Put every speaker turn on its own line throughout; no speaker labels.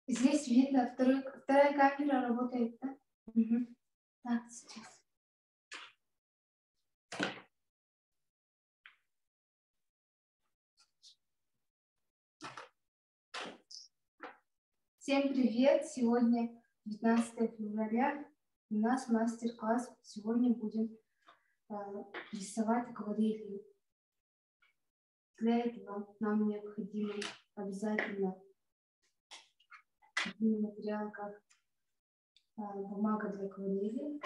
Здесь видно, вторая камера работает, да? Угу. Так, сейчас. Всем привет! Сегодня 19 февраля. У нас мастер-класс. Сегодня будем рисовать акварелью. Для этого нам необходимо обязательно такой материал, как бумага для акварели.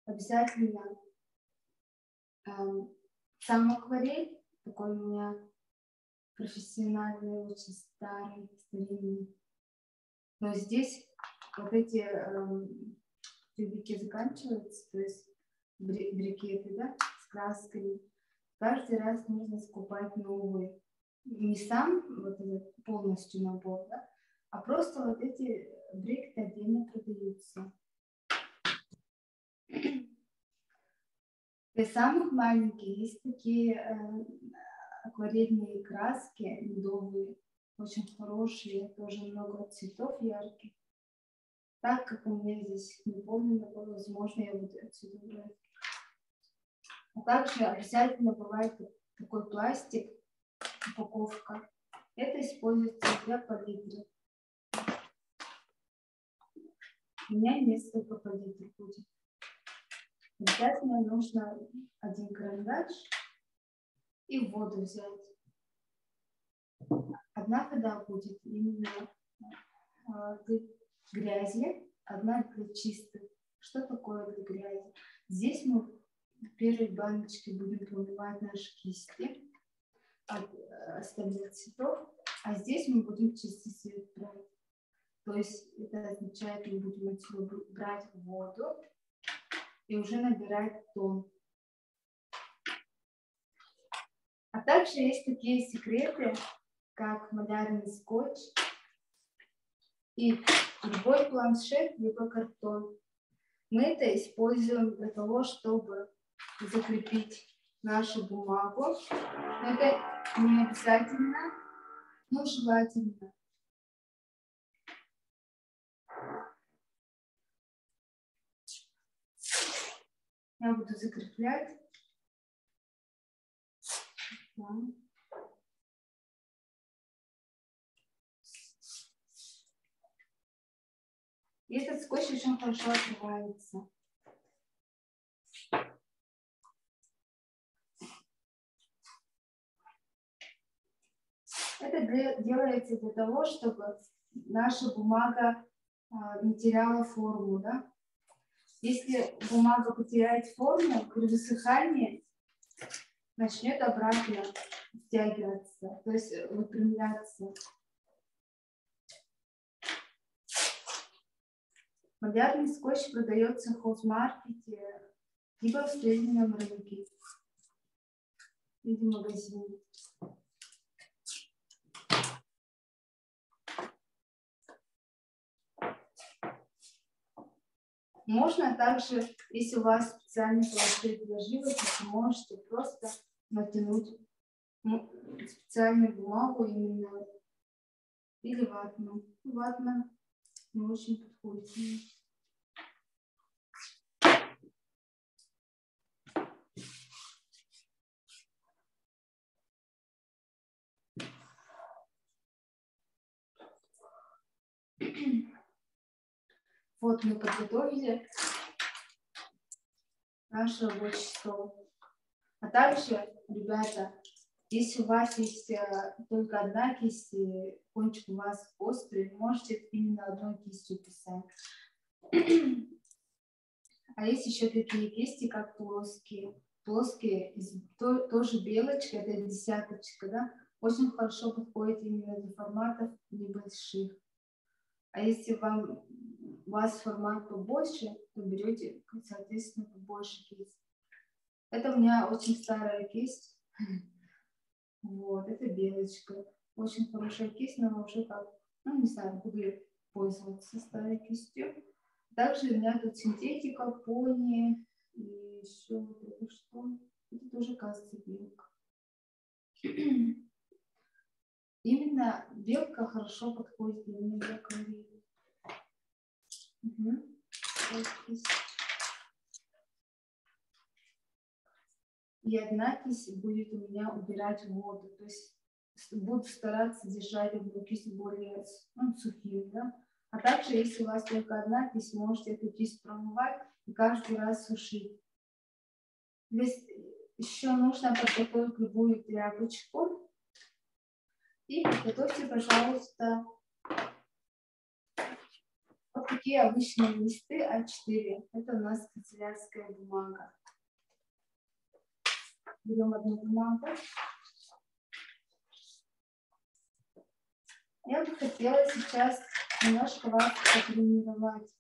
Обязательно сам акварель, такой у меня профессиональный, очень старинный. Но здесь вот эти тюбики заканчиваются, то есть брикеты, да, с красками. Каждый раз нужно скупать новые. Не сам вот этот полностью набор, да, а просто вот эти брикеты отдельно продаются. Для самых маленьких есть такие акварельные краски медовые, очень хорошие, тоже много цветов ярких. Так как у меня здесь не полный набор, возможно, я буду отсюда брать. А также обязательно бывает такой пластик, упаковка. Это используется для палитры. У меня несколько палитр будет. Обязательно нужно один карандаш и воду взять. Одна вода будет именно для грязи, одна для чистой. Что такое для грязи? Здесь мы в первой баночке будем промывать наши кисти от остальных цветов, а здесь мы будем чистый цвет брать. То есть это означает, мы будем отсюда брать воду и уже набирать тон. А также есть такие секреты, как малярный скотч и любой планшет, либо картон. Мы это используем для того, чтобы закрепить нашу бумагу. Но это не обязательно, но желательно. Я буду закреплять. И этот скотч очень хорошо открывается. Это делается для того, чтобы наша бумага не теряла форму. Да? Если бумага потеряет форму, при высыхании начнет обратно стягиваться, то есть выпрямляться. Малярный скотч продается в хозмаркете, либо в среднем рынке, или в магазине. Можно также, если у вас специальный планшет для живописи, можете просто натянуть специальную бумагу именно или ватман. Ватман не очень подходит. Вот мы подготовили наш рабочий стол. А также, ребята, если у вас есть только одна кисть, и кончик у вас острый, можете именно одной кистью писать. А есть еще такие кисти, как плоские. Плоские, тоже белочка, это десяточка, да? Очень хорошо подходит именно для форматов небольших. А если у вас формат побольше, то берете, соответственно, побольше кисть. Это у меня очень старая кисть. Вот, это белочка. Очень хорошая кисть, но уже как, ну, не знаю, буду пользоваться старой кистью. Также у меня тут синтетика, пони и еще вот это что. Это тоже, кажется, белка. Именно белка хорошо подходит именно для акварели. И одна кисть будет у меня убирать воду. То есть буду стараться держать одну кисть более сухим. Да? А также, если у вас только одна кисть, можете эту кисть промывать и каждый раз сушить. Здесь еще нужно подготовить любую тряпочку. И подготовьте, пожалуйста, вот такие обычные листы А4. Это у нас канцелярская бумага. Берем одну бумагу. Я бы хотела сейчас немножко вас потренировать.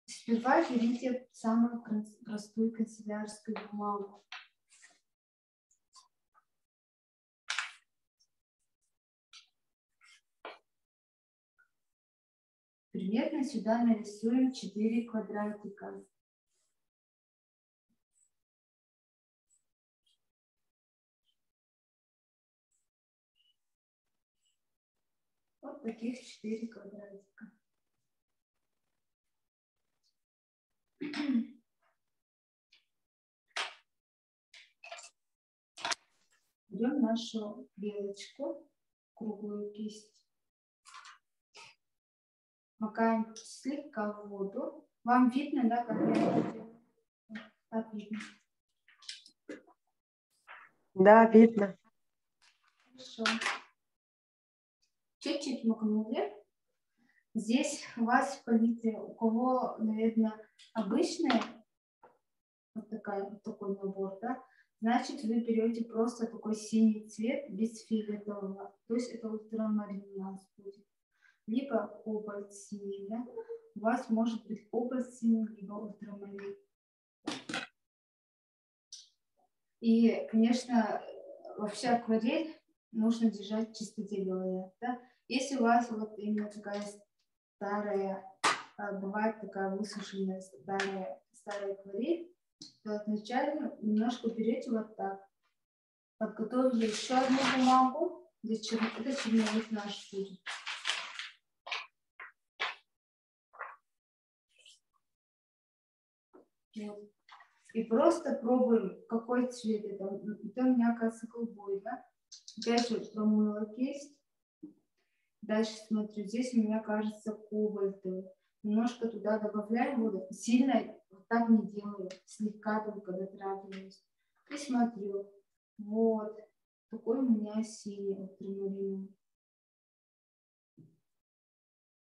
Сперва берите самую простую канцелярскую бумагу. Примерно сюда нарисуем 4 квадратика. Вот таких 4 квадратика. Берем нашу белочку, круглую кисть. Макаем слегка в воду. Вам видно, да, как я это делаю? Так видно.
Да, видно.
Хорошо. Чуть-чуть макнули. Здесь у вас в палитре, у кого, наверное, обычный вот такой набор, да, значит, вы берете просто такой синий цвет без фиолетового. То есть это ультрамарин у нас будет. Либо кобальт синий, да. У вас может быть кобальт синий, либо ультрамарин. И, конечно, вообще акварель нужно держать в чистоте, говорят, да. Если у вас вот именно такая старая, бывает такая высушенная старая акварель, то изначально немножко берете вот так. Подготовили еще одну бумагу, для это черновик наш будет. Вот. И просто пробуем, какой цвет это. Это у меня, оказывается, голубой, да? Опять же промыла кисть. Дальше смотрю, здесь у меня, кажется, кобальтовый. Немножко туда добавляю воду. Сильно вот так не делаю. Слегка только дотрагиваюсь. И смотрю. Вот. Такой у меня синий ультрамариновый.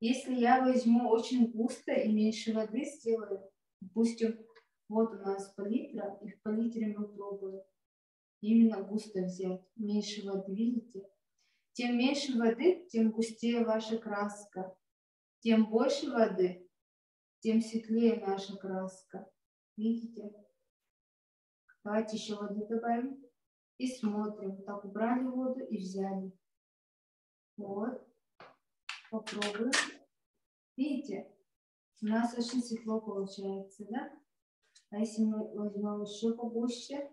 Если я возьму очень густо и меньше воды сделаю, допустим, вот у нас палитра, и в палитре мы пробуем именно густо взять, меньше воды, видите? Тем меньше воды, тем густее ваша краска. Тем больше воды, тем светлее наша краска. Видите? Давайте еще воды добавим. И смотрим. Так, убрали воду и взяли. Вот. Попробуем. Видите? У нас очень светло получается, да? А если мы возьмем еще побольше?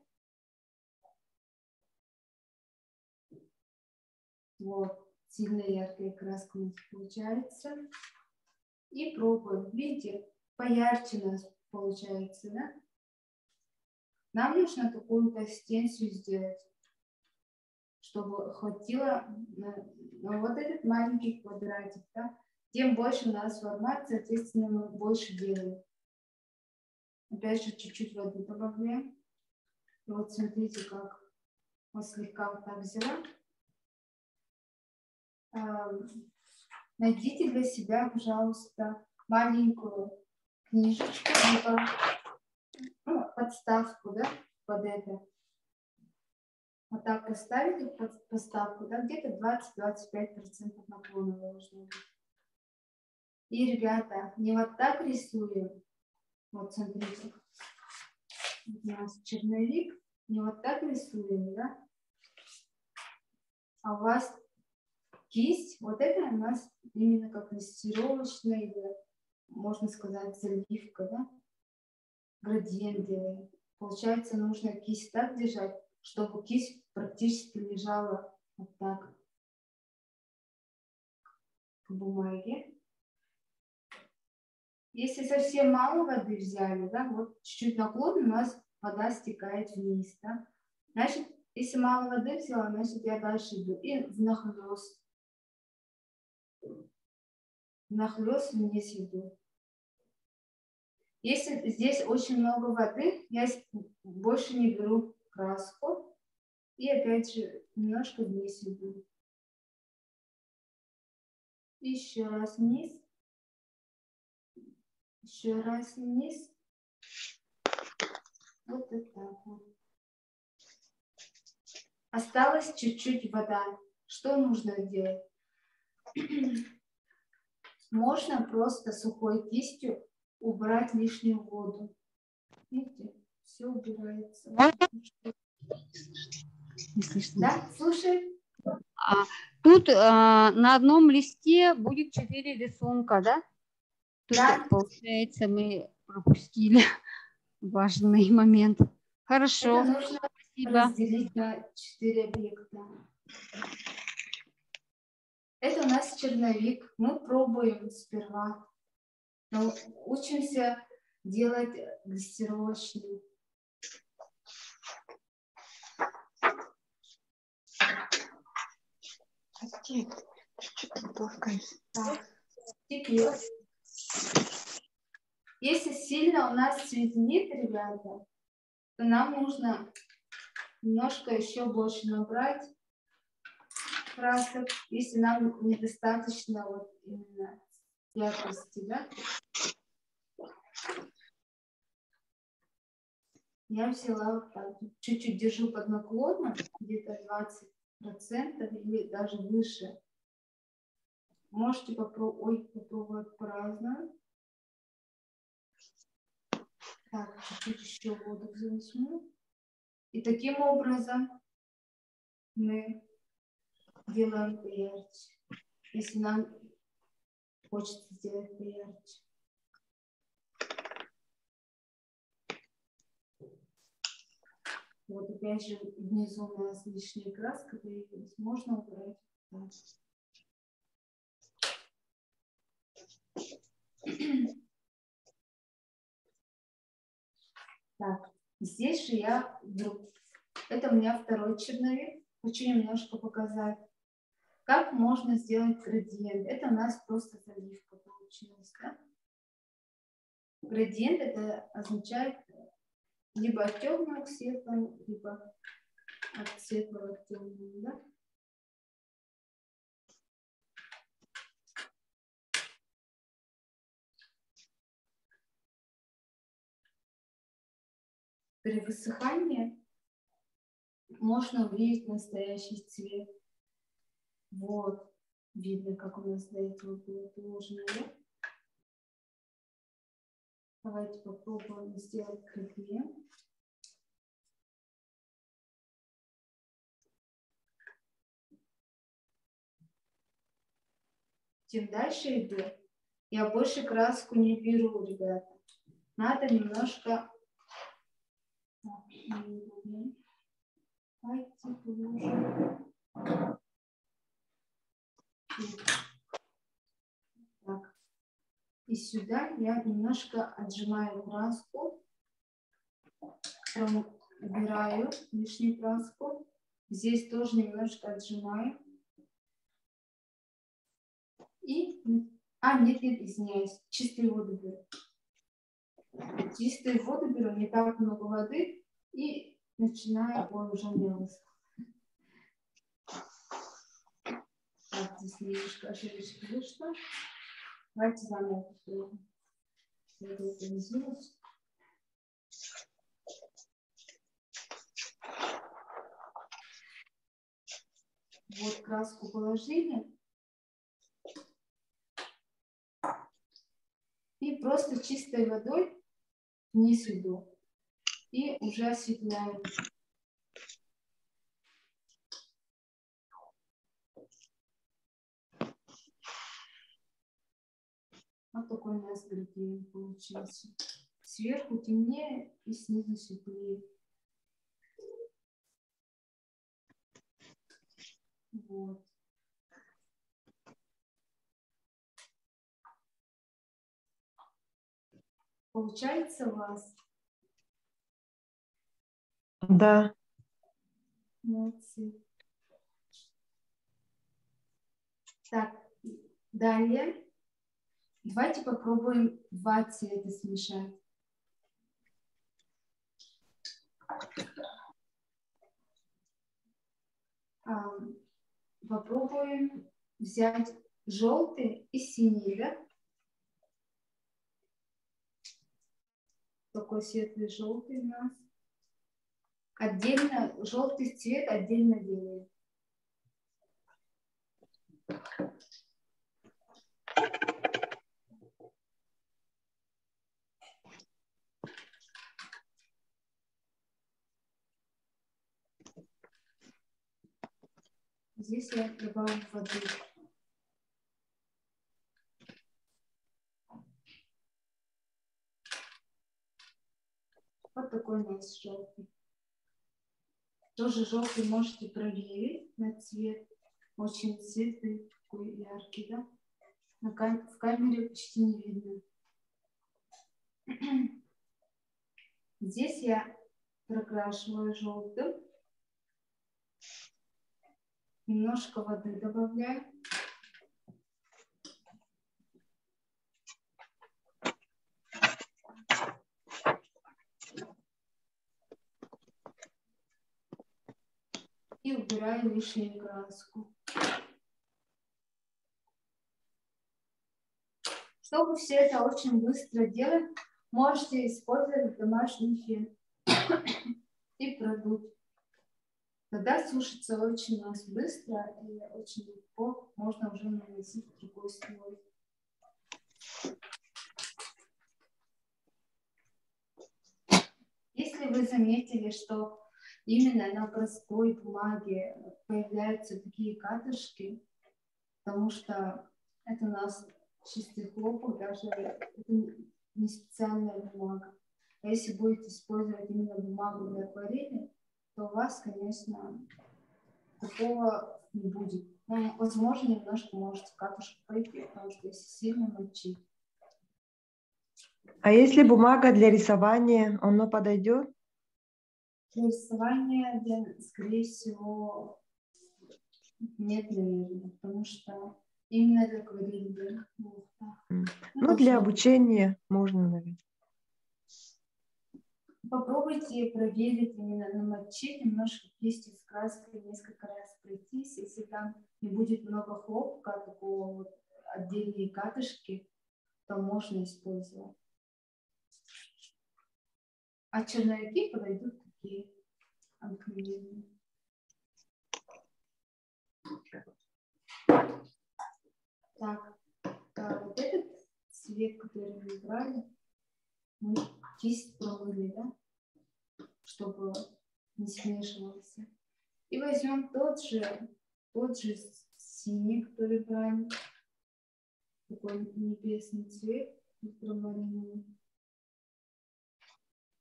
Вот. Сильно яркая краска у нас получается. И пробуем. Видите? Поярче у нас получается, да? Нам нужно такую консистенцию сделать, чтобы хватило на вот этот маленький квадратик. Да? Тем больше у нас формат, соответственно, мы больше делаем. Опять же, чуть-чуть воды добавляем. И вот смотрите, как вот слегка вот так взяла. Найдите для себя, пожалуйста, маленькую книжечку, подставку, да, под это. Вот так поставили под подставку, да, где-то 20-25% наклона должно быть. И, ребята, не вот так рисуем. Вот смотрите. У нас черновик. Не вот так рисуем, да? А у вас кисть, вот это у нас именно как лессировочная, или, можно сказать, заливка, да? Градиент делаем. Получается, нужно кисть так держать, чтобы кисть практически лежала вот так к бумаге. Если совсем мало воды взяли, да, вот чуть-чуть наклон, у нас вода стекает вниз, да. Значит, если мало воды взяла, значит, я дальше иду и внахлёст. Внахлёст вниз иду. Если здесь очень много воды, я больше не беру краску. И опять же немножко вниз иду. Еще раз вниз. Еще раз вниз. Вот и так вот. Осталось чуть-чуть вода. Что нужно делать? Можно просто сухой кистью убрать лишнюю воду. Видите, все убирается.
Не слышно.
Да, слушай.
Тут на одном листе будет 4 рисунка, да? Тут,
Да.
получается, мы пропустили важный момент. Хорошо.
Это нужно
Спасибо.
разделить на 4 объекта. Это у нас черновик. Мы пробуем сперва. Но учимся делать глиссировочный. Так, теперь, если сильно у нас светлит, ребята, то нам нужно немножко еще больше набрать красок, если нам недостаточно вот именно яркости, да? Я взяла вот так, чуть-чуть держу под наклоном, где-то 20% или даже выше. Можете попробовать по-разному. Так, чуть-чуть еще воду возьму. И таким образом мы делаем поярче, если нам хочется сделать поярче. Вот опять же внизу у нас лишняя краска появилась, можно убрать. Так, здесь же я вдруг, это у меня второй черновик, хочу немножко показать, как можно сделать градиент. Это у нас просто заливка получилась, да? Градиент это означает либо от темного к светлому, либо от светлого к темному, да? При высыхании можно увидеть настоящий цвет. Вот, видно, как у нас до этого было положено, да? Давайте попробуем сделать градиент. Чем дальше иду, я больше краску не беру, ребята. Надо немножко... Давайте положим. Так. И сюда я немножко отжимаю краску, убираю лишнюю краску. Здесь тоже немножко отжимаю. И... нет, извиняюсь, чистую воду беру. Чистую воду беру, не так много воды, и начинаю, уже не высохло. Так, здесь немножко ошибочка вышла. Давайте заново попробуем. Вот краску положили. И просто чистой водой вниз иду. И уже осветляем. Вот такой у нас градиент получился. сверху темнее и снизу светлее. Вот. Получается у вас?
Да.
Молодцы. Так, далее. Давайте попробуем два цвета смешать. Попробуем взять желтый и синий, да? Такой светлый желтый у нас. Отдельно желтый цвет отдельно делаем. Здесь я добавлю воды. Вот такой у нас желтый. Тоже желтый можете проверить на цвет. Очень светлый, такой яркий, да? В камере почти не видно. Здесь я прокрашиваю желтым. Немножко воды добавляю. И убираю лишнюю краску. Чтобы все это очень быстро делать, можете использовать домашний фен и продуть. Тогда сушится очень у нас быстро и очень легко. Можно уже наносить другой слой. Если вы заметили, что именно на простой бумаге появляются такие катышки, потому что это у нас чистый хлопок, даже это не специальная бумага. А если будете использовать именно бумагу для акварели, то у вас, конечно, такого не будет. Ну, возможно, немножко можете катушку пойти, потому что если сильно мочить.
А если бумага для рисования, оно подойдет?
Для рисования, скорее всего, нет, наверное, потому что именно для акварели.
Ну, для обучения можно, наверное.
Попробуйте проверить, именно намочить, немножко кистью с краской, несколько раз пройтись. Если там не будет много хлопка, такого вот отдельные катышки, то можно использовать. А черновики подойдут такие обыкновенные. Так, вот этот цвет, который мы брали, мы кисть промыли, да, чтобы не смешивался. И возьмем тот же синий, который брали, такой небесный цвет, ультрамариновый.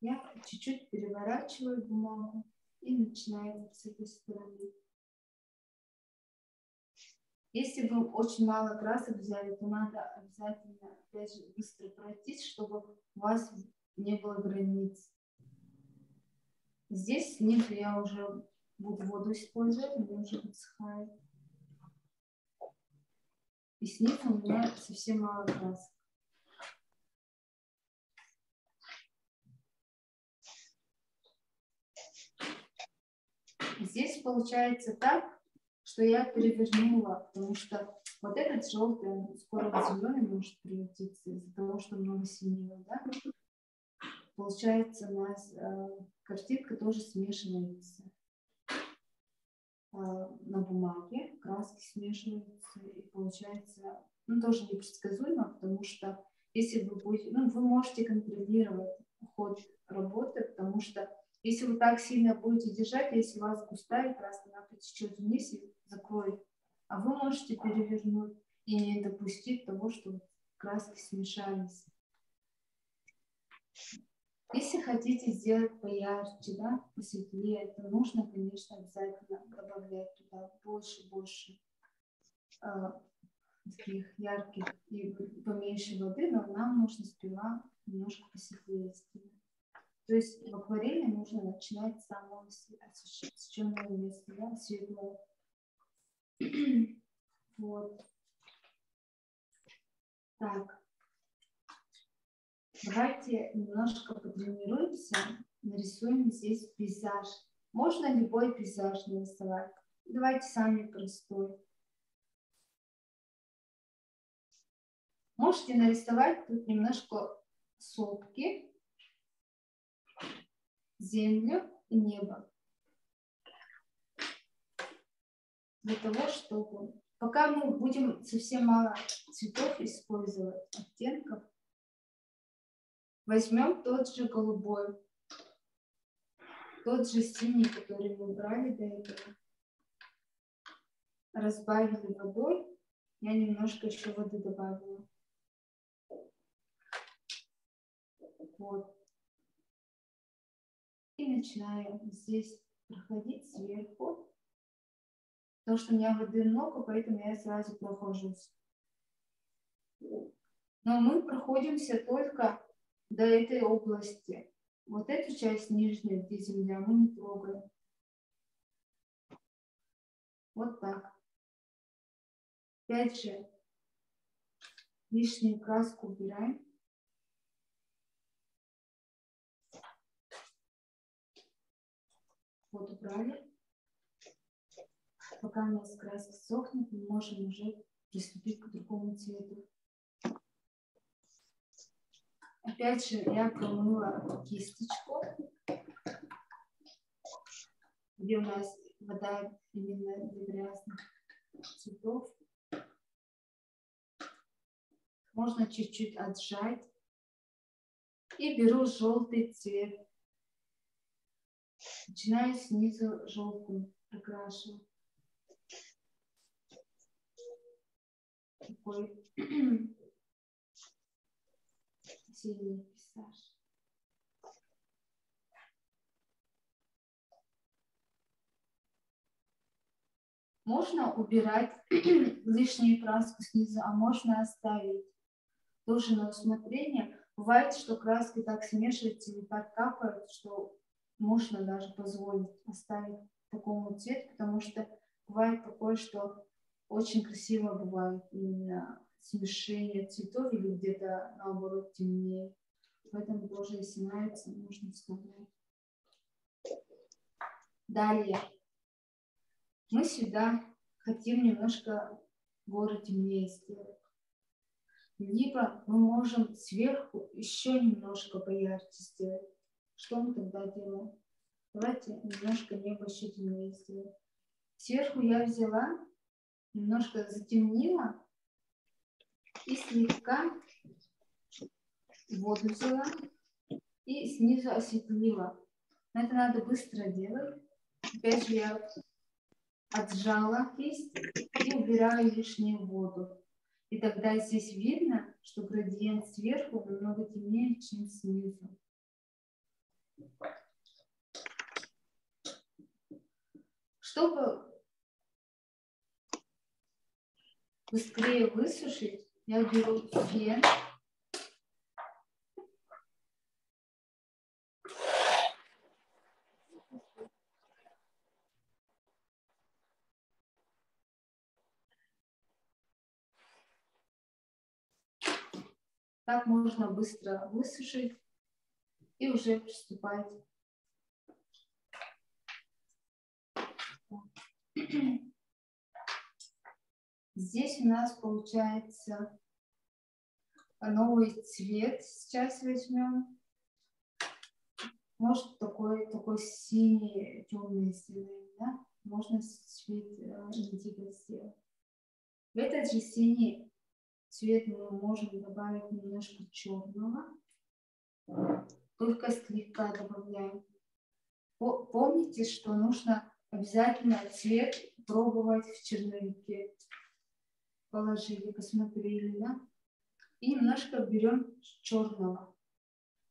Я чуть-чуть переворачиваю бумагу и начинаю с этой стороны. Если вы очень мало красок взяли, то надо обязательно, опять же, быстро пройтись, чтобы у вас не было границ. Здесь снизу я уже буду воду использовать, она уже высыхает. И снизу у меня совсем мало красок. Здесь получается так, что я перевернула, потому что вот этот желтый, он скоро в зеленый может превратиться из-за того, что много синего, да? Получается, у нас картинка тоже смешивается на бумаге, краски смешиваются, и получается, ну, тоже непредсказуемо, потому что если вы будете, ну, вы можете контролировать ход работы, потому что если вы так сильно будете держать, если у вас густая краска, она потечет вниз и закроет, а вы можете перевернуть и не допустить того, что краски смешались. Если хотите сделать поярче, да, посветлее, то нужно, конечно, обязательно добавлять туда больше таких ярких и поменьше воды, но нам нужно сперва немножко посветлее сделать. То есть в акварели нужно начинать с самого освещенного места, да, светлого. Вот. Так. Давайте немножко потренируемся, нарисуем здесь пейзаж. Можно любой пейзаж нарисовать. Давайте самый простой. Можете нарисовать тут немножко сопки, землю и небо. Для того, чтобы... Пока мы будем совсем мало цветов использовать, оттенков, возьмем тот же голубой, тот же синий, который мы брали до этого. Разбавили водой. Я немножко еще воды добавила. Вот. И начинаю здесь проходить сверху. Потому что у меня воды много, поэтому я сразу прохожусь. Но мы проходимся только до этой области. Вот эту часть нижнюю, где земля, мы не трогаем. Вот так. Опять же, лишнюю краску убираем. Вот убрали. Пока у нас краска сохнет, мы можем уже приступить к другому цвету. Опять же, я промыла кисточку, где у нас вода именно для грязных цветов. Можно чуть-чуть отжать. И беру желтый цвет. Начинаю снизу желтым прокрашивать. Такой синий пейзаж. Можно убирать лишнюю краску снизу, а можно оставить. Тоже на усмотрение. Бывает, что краски так смешиваются или так капают, что можно даже позволить оставить такому цвету, потому что бывает такое, что очень красиво бывает именно смешение цветов или где-то наоборот темнее. Поэтому тоже, если нравится, можно вставлять. Далее. Мы сюда хотим немножко горы темнее сделать. Либо мы можем сверху еще немножко поярче сделать. Что мы тогда делаем? Давайте немножко небо еще темнее сделаем. Сверху я взяла, немножко затемнила и слегка воду взяла и снизу осветлила. Но это надо быстро делать. Опять же я отжала кисть и убираю лишнюю воду. И тогда здесь видно, что градиент сверху намного темнее, чем снизу. Чтобы быстрее высушить, я беру фен. Так можно быстро высушить и уже приступать. Здесь у нас получается новый цвет. Сейчас возьмем. Может такой синий, темный сделаем, да? Можно цвет индиго сделать. В этот же синий цвет мы можем добавить немножко черного. Только слегка добавляем. Помните, что нужно обязательно цвет пробовать в черновике. Положили, посмотрели, да? И немножко берем черного.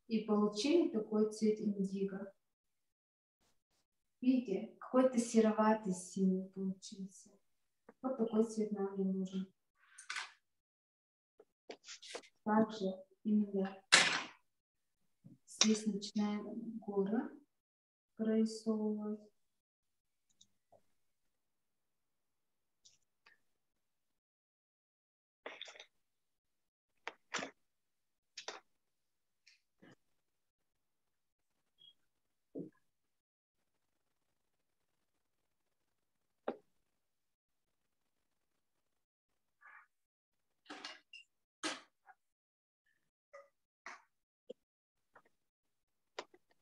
и получили такой цвет индиго. Видите, какой-то сероватый синий получился. Вот такой цвет нам не нужен. Также именно здесь начинаем горы прорисовывать.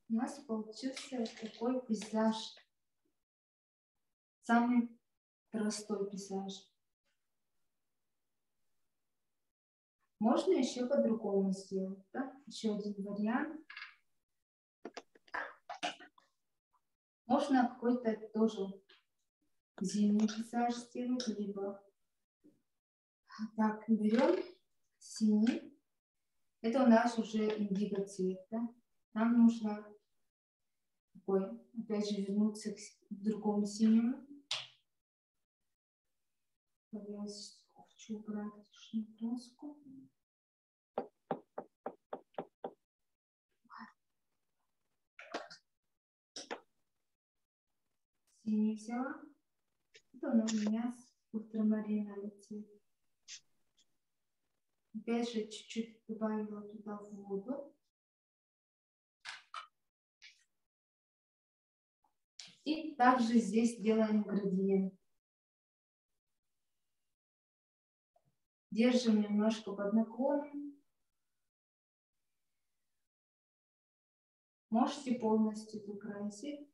У нас получился такой пейзаж. Самый простой пейзаж. Можно еще по-другому сделать. Да? Еще один вариант. Можно какой-то тоже зимний пейзаж сделать, либо так, берем синий. Это у нас уже индиго цвет. Да? Нам нужно такой, опять же, вернуться к другому синему. Я хочу убрать краску. Синий взяла. Это у меня ультрамариновый цвет. Опять же, чуть-чуть добавила туда воду. И также здесь делаем градиент. Держим немножко под наклоном. Можете полностью закрасить.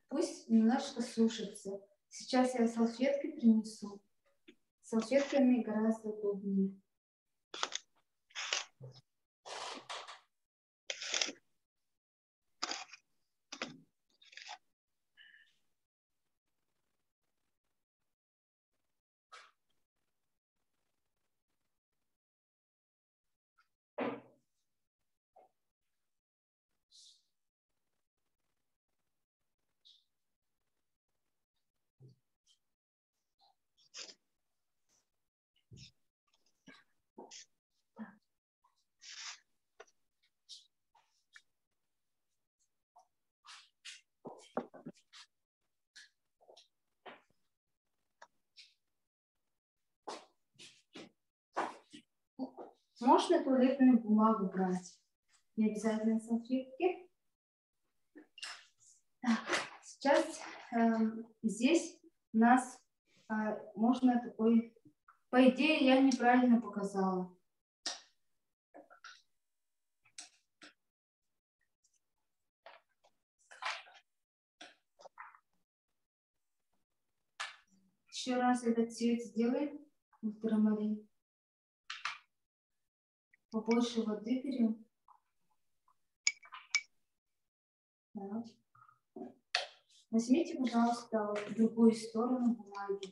Пусть немножко сушится. Сейчас я салфетки принесу. Салфетками гораздо удобнее. Можно туалетную бумагу брать. Не обязательно салфетки. Так, сейчас здесь у нас можно такой... По идее, я неправильно показала. Еще раз этот цвет сделаем. Ультрамарин. Побольше воды берем. Так. Возьмите, пожалуйста, в другую сторону бумаги.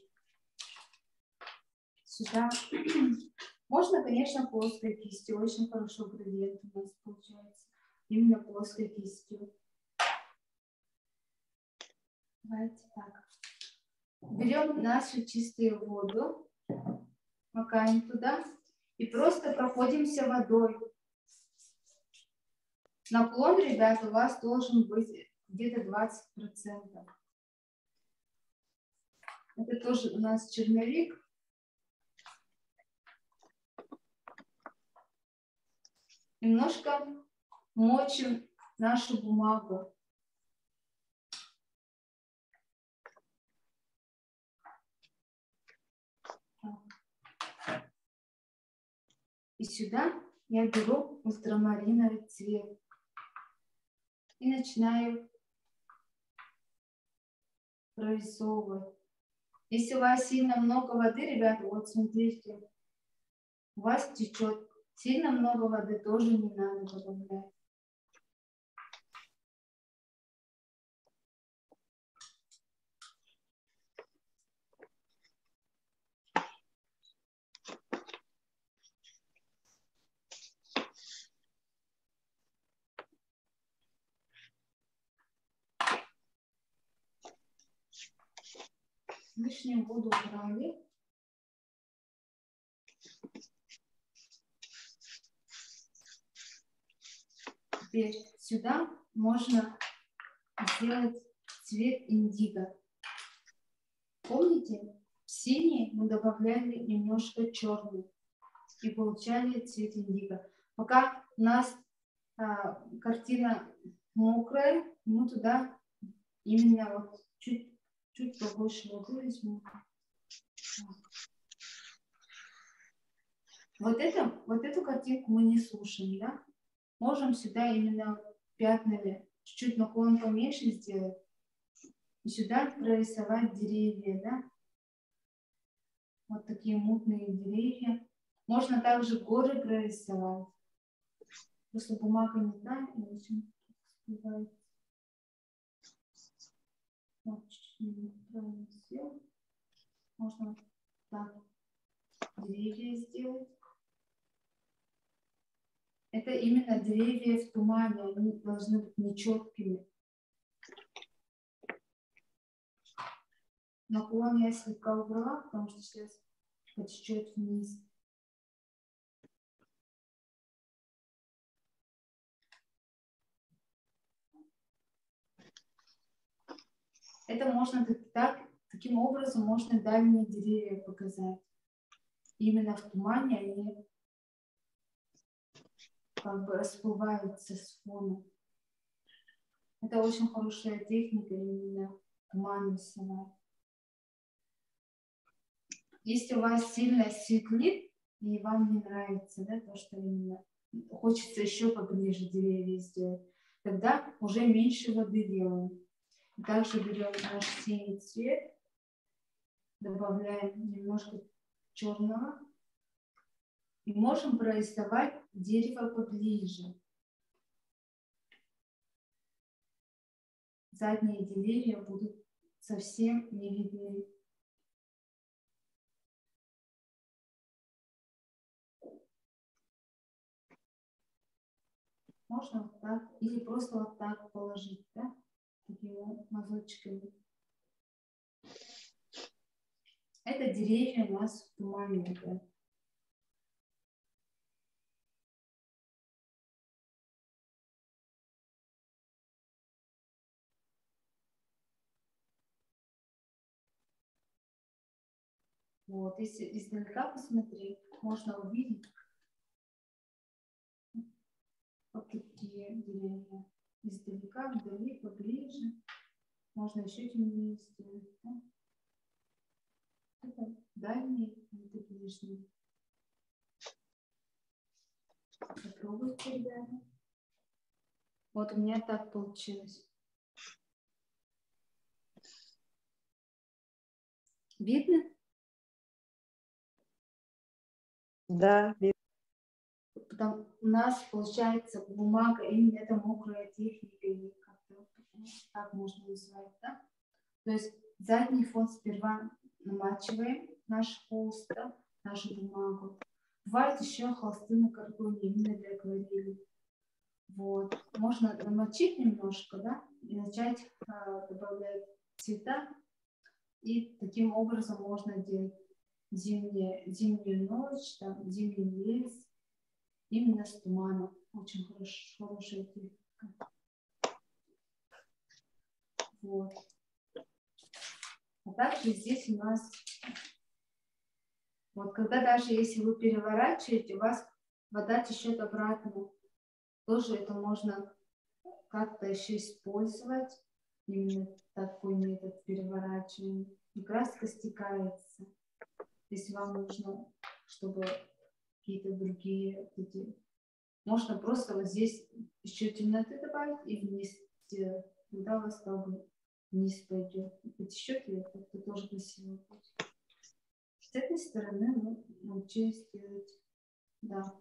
Сюда. Можно, конечно, плоской кистью. Очень хорошо градиент у нас получается. Именно плоской кистью. Давайте так. Берем нашу чистую воду. Макаем туда. И просто проходимся водой. Наклон, ребята, у вас должен быть где-то 20%. Это тоже у нас черновик. Немножко мочим нашу бумагу. И сюда я беру ультрамариновый цвет. И начинаю прорисовывать. Если у вас сильно много воды, ребята, вот смотрите, у вас течет. Сильно много воды тоже не надо добавлять. Лишнюю воду убрали. Теперь сюда можно сделать цвет индиго. Помните, в синий мы добавляли немножко черный и получали цвет индиго. Пока у нас картина мокрая, мы туда именно вот чуть побольше воды возьмем. Вот эту картинку мы не сушим, да? Можем сюда именно пятнами чуть-чуть наклон поменьше сделать. И сюда прорисовать деревья, да? Вот такие мутные деревья. Можно также горы прорисовать. Просто бумага не та, и очень успевает. Вот чуть-чуть правильно сделать. Можно вот так деревья сделать. Это именно деревья в тумане, они должны быть нечеткими. Наклон я слегка убрала, потому что сейчас потечет вниз. Это можно таким образом можно дальние деревья показать. Именно в тумане они как бы расплываются с фона. Это очень хорошая техника именно туман рисовать. Если у вас сильно светлит и вам не нравится, да, то, что именно хочется еще поближе деревья сделать, тогда уже меньше воды делаем. Также берем наш синий цвет, добавляем немножко черного и можем прорисовать дерево поближе. Задние деревья будут совсем не видны. Можно вот так, или просто вот так положить, да, такими мазочками. Это деревья у нас в тумане, да. Вот, если издалека посмотреть, можно увидеть вот такие деревья. Издалека, вдали, поближе. Можно еще темнее сделать. Да? Это дальние, это ближние. Попробуйте, ребята. Вот у меня так получилось. Видно?
Да, видно.
Потому у нас получается бумага, именно это мокрая техника, или как-то так можно назвать, да? То есть задний фон сперва намачиваем наш холст, да, нашу бумагу. Бывает еще холсты на картоне, именно для акварели. Вот. Можно намочить немножко, да, и начать добавлять цвета. И таким образом можно делать зимнюю ночь, там, зимний лес, именно с туманом. Очень хорошая техника. Вот. А также здесь у нас, вот когда даже если вы переворачиваете, у вас вода течет обратно. Тоже это можно как-то еще использовать. Именно такой метод переворачивания. И краска стекается. Если вам нужно, чтобы какие-то другие эти... Можно просто вот здесь еще темноты добавить и вниз сделать. Тогда у вас как бы вниз пойдет. И потечет, и это тоже красиво будет. С этой стороны мы научились делать. Да.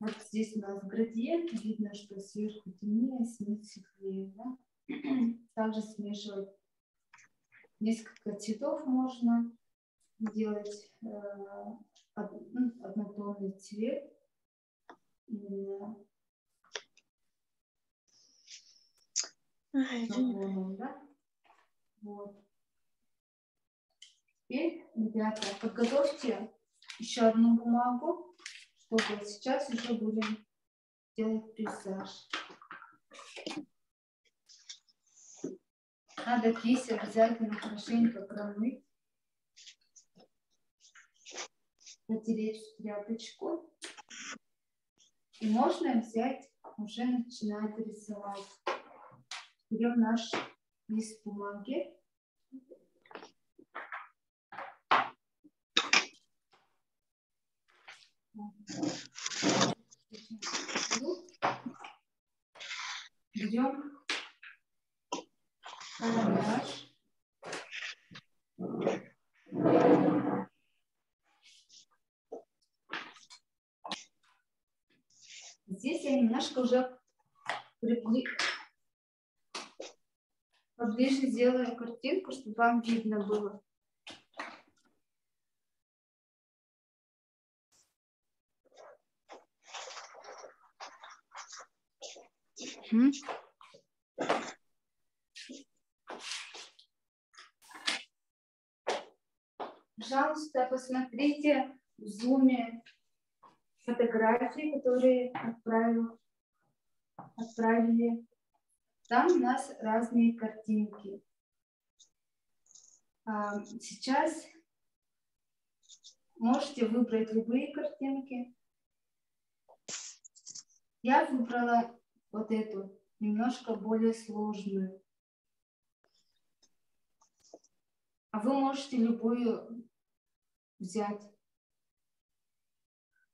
Вот здесь у нас градиент. Видно, что сверху темнее, снизу светлее. Да? Также смешивать несколько цветов можно делать однотонный цвет. Именно наклоном, да? Вот. Теперь, ребята, подготовьте еще одну бумагу, чтобы сейчас уже будем делать пейзаж. Надо кисть обязательно хорошенько промыть, натереть в тряпочку. И можно взять, уже начинать рисовать. Берем наш лист бумаги. Берем карандаш. Здесь я немножко уже поближе сделаю картинку, чтобы вам видно было. Пожалуйста, посмотрите в зуме фотографии, которые отправили. Там у нас разные картинки. Сейчас можете выбрать любые картинки. Я выбрала вот эту, немножко более сложную. А вы можете любую взять.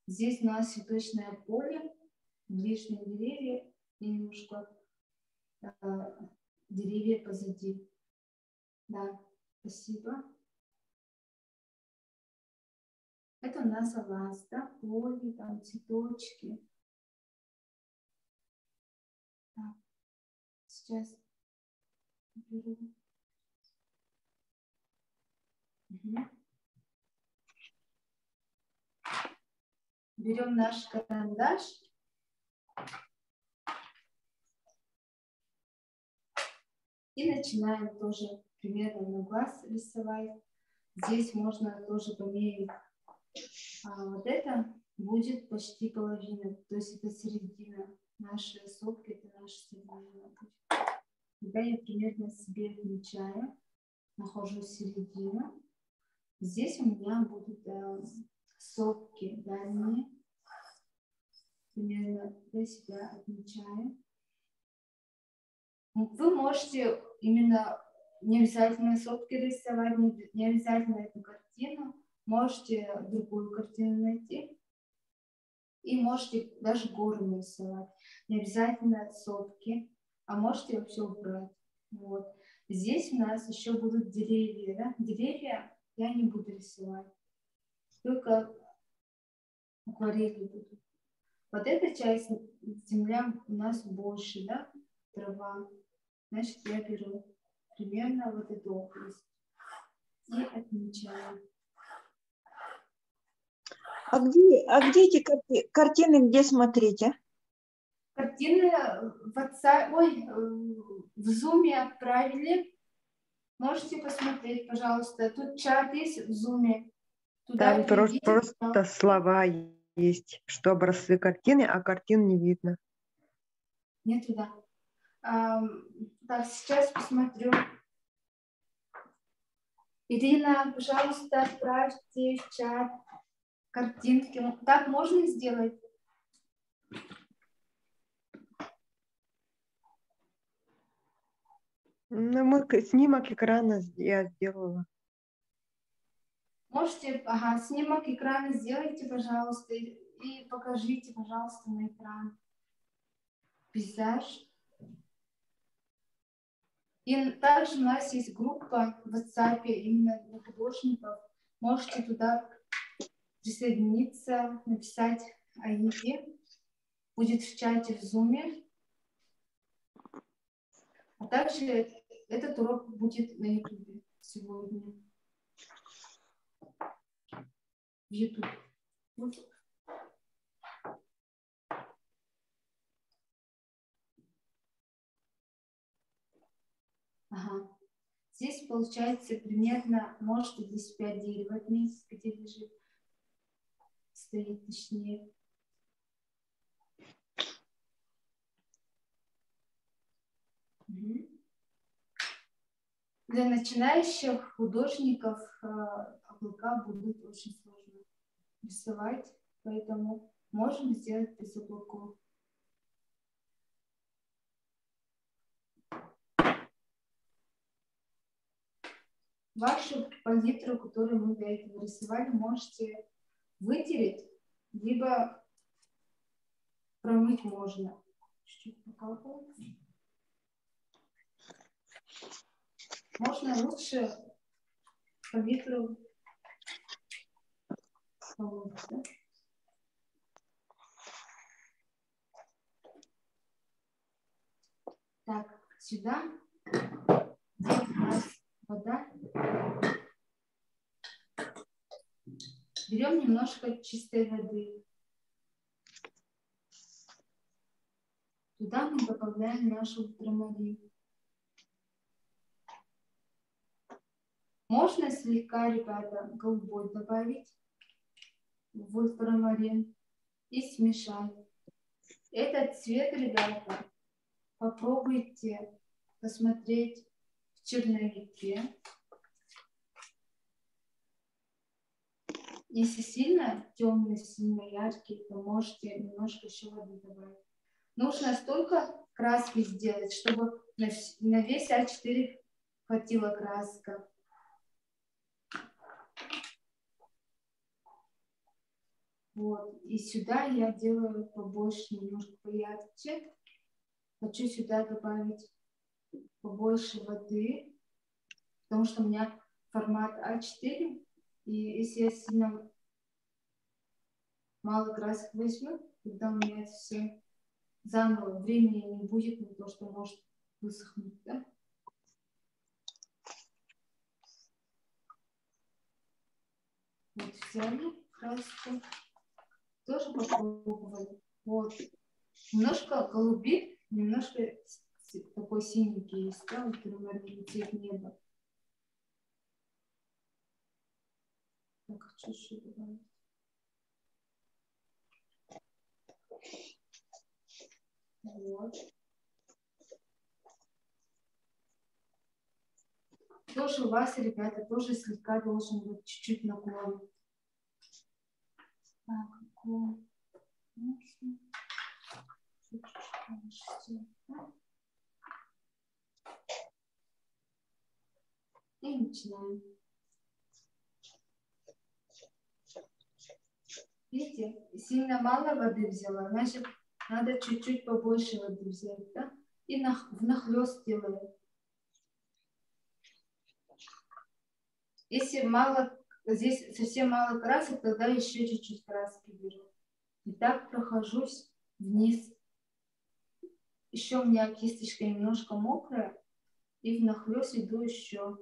Здесь у нас цветочное поле, ближние деревья и немножко деревья позади. Да, спасибо. Это у нас лаз, да, поле, там цветочки. Так, сейчас беру. Берем наш карандаш. И начинаем тоже примерно на глаз рисовать. Здесь можно тоже померить. Вот это будет почти половина. То есть это середина. Наши сопки, это наша середина. Когда я примерно себе отмечаю, нахожу середину. Здесь у меня будут сопки дальние. Примерно для себя отмечаю. Вы можете именно не обязательно сопки рисовать, не обязательно эту картину. Можете другую картину найти. И можете даже горы нарисовать. Не обязательно сопки, а можете вообще убрать. Вот. Здесь у нас еще будут деревья. Да? Деревья я не буду рисовать. Только акварели будут. Вот эта часть земля у нас больше, да? Трава. Значит, я беру примерно вот эту область и отмечаю.
А где эти картины, где смотреть, а?
Картины в WhatsApp, в Zoom отправили. Можете посмотреть, пожалуйста. Тут чат есть в Zoom. Туда
Там
перейдите,
просто слова есть, что образцы картины, а картин не видно.
Не туда. Так, сейчас посмотрю. Ирина, пожалуйста, отправьте в чат картинки. Так можно сделать?
Ну, снимок экрана я сделала.
Можете, снимок экрана сделайте, пожалуйста, и покажите, пожалуйста, на экран пейзаж. И также у нас есть группа в WhatsApp именно для художников. Можете туда присоединиться, написать АИДе. Будет в чате в Zoom. А также этот урок будет на YouTube сегодня. В YouTube. Здесь получается примерно, может, здесь 5 дерева вместе, где лежит, стоит точнее. Угу. Для начинающих художников облака будут очень сложно рисовать, поэтому можем сделать без облаков. Вашу палитру, которую мы до этого рисовали, можете вытереть, либо промыть можно. Чуть-чуть покапаю. Можно лучше палитру помыть, да? Так, сюда, где у нас вода, берем немножко чистой воды. Туда мы добавляем наш ультрамарин. Можно слегка, ребята, голубой добавить в ультрамарин и смешать. Этот цвет, ребята, попробуйте посмотреть в черновике. Если сильно темный, сильно яркий, то можете немножко еще воды добавить. Нужно столько краски сделать, чтобы на весь А4 хватила краска. Вот. И сюда я делаю побольше, немножко поярче. Хочу сюда добавить побольше воды, потому что у меня формат А4. И если я сильно мало красок возьму, тогда у меня это все заново времени не будет, на то, что может высохнуть, да? Вот взяли краску, тоже попробовали. Вот. Немножко голубит, немножко такой синенький есть, да, ультрамарин, цвет неба. Так, хочу еще добавить. Вот. Тоже у вас, ребята, тоже слегка должен быть чуть-чуть наклон. Так, наклон. И начинаем. Видите, сильно мало воды взяла, значит, надо чуть-чуть побольше воды взять, да? И внахлёст делаем. Если мало, здесь совсем мало красок, тогда еще чуть-чуть краски беру. И так прохожусь вниз. Еще у меня кисточка немножко мокрая, и внахлёст иду еще.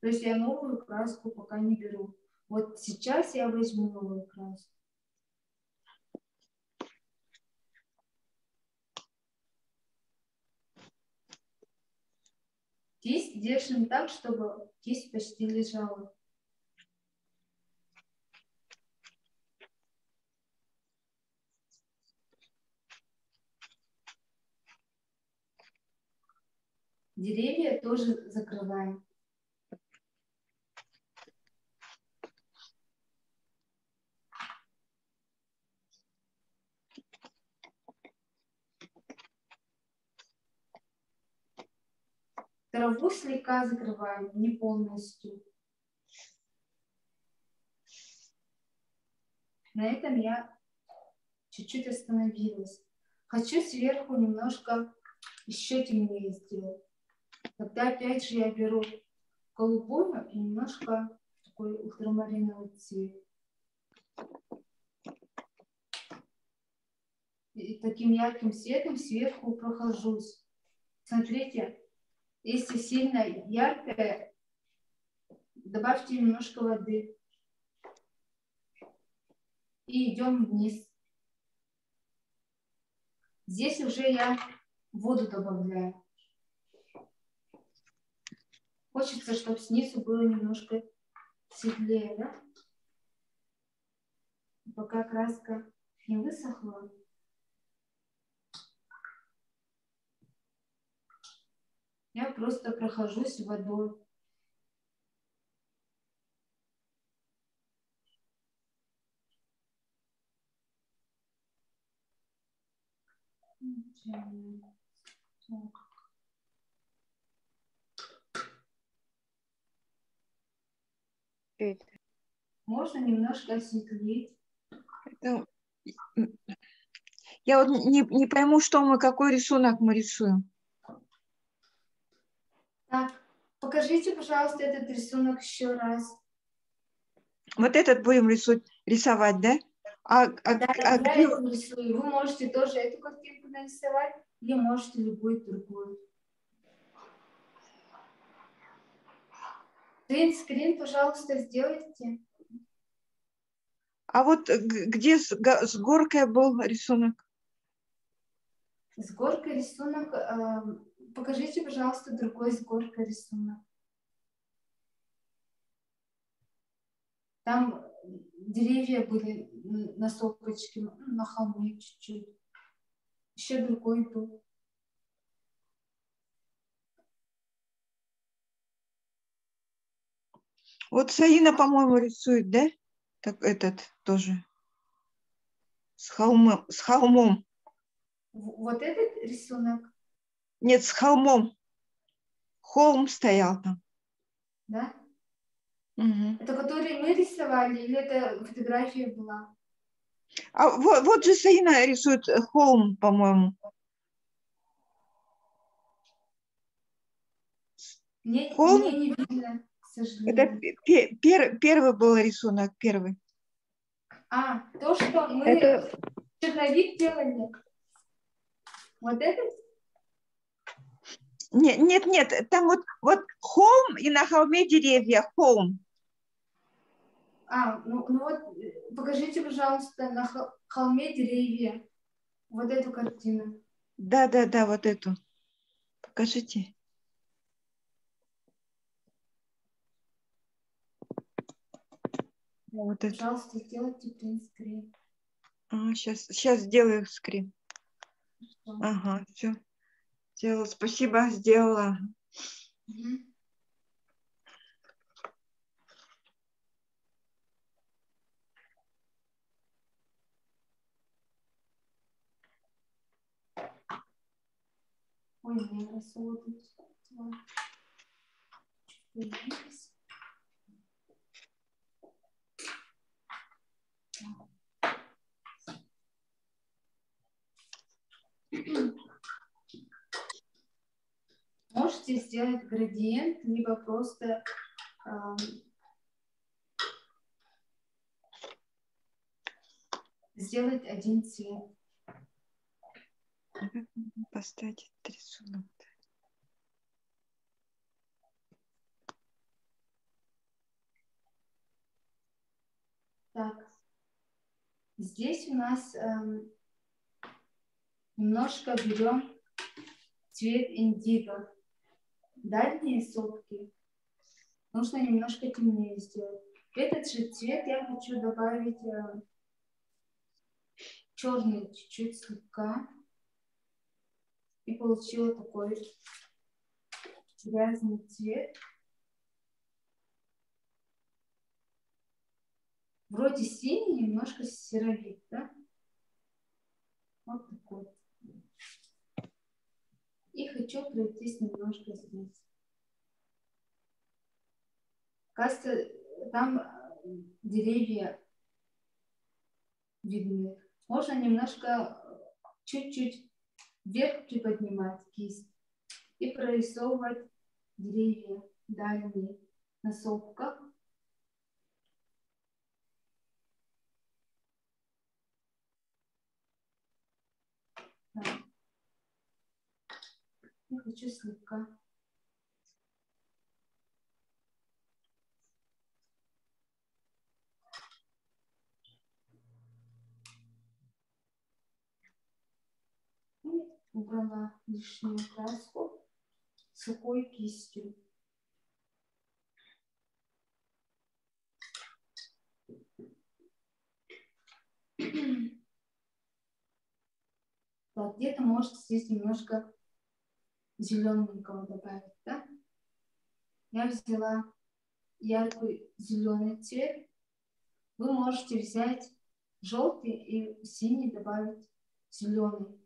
То есть я новую краску пока не беру. Вот сейчас я возьму новую краску. Кисть держим так, чтобы кисть почти лежала. Деревья тоже закрываем. Траву слегка закрываем, не полностью. На этом я чуть-чуть остановилась. Хочу сверху немножко еще темнее сделать. Тогда опять же я беру голубую и немножко такой ультрамариновый цвет. И таким ярким цветом сверху прохожусь. Смотрите, если сильно яркое, добавьте немножко воды. И идем вниз. Здесь уже я воду добавляю. Хочется, чтобы снизу было немножко светлее, да? Пока краска не высохла. Я просто прохожусь водой.
Это,
Можно немножко осветлить.
Я вот не пойму, что мы, какой рисунок мы рисуем.
Так, покажите, пожалуйста, этот рисунок еще раз.
Вот этот будем рисовать, да? А
Да, я
где...
это рисую. Вы можете тоже эту картинку нарисовать или можете любую другую. Скрин, пожалуйста, сделайте.
А вот где с горкой был рисунок?
С горкой рисунок. Покажите, пожалуйста, другой с горкой рисунок. Там деревья были на сопочке, на холме чуть-чуть. Еще другой был.
Вот Саина, по-моему, рисует, да? Так этот тоже. С холмом.
Вот этот рисунок,
Нет, с холмом. Холм стоял там.
да?
Угу.
Это который мы рисовали или это фотография была?
А вот же Саина рисует холм, по-моему. Холм?
Мне не видно, к
Это
сожалению.
первый был рисунок, первый.
А, то, что мы
это
черновик делали. Вот этот?
Нет, там вот холм и на холме деревья, холм.
Ну вот, покажите, пожалуйста, на холме деревья. Вот эту картину.
Да, вот эту. Покажите. Вот это.
Пожалуйста, сделайте принтскрин.
Сейчас сделаю скрин. Ага, все. Сделала. Спасибо, сделала.
Угу. Ой, мне рассудит. Можете сделать градиент, либо просто сделать один цвет.
Поставить этот рисунок.
Так, здесь у нас немножко берем цвет индиго. Дальние сопки нужно немножко темнее сделать. Этот же цвет я хочу добавить черный чуть-чуть слегка. И получила такой грязный цвет. Вроде синий, немножко серовит, да? Вот такой. И хочу пройтись немножко здесь. Кажется, там деревья видны. Можно немножко, чуть-чуть вверх приподнимать кисть и прорисовывать деревья дальние на сопках. Так. Я хочу слегка. И убрала лишнюю краску сухой кистью. Так, где-то можете здесь немножко зелененького добавить, да? Я взяла яркий зеленый цвет. Вы можете взять желтый и синий добавить зеленый.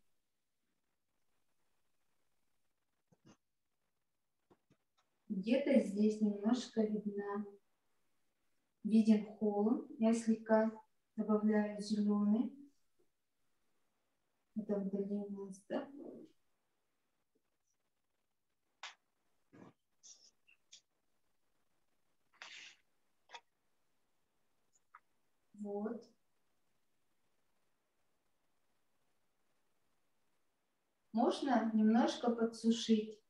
Где-то здесь немножко виден холм. Я слегка добавляю зеленый. Это вдали у нас, да? Вот. Можно немножко подсушить.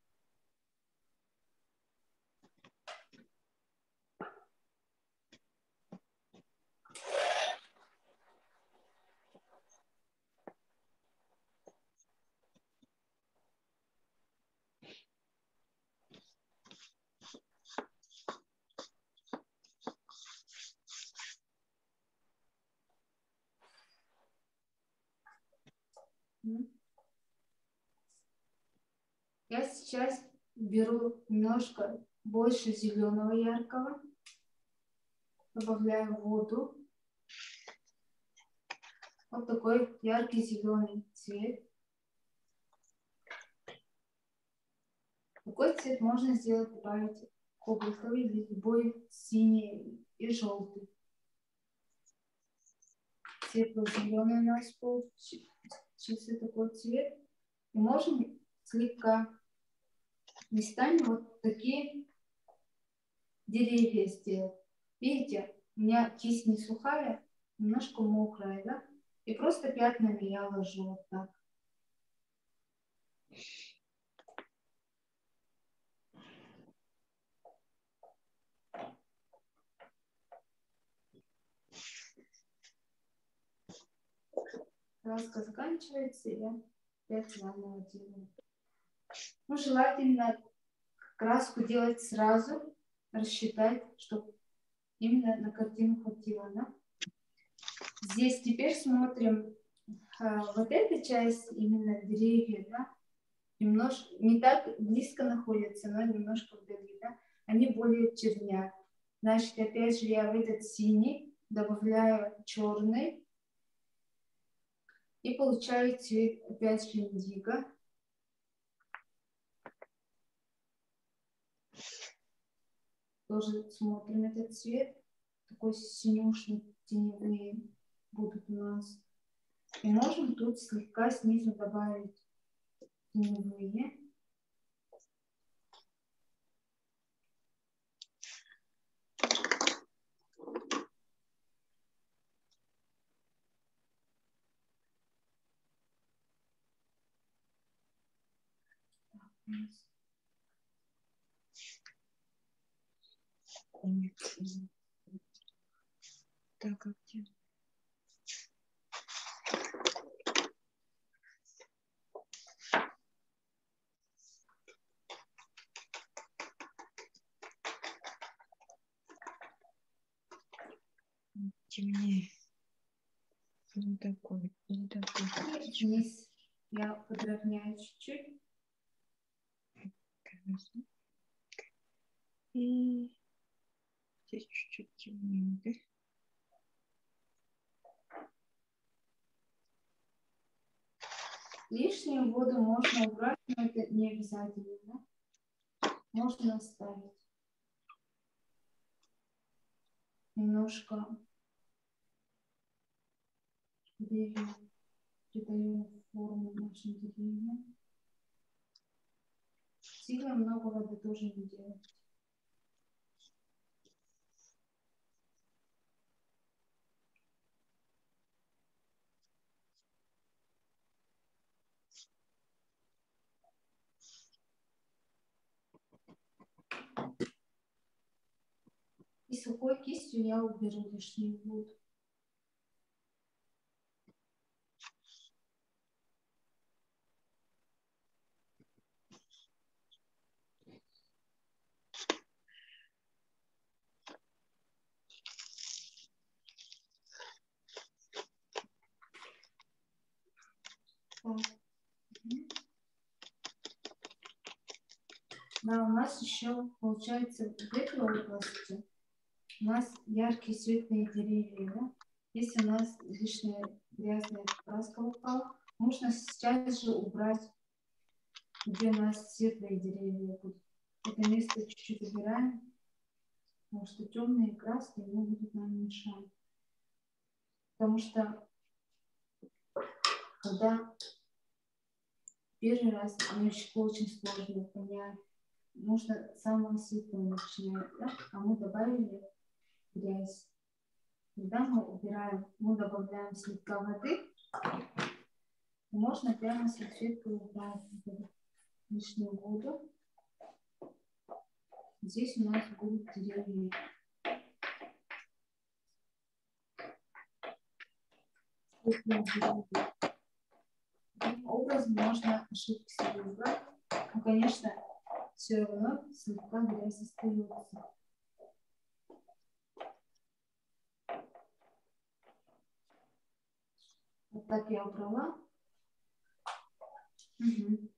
Я сейчас беру немножко больше зеленого яркого, добавляю воду. Вот такой яркий зеленый цвет. Такой цвет можно сделать, добавить кобальтовый или любой синий и желтый. Светло-зеленый у нас получился такой цвет. И можем слегка местами вот такие деревья сделать. Видите, у меня кисть не сухая, немножко мокрая, да? И просто пятнами я ложу вот так. Краска заканчивается, и я опять заново делаю. Ну, желательно краску делать сразу, рассчитать, чтобы именно на картину хватило, да? Здесь теперь смотрим вот эта часть, именно деревья, да, немножко, не так близко находятся, но немножко вдали, да, они более чернят. Значит, опять же, я в этот синий добавляю черный и получаю цвет, опять же, индиго. Тоже смотрим этот цвет, такой синюшный, теневые будут у нас. И можем тут слегка снизу добавить теневые.
Так, а где? Темнее. Не такой, не такой.
Вниз я подровняю чуть-чуть.
И здесь чуть-чуть темнее, да?
Лишнюю воду можно убрать, но это не обязательно, да? Можно оставить. Немножко деревья, придаем форму нашим деревьям. Сильно много воды тоже не делать. И сухой кистью я уберу лишнюю воду. Да, у нас еще получается в этой области у нас яркие светлые деревья. Да? Если у нас лишняя грязная краска упала, можно сейчас же убрать, где у нас светлые деревья будут. Это место чуть-чуть убираем, потому что темные краски они будут нам мешать. Потому что когда первый раз новичку очень сложно понять, нужно с самого светлого начинать, да? А мы добавили грязь. Когда мы убираем, мы добавляем слегка воды, можно прямо салфеткой убрать лишнюю воду. Здесь у нас будут деревья. Таким образом можно ошибки себе убрать. Но, конечно, все равно слегка грязь остается. Вот так я убрала. Угу.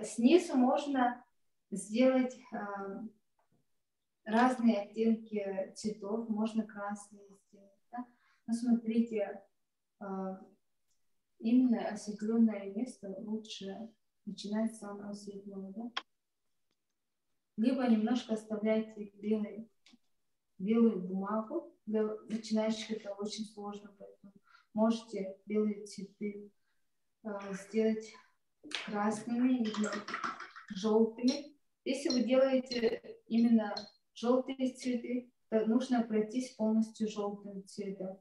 Снизу можно сделать разные оттенки цветов. Можно красные сделать. Да? Но смотрите, именно осветленное место лучше начинать с самого светлого. Да? Либо немножко оставляйте белую бумагу. Для начинающих это очень сложно, поэтому можете белые цветы сделать красными или желтыми. Если вы делаете именно желтые цветы, то нужно пройтись полностью желтым цветом.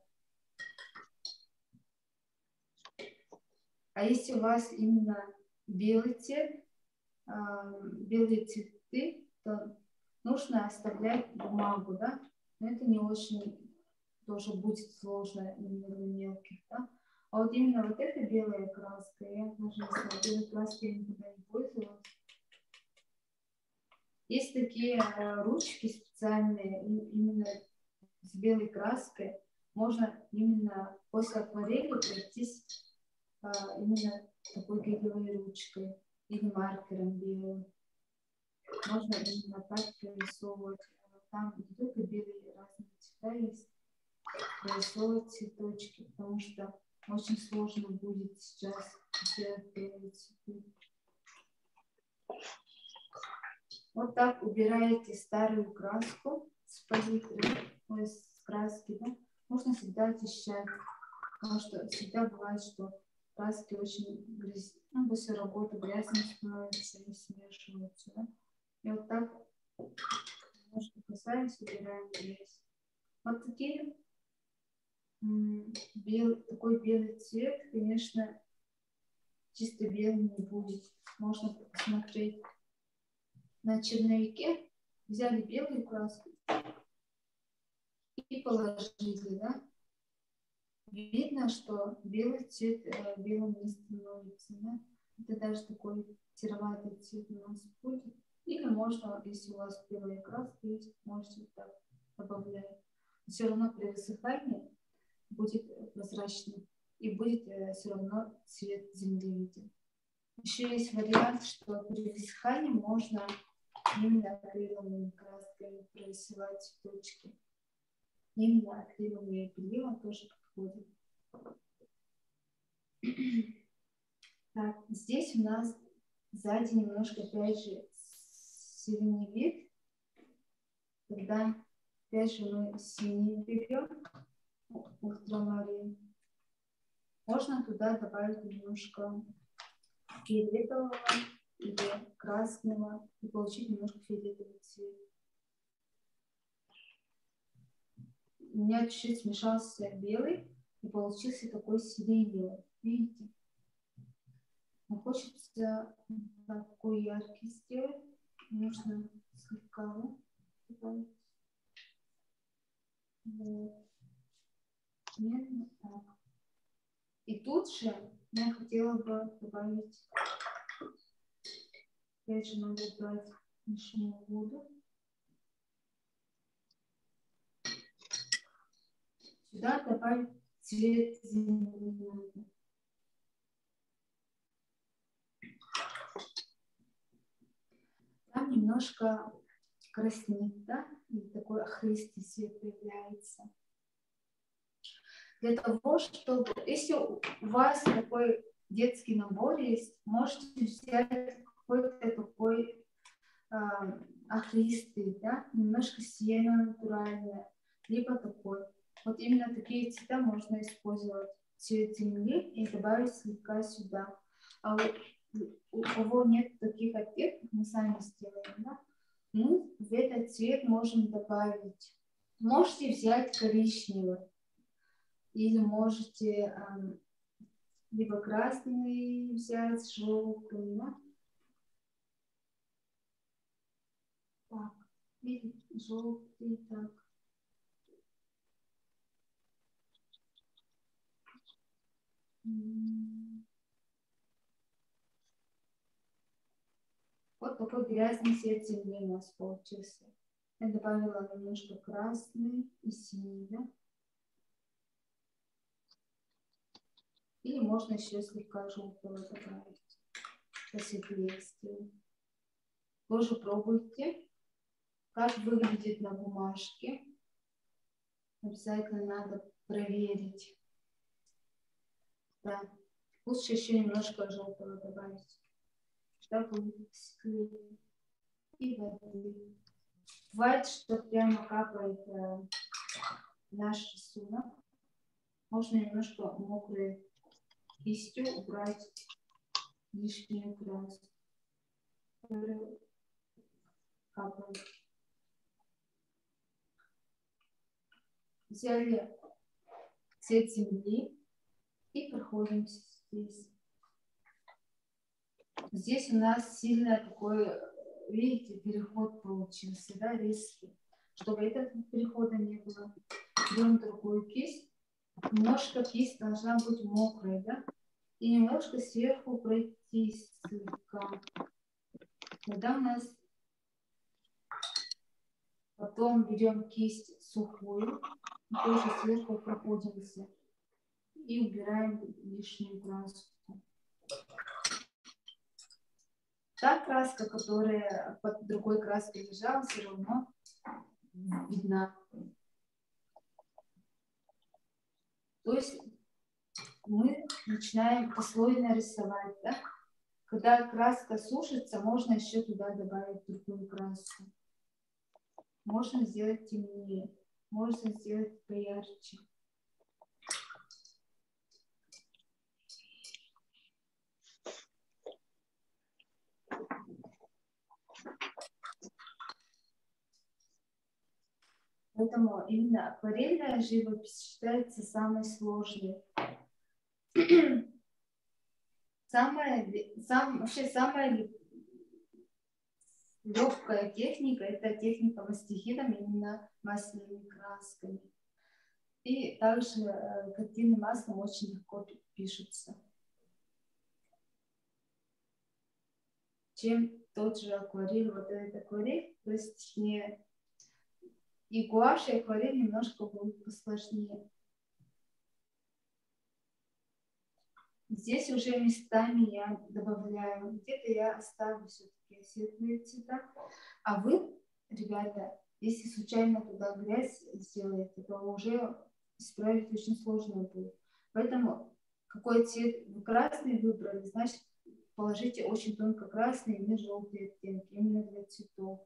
А если у вас именно белый цвет, белые цветы, то нужно оставлять бумагу, да? Но это не очень тоже будет сложно именно для мелких, да? А вот именно вот эта белая краска, я даже не знаю, белой краской я никогда не пользовалась. Есть такие ручки специальные, именно с белой краской. Можно именно после акварели пройтись именно такой гелевой ручкой или маркером белым. Можно именно так прорисовывать. Там не только белые разные цвета есть, прорисовывать цветочки, потому что очень сложно будет сейчас сделать белые цветы. Вот так убираете старую краску с палитры, с краски, да? Можно всегда очищать, потому что всегда бывает, что краски очень грязные, ну, после работы грязные становятся и смешиваются, да? И вот так немножко касаемся, убираем грязь. Вот такие такой белый цвет, конечно, чисто белый не будет. Можно посмотреть на черновике, взяли белую краску и положили, да? Видно, что белый цвет белым не становится, да? Это даже такой сероватый цвет у нас будет. Или можно, если у вас белая краска есть, можете так добавлять. Все равно при высыхании будет прозрачный и будет все равно цвет земли виден. Еще есть вариант, что при высыхании можно именно акриловыми красками прорисовать цветочки. Именно акриловые перья тоже подходят. Так, здесь у нас сзади немножко опять же синий вид. Тогда опять же мы синий берем, ультрамарин. Можно туда добавить немножко фиолетового или красного и получить немножко фиолетовый цвет. У меня чуть-чуть смешался белый и получился такой сиреневый. Видите? Но хочется такой яркий сделать. Нужно слегка добавить. Вот. Примерно так. И тут же я хотела бы добавить, опять же, надо брать лишнюю воду. Сюда добавить цвет земли. Там немножко краснеет, да, и такой охристый цвет появляется. Для того, чтобы, если у вас такой детский набор есть, можете взять какой-то такой охристый, да, немножко сиена натуральная, либо такой. Вот именно такие цвета можно использовать. Цвет земли и добавить слегка сюда. А у кого нет таких оттенков, мы сами сделаем, да? Мы в этот цвет можем добавить. Можете взять коричневый. Или можете либо красный взять, желтый, да? Так, или желтый, так. Вот такой грязный цвет земли у нас получился. Я добавила немножко красный и синий, да? Или можно еще слегка желтого добавить, посветлее сделать. Тоже пробуйте, как выглядит на бумажке. Обязательно надо проверить. Да. Лучше еще немножко желтого добавить. Да, будет светлее. И воды. Бывает, что прямо капает наш рисунок. Можно немножко мокрой кистью убрать лишнюю краску. Капает. Взяли цвет земли и проходимся здесь. Здесь у нас сильно такой, видите, переход получился, да, резкий. Чтобы этого перехода не было, берем другую кисть. Немножко кисть должна быть мокрой, да, и немножко сверху пройтись слегка. Тогда у нас потом берем кисть сухую, тоже сверху проходимся и убираем лишнюю краску. Та краска, которая под другой краской лежала, все равно видна. То есть мы начинаем послойно рисовать, да? Когда краска сушится, можно еще туда добавить другую краску. Можно сделать темнее, можно сделать поярче. Поэтому именно акварельная живопись считается самой сложной. Вообще самая легкая техника – это техника мастихином, именно масляными красками. И также картины маслом очень легко пишутся, чем тот же акварель. Вот этот акварель, то есть не и гуашь, и акварель немножко будет посложнее. Здесь уже местами я добавляю, где-то я оставлю все-таки светлые цвета. А вы, ребята, если случайно туда грязь сделаете, то уже исправить очень сложно будет. Поэтому какой цвет вы красный выбрали, значит положите очень тонко красный или желтые оттенки, именно для цветов.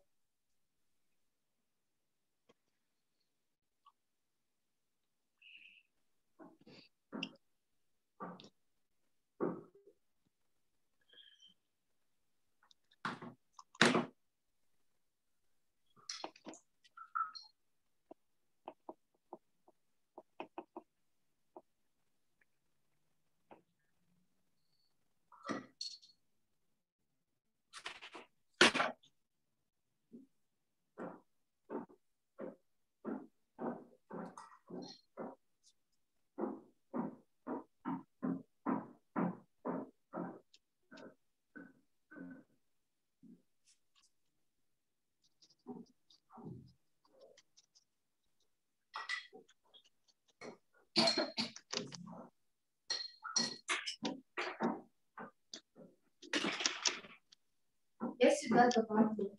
Я сюда добавлю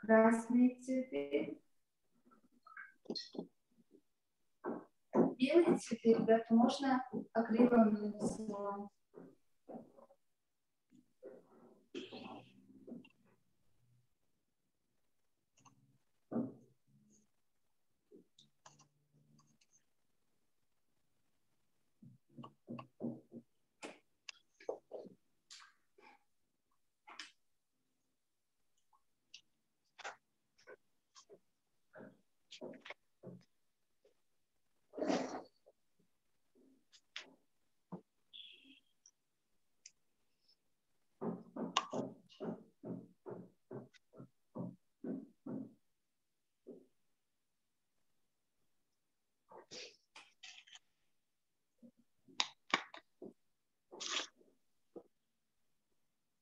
красные цветы. Белые цветы, ребята, можно акрилом нарисовать.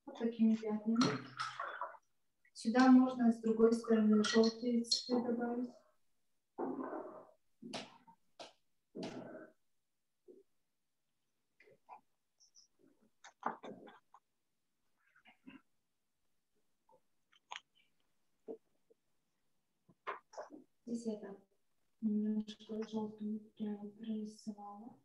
Вот такими пятнами. Сюда можно с другой стороны желтые цветы добавить. Здесь я так немножко желтым прямо прорисовала.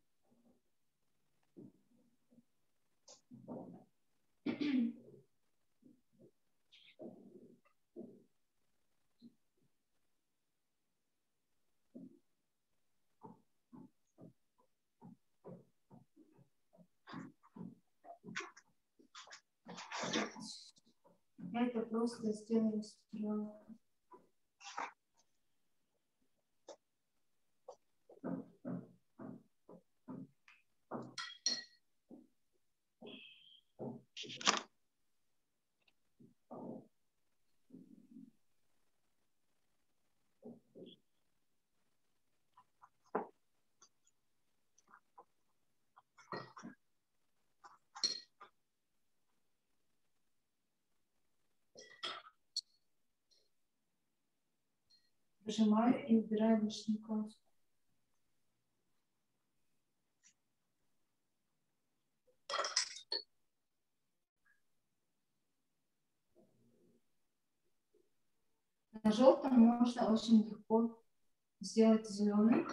Это просто сделаем стрелку. Нажимаю и убираю лишнюю краску. На желтом можно очень легко сделать зеленый.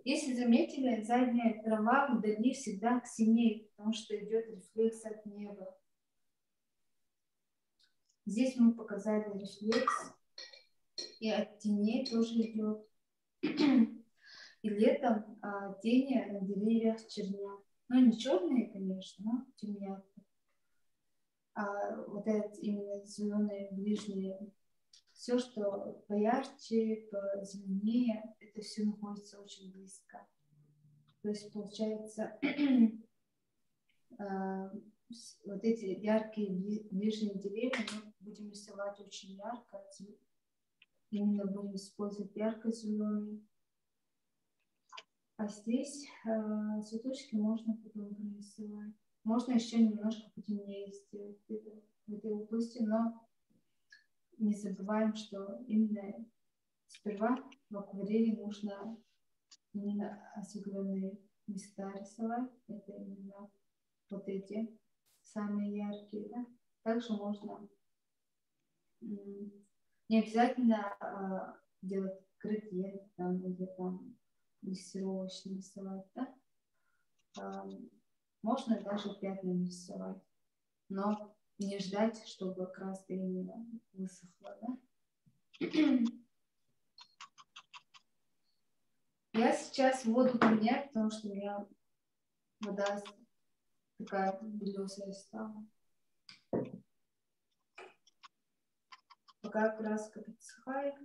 Если заметили, задняя трава вдали всегда синеет, потому что идет рефлекс от неба. Здесь мы показали рефлекс, и от теней тоже идет. И летом тени на деревьях чернят. Ну, не черные, конечно, но темнят. А вот этот именно зеленые ближние, все, что поярче, позеленее, это все находится очень близко. То есть получается вот эти яркие ближние деревья мы будем рисовать очень ярко, именно будем использовать ярко-зеленый. А здесь цветочки можно потом нарисовать. Можно еще немножко потемнее сделать в этой области, но не забываем, что именно сперва в акварели нужно именно осветленные места рисовать. Это именно вот эти самые яркие. Да? Также можно не обязательно делать градиент там, или там дрессировочный рисовать. Да? Можно даже пятнами рисовать, но не ждать, чтобы краска именно высохла. Да? Я сейчас воду поменяю, потому что у меня вода такая белесая стала. Пока краска подсыхает.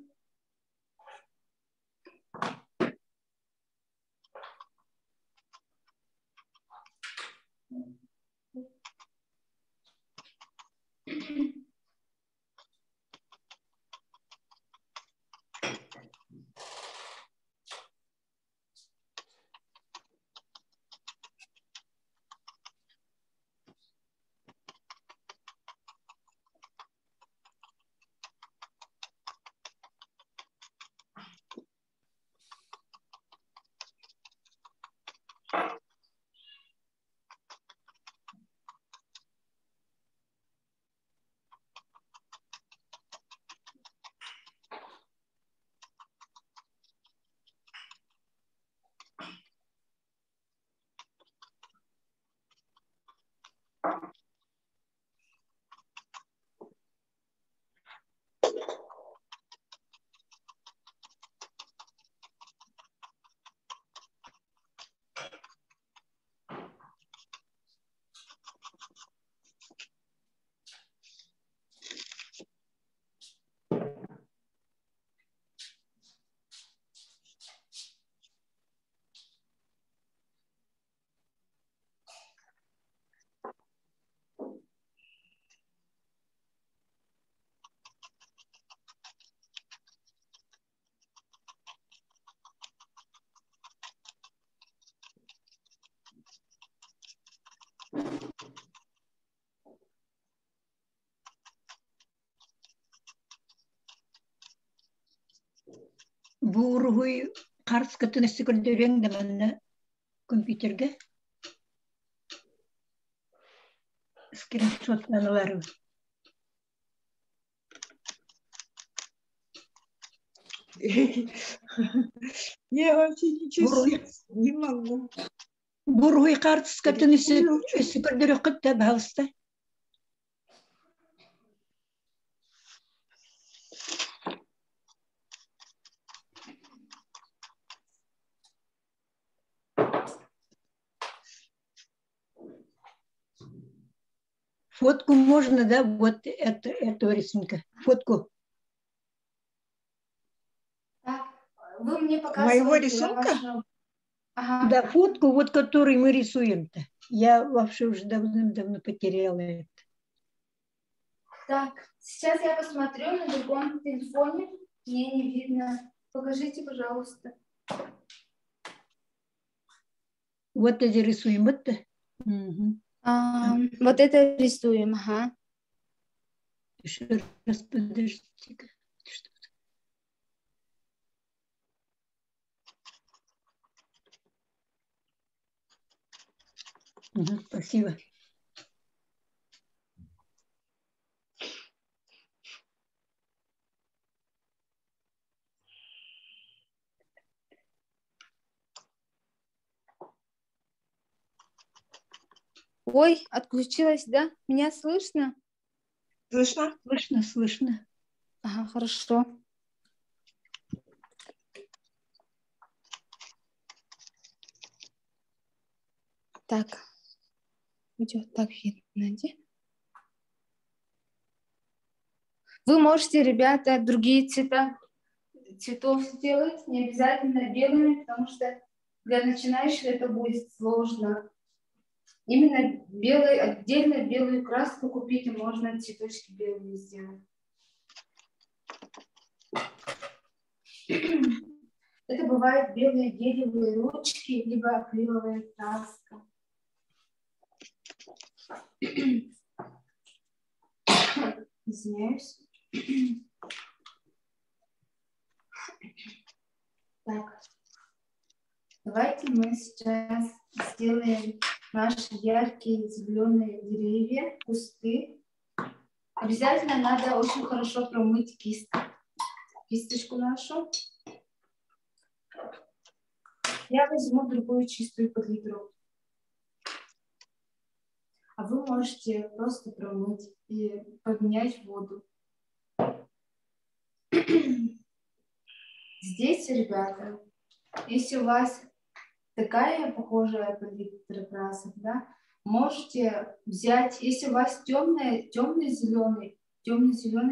Буруй қарс кытын сикірдерен де мәнне компьютерге скриншотланулары.
Я вообще ничего не могу.
Буруй қарс кытын сикірдерен кытта бауста. Фотку можно, да, вот этого рисунка. Фотку.
Так, вы мне показываете
Моего рисунка?
вашу- Ага.
Да, фотку, вот который мы рисуем-то. Я вообще уже давно потеряла это.
Так, сейчас я посмотрю на другом телефоне. Мне не видно. Покажите, пожалуйста.
Вот эти рисуем, вот-то. Угу.
Вот это рисуем, ага.
Еще раз подождите-ка. Угу, спасибо.
Ой, отключилась, да? Меня слышно?
Слышно?
Слышно, слышно.
Ага, хорошо. Так. Идет так видно, где? Вы можете, ребята, другие цветов сделать, не обязательно белыми, потому что для начинающих это будет сложно. Именно белый, отдельно белую краску купить, и можно цветочки белыми сделать. Это бывают белые гелевые ручки, либо акриловая краска. Извиняюсь. Так, давайте мы сейчас сделаем наши яркие зеленые деревья, кусты. Обязательно надо очень хорошо промыть кисточку нашу. Я возьму другую чистую палитру. А вы можете просто промыть и поменять воду. Здесь, ребята, если у вас такая похожая палитра красок, да, можете взять, если у вас темный зеленый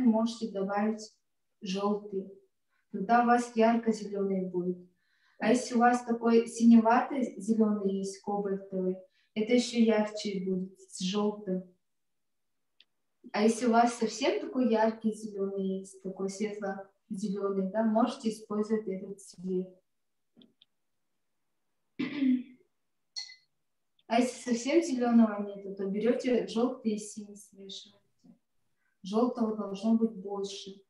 можете добавить желтый. Тогда у вас ярко-зеленый будет. А если у вас такой синеватый зеленый есть, кобальтовый, это еще ярче будет, с желтым. А если у вас совсем такой яркий зеленый есть, такой светло-зеленый, да, можете использовать этот цвет. А если совсем зеленого нет, то берете желтый и синий смешиваете. Желтого должно быть больше.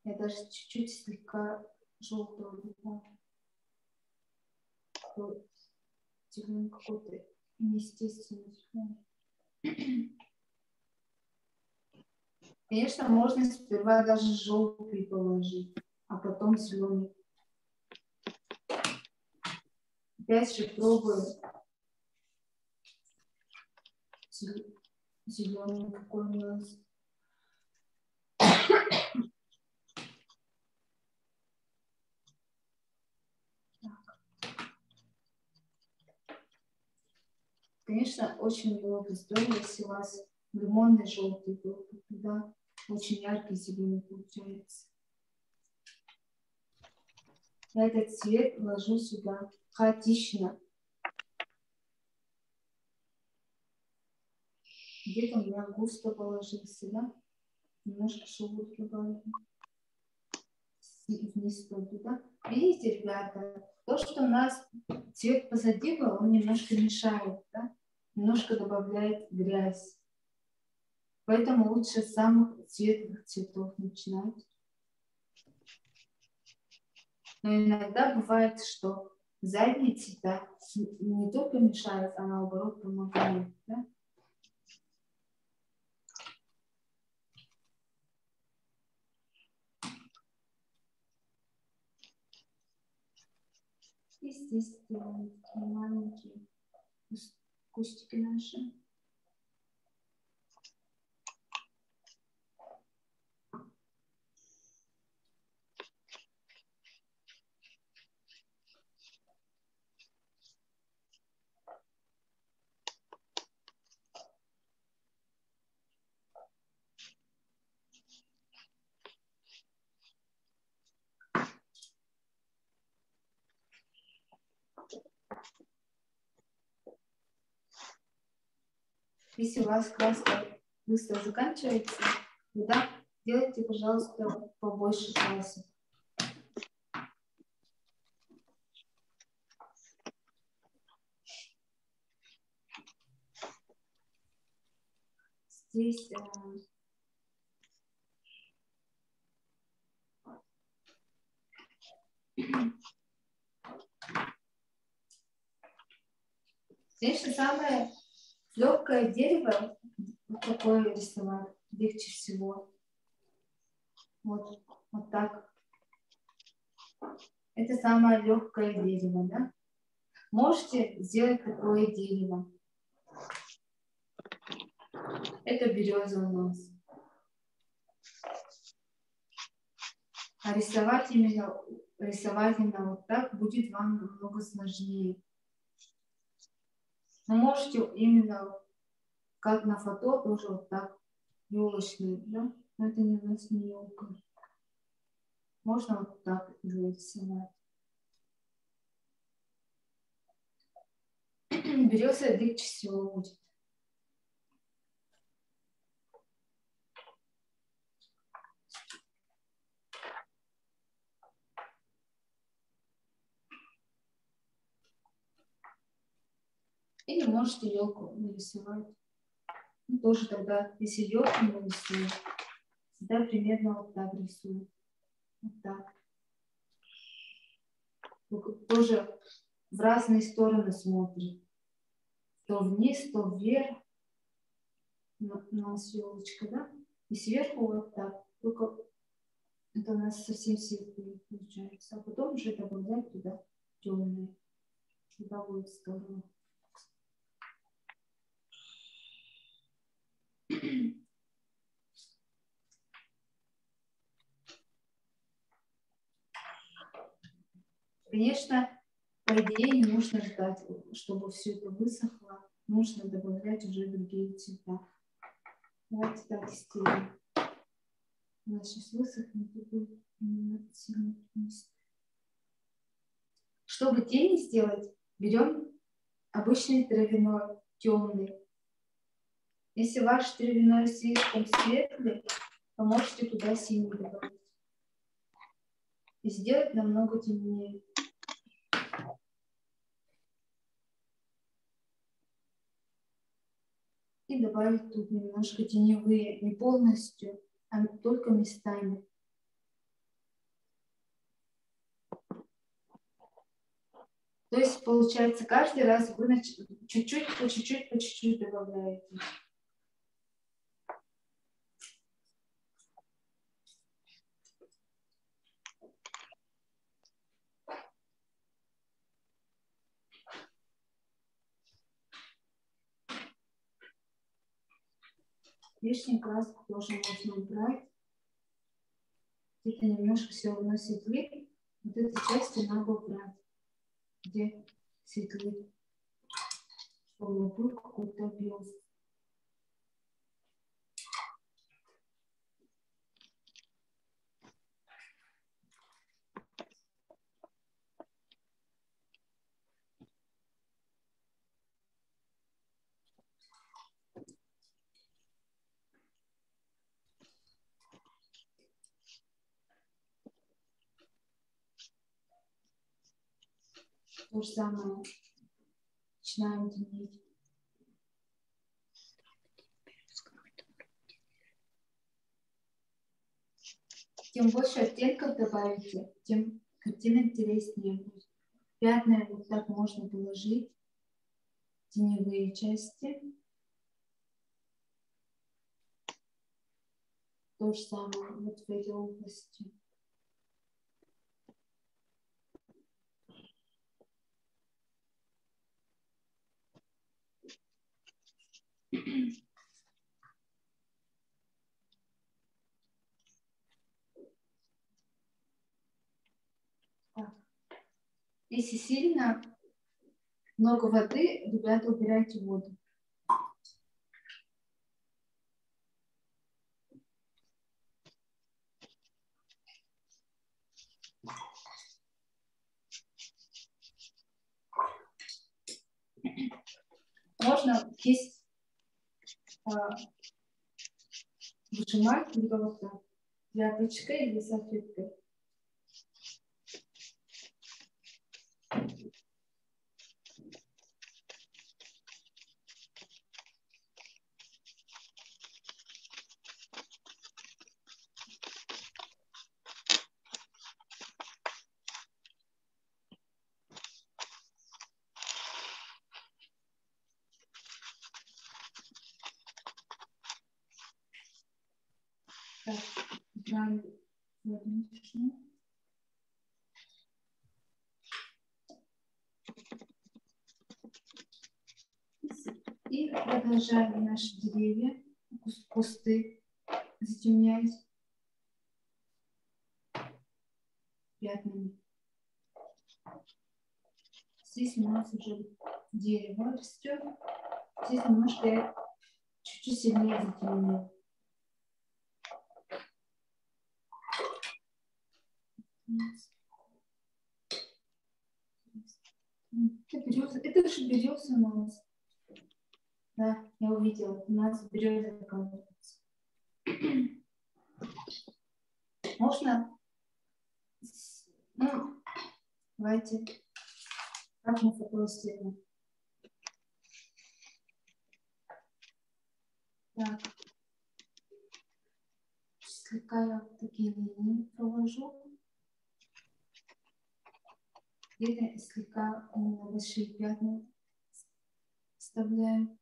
Я даже чуть-чуть слегка желтого добавлю. Зеленый какой-то неестественный. Конечно, можно сперва даже желтый положить, а потом зеленый. Опять же пробую зеленый какой у нас. Конечно, очень было бы здорово, если у вас лимонный желтый был, тогда очень яркий зеленый получается. Я этот цвет ложу сюда хаотично. Где-то у меня густо положился, да? Немножко шелуд добавлю. Вниз туда. Видите, ребята, то, что у нас цвет позади был, он немножко мешает, да? Немножко добавляет грязь. Поэтому лучше с самых светлых цветов начинать. Но иногда бывает, что задние цвета не только мешают, а наоборот помогают, да? И здесь делаем такие маленькие кустики наши. Если у вас краска быстро заканчивается, тогда делайте, пожалуйста, побольше красок. Здесь конечно, самое легкое дерево, вот такое рисовать, легче всего. Вот так. Это самое легкое дерево, да? Можете сделать такое дерево. Это береза у нас. А рисовать именно вот так будет вам намного сложнее. Но можете именно, как на фото, тоже вот так, елочный, да? Но это не у нас не елка. Можно вот так нарисовать. Береза легче всего будет. Или можете елку нарисовать. Ну, тоже тогда, если елку нарисуем, тогда примерно вот так рисуем. Вот так. Тоже в разные стороны смотрим. То вниз, то вверх. У нас елочка, да? И сверху вот так. Только это у нас совсем светлые получается. А потом уже добавлять туда темные. Тогда будет здорово. Конечно, по идее не нужно ждать, чтобы все это высохло. Нужно добавлять уже другие цвета. Давайте так сделаем. У нас сейчас высохнет и будет сильно вниз. Чтобы тени сделать, берем обычный травяной, темный. Если ваш травяной слишком светлый, то можете туда синий добавить. И сделать намного темнее. И добавить тут немножко теневые, не полностью, а только местами. То есть, получается, каждый раз вы чуть-чуть, по чуть-чуть добавляете. Лишнюю краску тоже можно убрать. Где-то немножко все равно светлит. Вот эту часть надо убрать, где светлит, чтобы был какой-то объем. То же самое. Начинаем темнеть. Тем больше оттенков добавите, тем картина интереснее будет. Пятна вот так можно положить, теневые части. То же самое вот в этой области. Так. Если сильно много воды, ребята, убирайте воду. Можно кисть выжимать либо вот так, тряпочкой или салфеткой. Так, убрали водичку. И продолжаем наши деревья, кусты затемнять пятнами. Здесь у нас уже дерево растет. Здесь немножко чуть-чуть сильнее затемнить. Это же береза у нас. Да, я увидела. У нас береза оказывается. Можно? Ну, давайте. Как мы фотографируем? Так. Слегка я такие линии провожу. Где-то слегка большие пятна вставляем.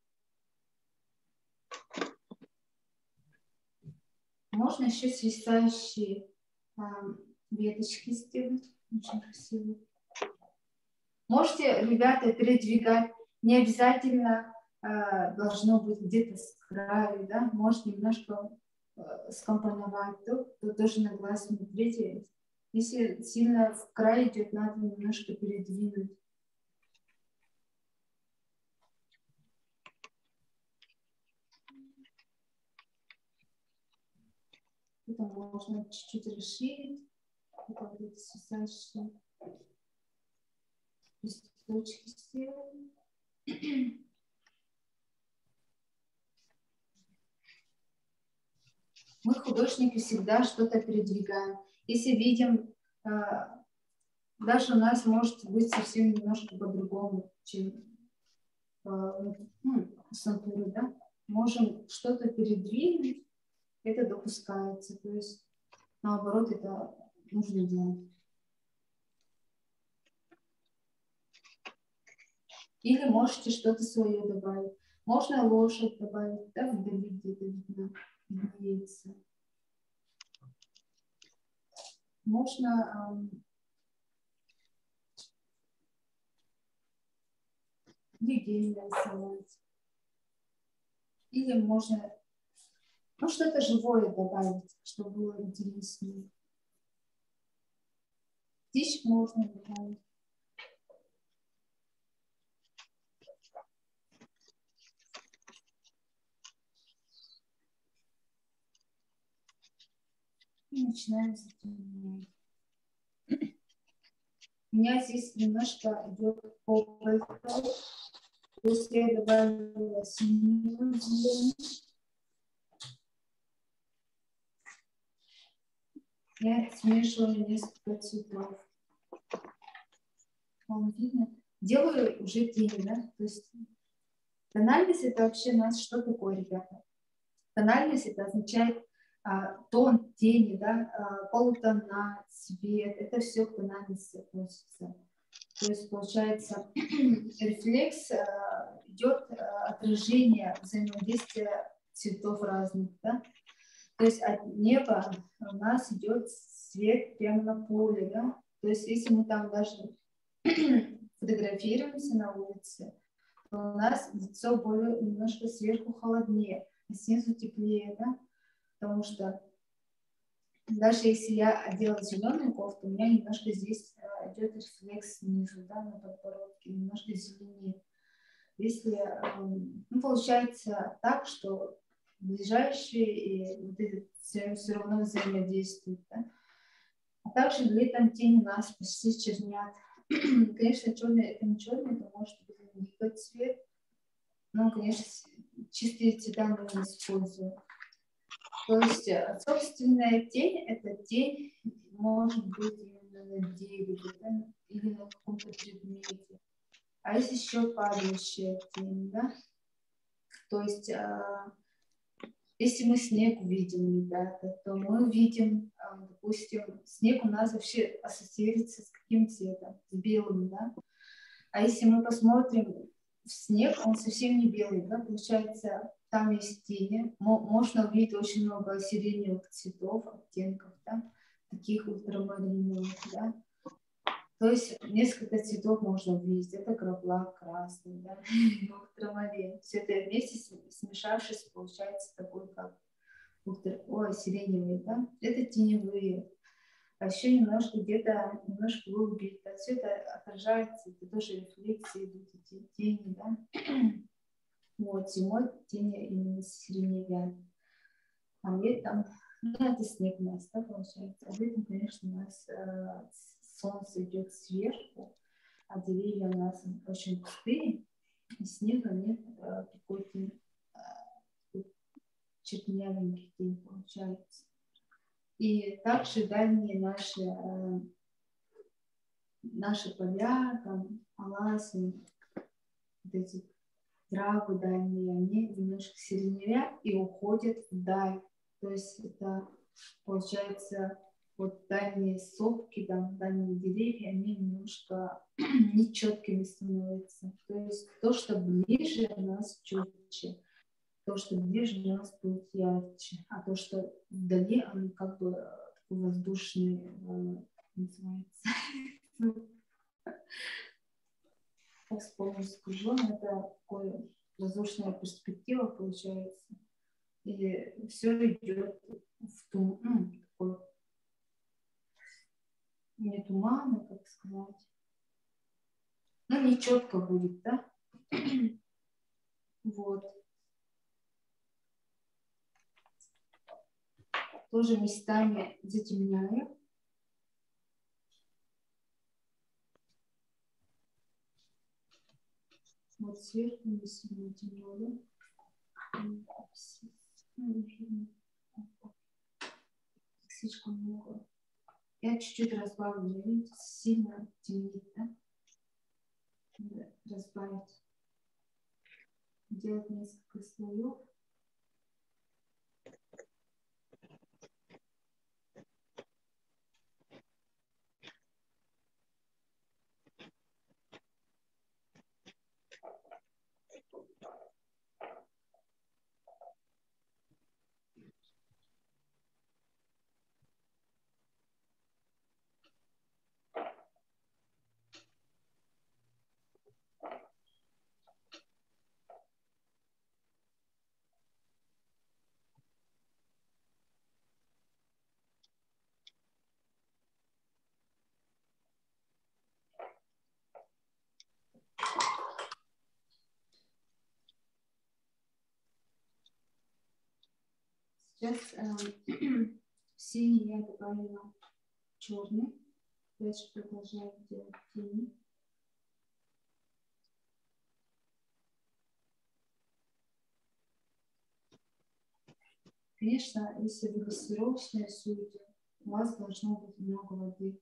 Можно еще свисающие веточки сделать. Очень красиво. Можете, ребята, передвигать. Не обязательно должно быть где-то с краю. Да? Можете немножко скомпоновать. То тоже на глаз смотрите. Если сильно в край идет, надо немножко передвинуть. Это можно чуть-чуть расширить. Это вот свисающие листочки сделаем. Мы, художники, всегда что-то передвигаем. Если видим, даже у нас может быть совсем немножко по-другому, чем сантуры, да? Можем что-то передвинуть, это допускается. То есть, наоборот, это нужно делать. Или можете что-то свое добавить. Можно лошадь добавить, да, вдали где-то виднеется. Можно людей нарисовать. Или можно Ну, что-то живое добавить, чтобы было интереснее. Птичек можно добавить. И начинаем затемнять. У меня здесь немножко идет кобальт. То есть я добавила синюю зелень. Я смешиваю несколько цветов. Вам видно? Делаю уже тени, да? То есть тональность это вообще у нас что такое, ребята? Тональность это означает тон тени, да, полутона, цвет. Это все к тональности относится. То есть получается рефлекс идет отражение взаимодействия цветов разных, да? То есть от неба у нас идет свет прямо на поле, да? То есть если мы там даже фотографируемся на улице, то у нас лицо более немножко сверху холоднее, а снизу теплее, да? Потому что даже если я одела зеленую кофту, у меня немножко здесь идет рефлекс снизу, да, на подбородке, немножко зеленее. Если, ну, получается так, что ближайшие и вот это все равно взаимодействуют, да? А также летом тени нас почти чернят. Конечно, черный это не черный, это может быть индиго цвет. Но, конечно, чистые цвета мы не используем. То есть собственная тень – это тень, может быть, именно на дереве, да, или на каком-то предмете. А есть еще падающая тень, да? То есть если мы снег увидим, ребята, то мы видим, допустим, снег у нас вообще ассоциируется с каким цветом? С белым, да? А если мы посмотрим в снег, он совсем не белый, да? Получается, там есть тени, можно увидеть очень много сиреневых цветов, оттенков, да? Таких ультрамариновых, да? То есть несколько цветов можно увидеть. Это гроблак красный, да? Ультрамарин. Все это вместе смешавшись, получается такой, как сиреневый, да? Это теневые. А еще немножко где-то немножко голубит. Все это отражается, это тоже рефлексии, эти тени, да? Вот, зимой тени именно сиреневят. А летом, ну, это снег у нас, да, получается. А летом, конечно, у нас солнце идет сверху, а деревья у нас очень пустые, и снега нет, какой-то чернявенький день получается. И также дальние наши поля, там, аласы, вот эти травы дальние, они немножко сиреневят и уходят вдаль. То есть это получается вот дальние сопки, там, дальние деревья, они немножко нечеткими становятся. То есть то, что ближе, у нас четче. То, что ближе, у нас будет ярче. А то, что вдали, они как бы такой воздушный, называется. Как вспомню, скажу, это такая воздушная перспектива получается. И все идет в такой, не туман, а как сказать. Ну, не четко будет, да? Вот. Тоже местами затемняю. Вот сверху не сильно темно. Слишком много. Я чуть-чуть разбавлю. Видите, сильно темнит, да? Надо разбавить. Делать несколько слоев. Сейчас синий я добавила черный. Дальше продолжаю делать тени. Конечно, если вы дрессировочно рисуете, у вас должно быть много воды.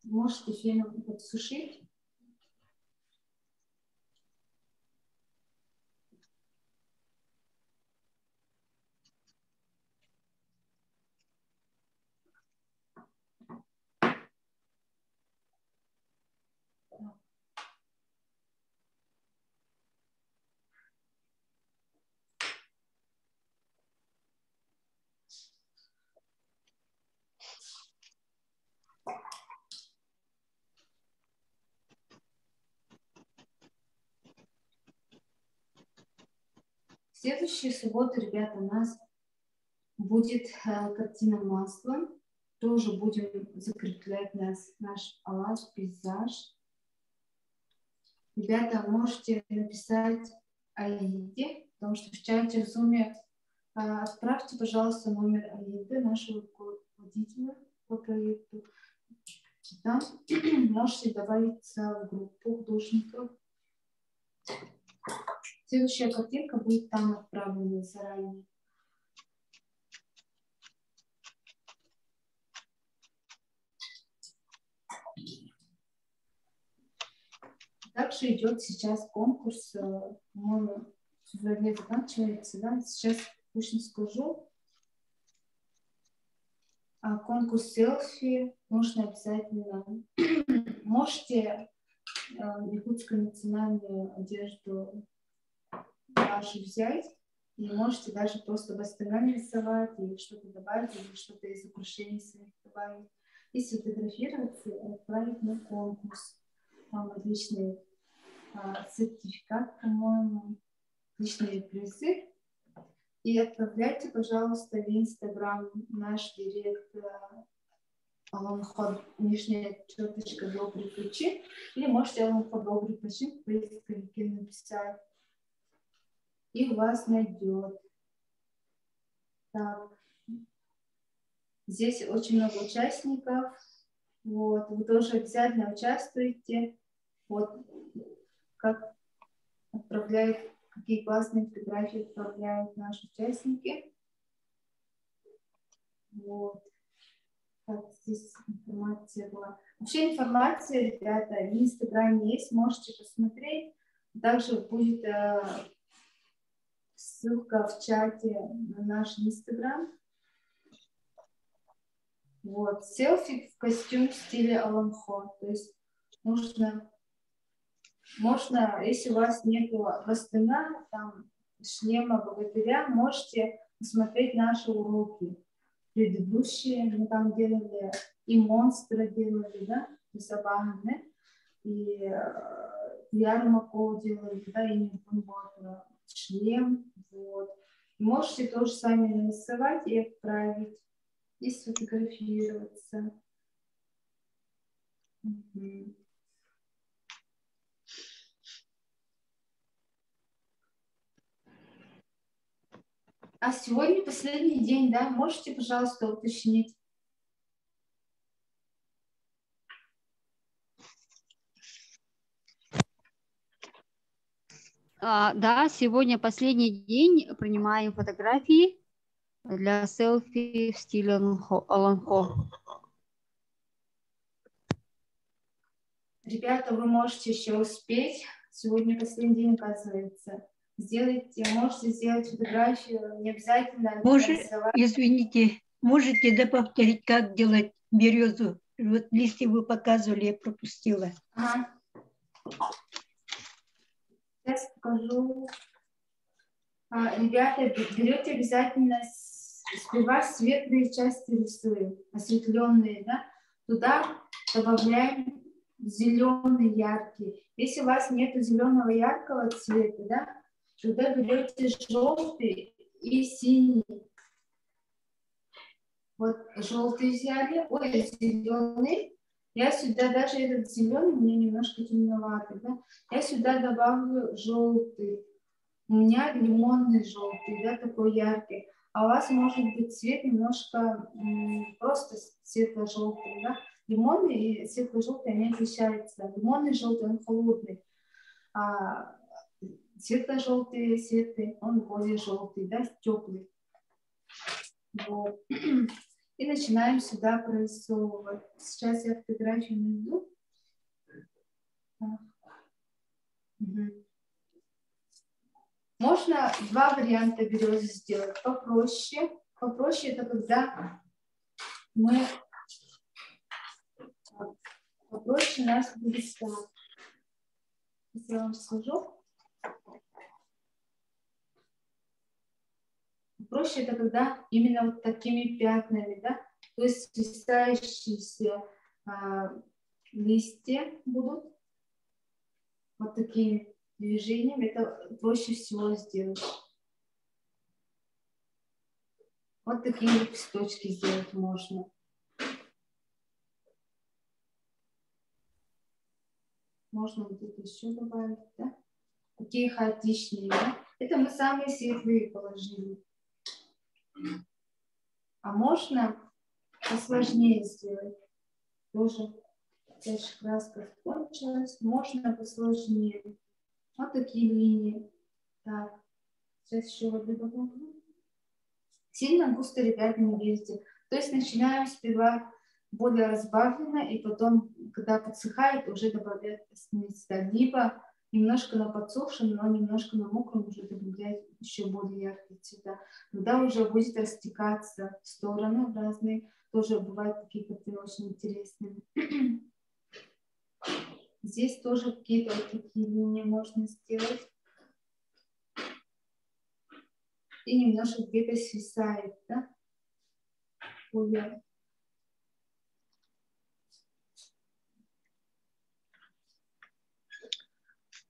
Можете феном подсушить. В следующую субботу, ребята, у нас будет картина маслом. Тоже будем закреплять наш аллаж, пейзаж. Ребята, можете написать Аиде, потому что в чате в Zoom отправьте, пожалуйста, номер Аиды, нашего руководителя по проекту. Там можете добавиться в группу художников. Следующая картинка будет там отправлена заранее. Также идет сейчас конкурс, по-моему, в феврале заканчивается, да? Сейчас точно скажу. Конкурс селфи нужно обязательно. Можете якутскую национальную одежду вашу взять, и можете даже просто бастыгами рисовать, или что-то добавить, или что-то из украшений своих добавить, и сфотографироваться, и отправить на конкурс. Там отличный сертификат, по-моему, отличные призы. И отправляйте, пожалуйста, в Инстаграм наш директ Аланхо, нижняя черточка, добрый ключи, или можете Аланхо добрый ключи в поисковике написать, и вас найдет. Так. Здесь очень много участников. Вот. Вы тоже обязательно участвуете. Вот как отправляют, какие классные фотографии отправляют наши участники. Вот. Так, здесь информация была. Вообще информация, ребята, в Инстаграме есть, можете посмотреть. Также будет ссылка в чате на наш Инстаграм. Вот. Селфи в костюм в стиле Аланхо. То есть можно, если у вас нет костюма, там, шлема богатыря, можете посмотреть наши уроки предыдущие. Мы там делали и монстры делали, да, и Сабанны, и Ярмако делали, да, и шлем. Вот. Можете тоже сами нарисовать и отправить, и сфотографироваться. Угу. А сегодня последний день, да? Можете, пожалуйста, уточнить?
Да, сегодня последний день, принимаем фотографии для селфи в стиле Аланхо.
Ребята, вы можете еще успеть. Сегодня последний день, оказывается. Можете сделать фотографию, не обязательно рисовать.
Извините, можете повторить, как делать березу? Вот листья вы показывали, я пропустила.
Ага. Сейчас покажу. Ребята, берете обязательно сперва светлые части рисуем, осветленные, да? Туда добавляем зеленый яркий. Если у вас нет зеленого яркого цвета, да, Сюда берете желтый и синий. Вот желтый взяли, ой, зеленый. Я сюда даже этот зеленый, мне немножко темноватый, да? Я сюда добавлю желтый. У меня лимонный желтый, да, такой яркий. А у вас может быть цвет немножко просто светло-желтый, да? Лимонный и светло-желтый, они отличаются. Лимонный желтый, он холодный. А светло-желтый, светлый, он более желтый, да, теплый. Вот. И начинаем сюда прорисовывать. Сейчас я фотографию найду. Угу. Можно два варианта березы сделать. Попроще. Попроще это когда мы... Попроще у нас будет так. Если я вам скажу. Проще это когда именно вот такими пятнами, да, то есть свисающиеся листья будут вот такими движениями, это проще всего сделать. Вот такие лепесточки сделать можно. Можно вот это еще добавить, да? Такие хаотичные, да? Это мы самые светлые положили. А можно посложнее сделать. Тоже дальше краска кончилась. Можно посложнее. Вот такие линии. Так. Сейчас еще воды добавлю. Сильно густо, ребята, не берите. То есть начинаем сперва более разбавленно, и потом, когда подсыхает, уже добавлять остальные цвета. Либо немножко на подсохшем, но немножко на мокром уже добавлять еще более яркие цвета. Когда уже будет растекаться в стороны разные, тоже бывают такие картины очень интересные. Здесь тоже какие-то вот такие линии можно сделать. И немножко где-то свисает, да? Более.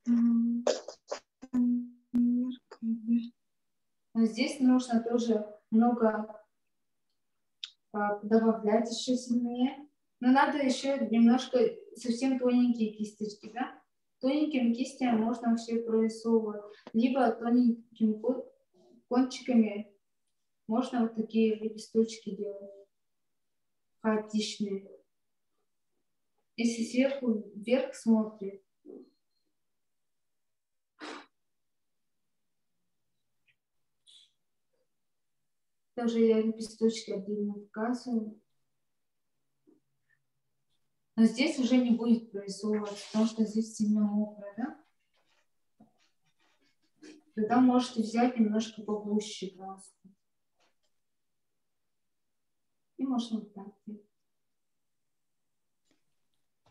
Но здесь нужно тоже много добавлять еще сильнее. Но надо еще немножко совсем тоненькие кисточки, да? Тоненькими кистями можно вообще прорисовывать. Либо тоненькими кончиками можно вот такие лепесточки делать. Хаотичные. Если сверху вверх смотрит, тоже я лепесточки отдельно показываю. Но здесь уже не будет прорисовываться, потому что здесь сильно мокро, да? Тогда можете взять немножко погуще краску. И можно вот так делать.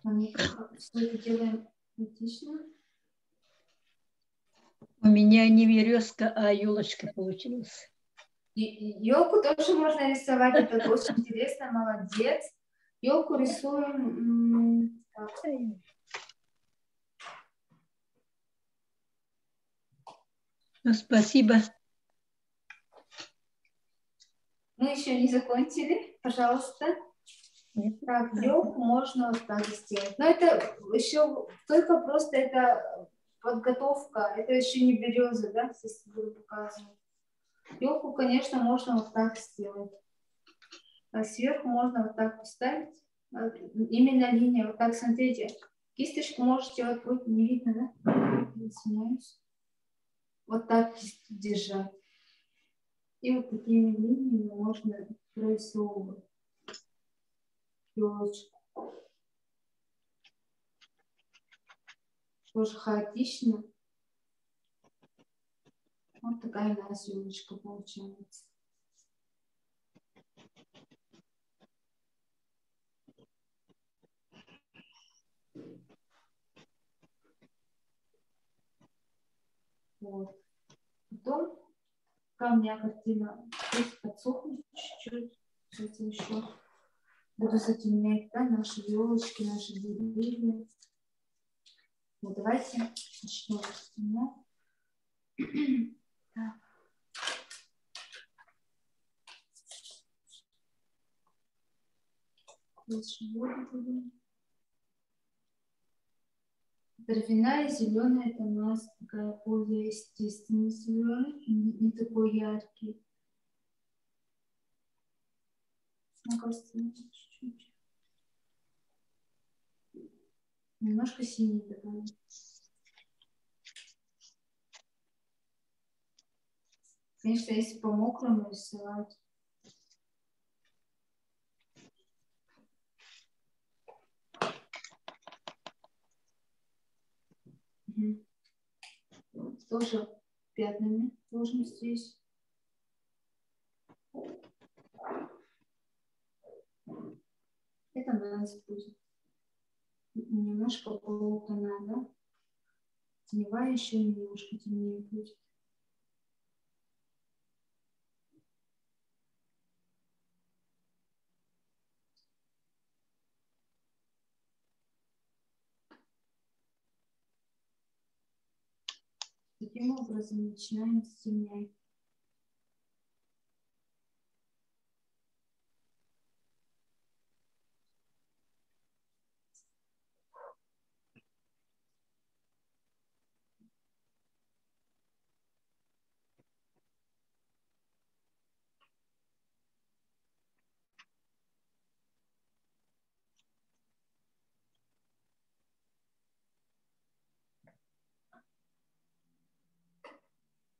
Мы все это делаем отлично.
У меня не березка, а елочка получилась.
Елку тоже можно рисовать, это очень интересно, молодец. Елку рисуем.
Ну, спасибо.
Мы еще не закончили, пожалуйста.
Нет.
Так, елку можно вот так сделать. Но это еще только просто это подготовка, это еще не береза, да, если буду показывать. Елку, конечно, можно вот так сделать. А сверху можно вот так поставить. Именно линия, вот так, смотрите. Кисточку можете, вот не видно, да? Извиняюсь. Вот так держать. И вот такими линиями можно прорисовывать елочку. Тоже хаотично. Вот такая у нас елочка получается. Вот. Потом, пока у меня картина подсохнет чуть-чуть, кстати, еще буду затемнять, да, наши елочки, наши деревья. Вот давайте начнем затемнять. Так. Дальше воду будем. Травяная зеленая, это у нас такая более естественная зеленая, не такой яркий. Мне кажется, чуть-чуть. Немножко синий добавим. Конечно, если по мокрому рисовать. Угу. Тоже пятнами должен здесь. Это у нас будет немножко полутона, да? Теневая еще немножко темнее будет. Таким образом начинаем затемнять.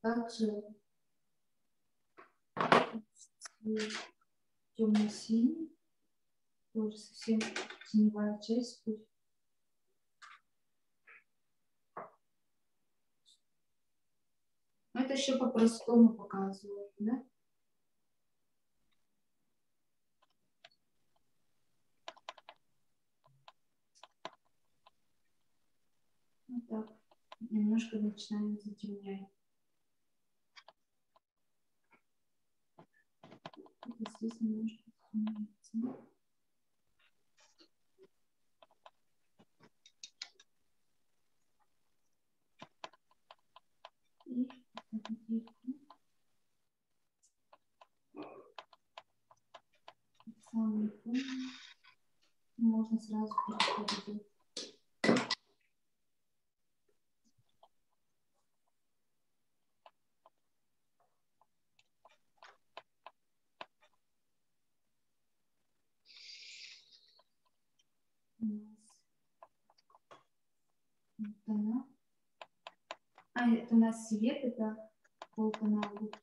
Также темно-синий, тоже совсем теневая часть будет. Но это еще по-простому показываю, да? Вот так. Немножко начинаем затемнять. Это здесь немножко затемняется. И самый тон можно сразу переходить. Тона. Это у нас свет, это полтона будет.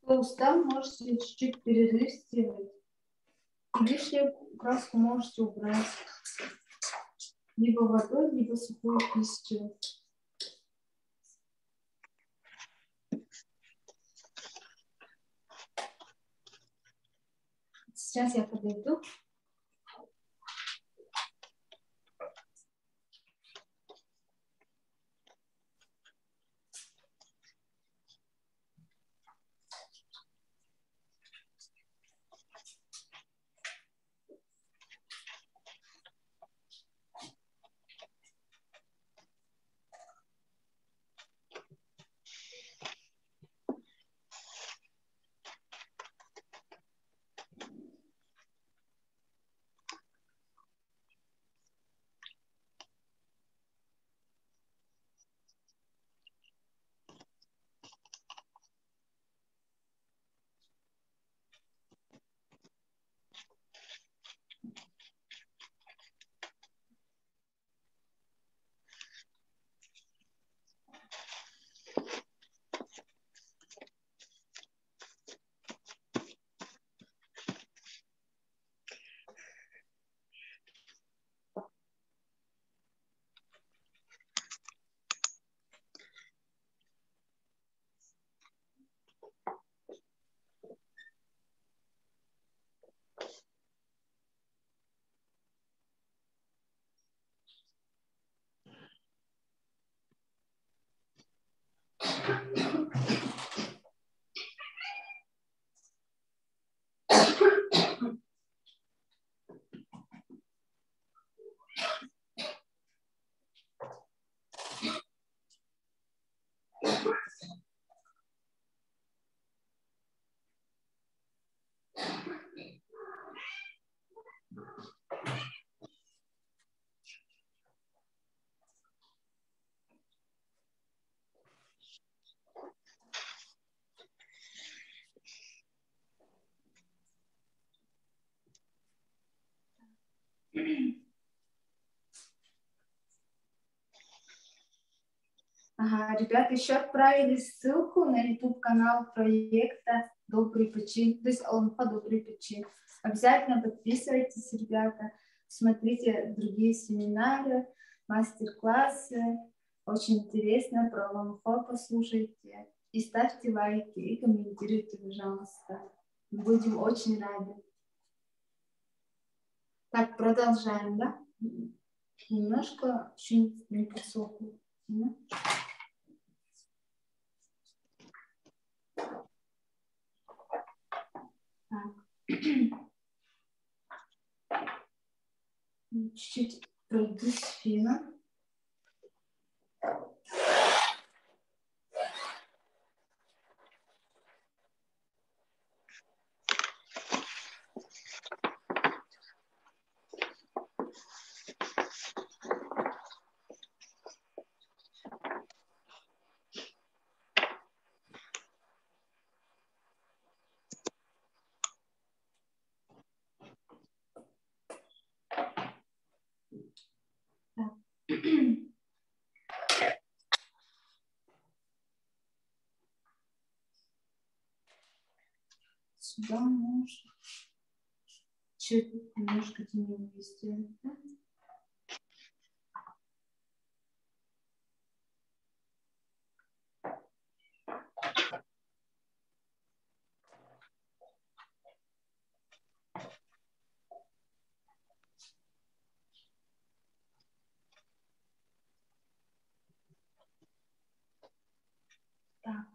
Кто устал, можете чуть-чуть перерыв сделать. Лишнюю краску можете убрать либо водой, либо сухой кистью. Сейчас я подойду. Ага, ребята, еще отправили ссылку на YouTube-канал проекта «Добрый Печин», то есть ЛМФ «Добрый Печин». Обязательно подписывайтесь, ребята, смотрите другие семинары, мастер-классы. Очень интересно, про ЛМФ послушайте. И ставьте лайки, и комментируйте, пожалуйста. Мы будем очень рады. Так, продолжаем, да? Немножко еще не подсохло. Чуть-чуть пройдусь фина. Сюда можно. Чуть немножко теневые сделать, да? Так.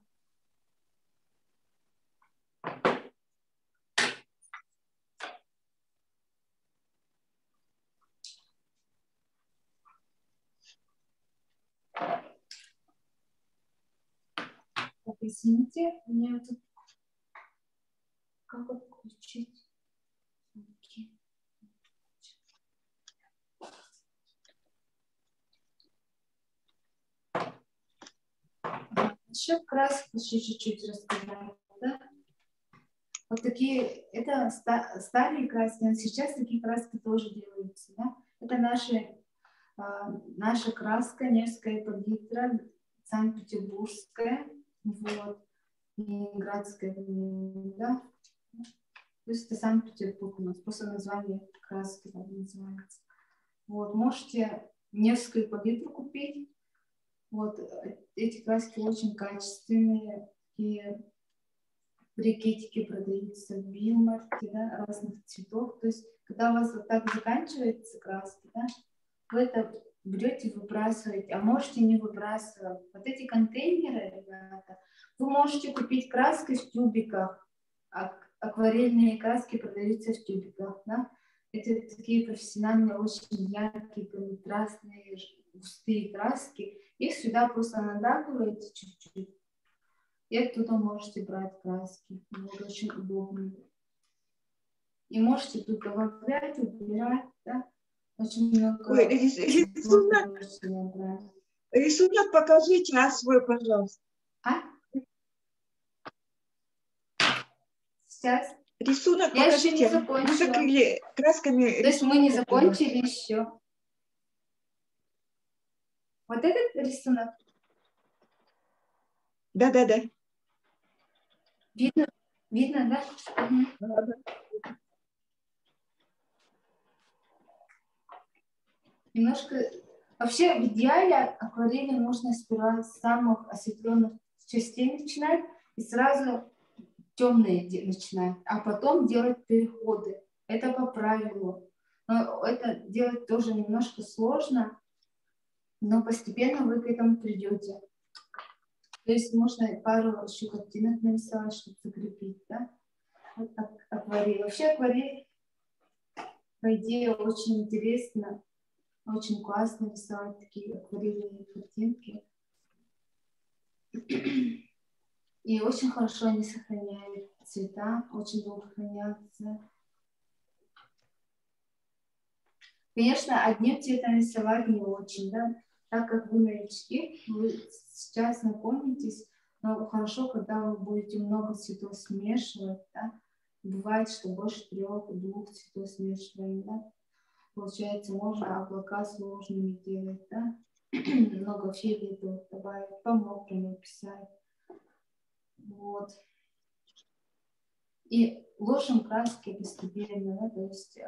Так, извините, мне тут как отключить? Еще краску еще чуть-чуть рассказать, да? Вот такие, это старые краски, но сейчас такие краски тоже делаются, да? Это наша краска, Невская палитра, Санкт-Петербургская, вот, Ленинградская, да? То есть это Санкт-Петербург у нас, просто название краски так называется. Вот, можете Невскую палитру купить. Вот, эти краски очень качественные, такие брикетики продаются в Билмарке, да, разных цветов. То есть, когда у вас вот так заканчивается краска, да, вы это берете, выбрасываете, а можете не выбрасывать. Вот эти контейнеры, ребята, вы можете купить краски в тюбиках, акварельные краски продаются в тюбиках, да. Это такие профессиональные, очень яркие, контрастные, густые краски. Их сюда просто надавливаете чуть-чуть, и оттуда можете брать краски. Вот очень удобно. И можете тут добавлять, убирать, да. Очень много.
Ой, рисунок покажите, свой, пожалуйста.
А? Сейчас.
Рисунок
Я
покажите.
еще не закончила.
Мы закрыли красками.
То есть мы не закончили еще. Вот этот рисунок?
Да.
Видно, да? Угу. Немножко... Вообще, в идеале акварели нужно сперва с самых осветленных частей начинать и сразу темные начинать, а потом делать переходы. Это по правилу. Но это делать тоже немножко сложно, но постепенно вы к этому придете. То есть можно пару еще картинок нарисовать, чтобы закрепить, да? Вот акварель. Вообще акварель, по идее, очень интересно, очень классно рисовать такие акварельные картинки. И очень хорошо они сохраняют цвета, очень долго хранятся. Конечно, одним цветом рисовать не очень, да? Так как вы новички, вы сейчас знакомитесь, но хорошо, когда вы будете много цветов смешивать, да? Бывает, что больше 3-2 цветов смешиваем, да? Получается, можно облака сложными делать, да? Много фиолетовых добавить, по мокрому писать. Вот. И ложим краски постепенно, да? То есть,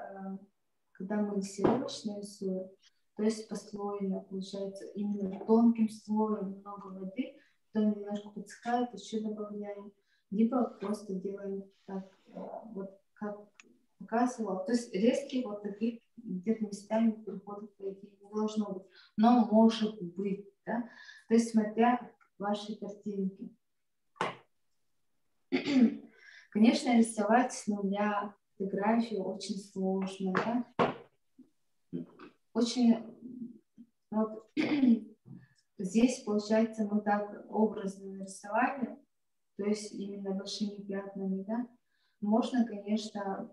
когда мы лессировочно рисуем, то есть послойно, получается, именно тонким слоем много воды, потом немножко подсыхает, еще добавляем, либо просто делаем так, вот как показывала. То есть резких вот таких где-то местами переходов, по идее, не должно быть, но может быть, да? То есть смотря ваши картинки. Конечно, рисовать с нуля фотографию очень сложно, да? Очень, вот, здесь, получается, мы так образно нарисовали, то есть именно большими пятнами, да. Можно, конечно,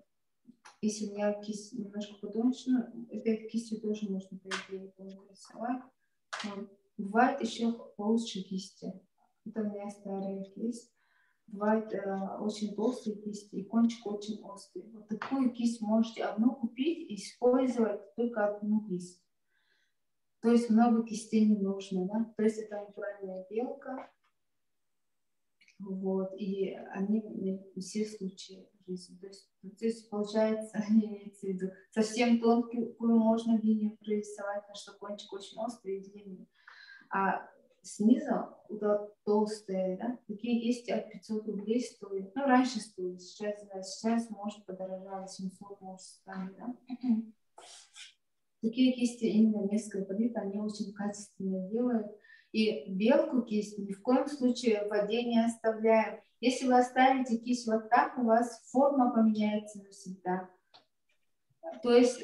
если у меня кисть немножко потоньше, ну, этой кистью тоже можно, по идее, рисовать. Бывает еще получше кисти. Это у меня старая кисть. Бывает очень толстые кисти и кончик очень острый. Вот такую кисть можете одну купить и использовать только одну кисть. То есть много кистей не нужно, да? То есть это натуральная белка. Вот, и они на все случаи жизни. То есть получается, имеется в виду, совсем тонкую можно линию прорисовать, потому что кончик очень острый и длинный. А снизу вот толстые, да, такие есть от 500 рублей стоят. Ну, раньше стоили, сейчас может подорожало, 700 может станет, да. Такие кисти именно несколько полита, они очень качественно делают. И белку кисть ни в коем случае в воде не оставляем. Если вы оставите кисть вот так, у вас форма поменяется навсегда. То есть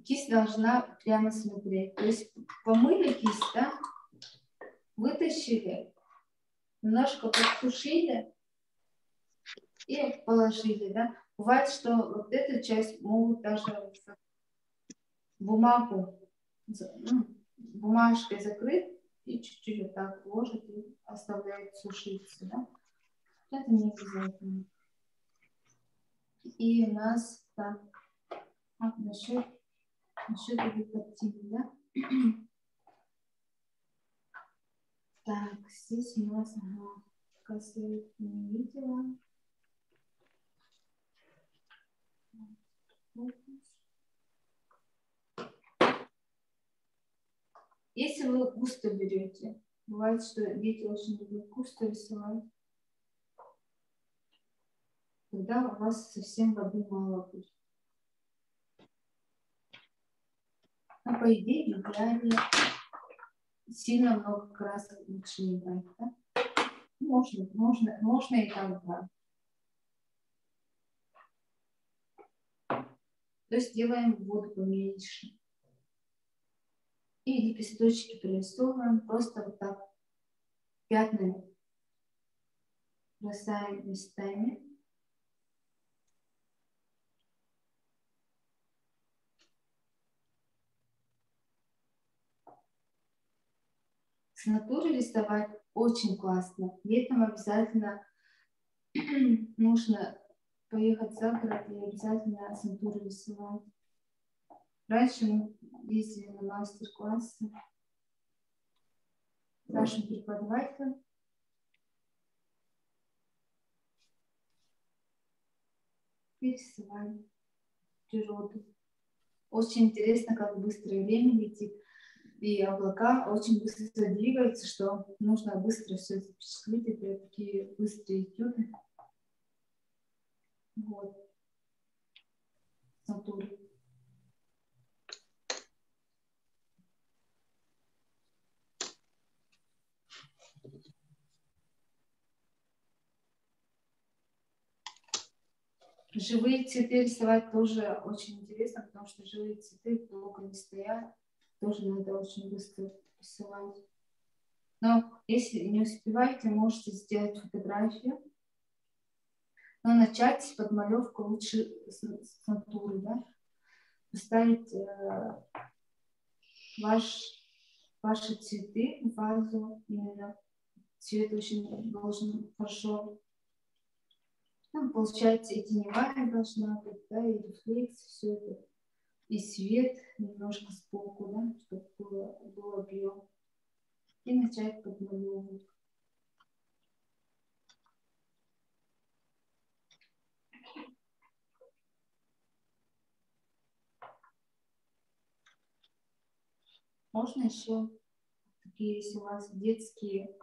кисть должна прямо смотреть. То есть помыли кисть, да, вытащили, немножко подсушили и положили, да. Бывает, что вот эту часть могут даже бумагу, бумажкой закрыть и чуть-чуть вот так ложить и оставляет сушиться, да. Это не обязательно. И у нас так, насчет этой картины, да. Так, здесь у нас, кажется, я не видела. Если вы густо берете, бывает, что дети очень любят густо рисовать, тогда у вас совсем воды мало будет. Но по идее, в идеале сильно много красок лучше не брать, да? Можно и так брать. То есть делаем воду поменьше. И лепесточки прорисовываем просто вот так пятнами. Бросаем местами. С натуры рисовать очень классно. Летом обязательно нужно поехать за город и обязательно с натуры рисовать. Раньше мы ездили на мастер-классы с нашим преподавателем. И рисовали природу. Очень интересно, как быстро время летит. И облака очень быстро двигаются, что нужно быстро все запечатлеть. Это такие быстрые этюды. Вот. Натуры. Живые цветы рисовать тоже очень интересно, потому что живые цветы долго не стоят. Тоже надо очень быстро рисовать. Но если не успеваете, можете сделать фотографию. Но начать с подмалевки лучше с натуры, да? Поставить ваши цветы в вазу. Именно цвет очень должен хорошо. Ну, получается, и теневая должна быть, да, и рефлекс, все это и свет немножко сбоку, да, чтобы был объем. И начать подмалевывать. Можно еще такие, если у вас детские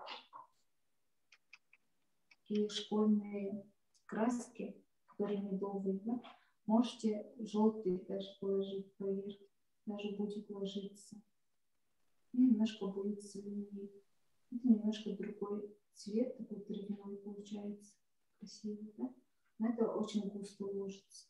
такие школьные краски, которые медовые, да, можете желтый даже положить поверх, даже будет ложиться. И немножко будет сильнее. Это немножко другой цвет, такой травяной получается, красивый, да? Но это очень густо ложится.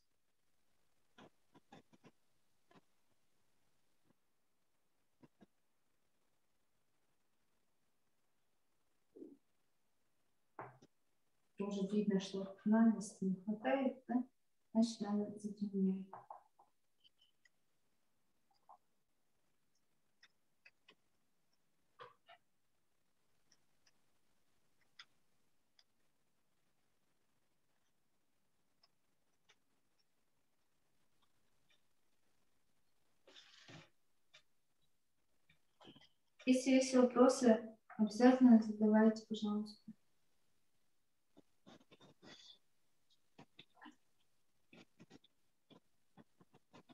Тоже видно, что наглости не хватает, да? Значит, надо затемнять. Если есть вопросы, обязательно задавайте, пожалуйста.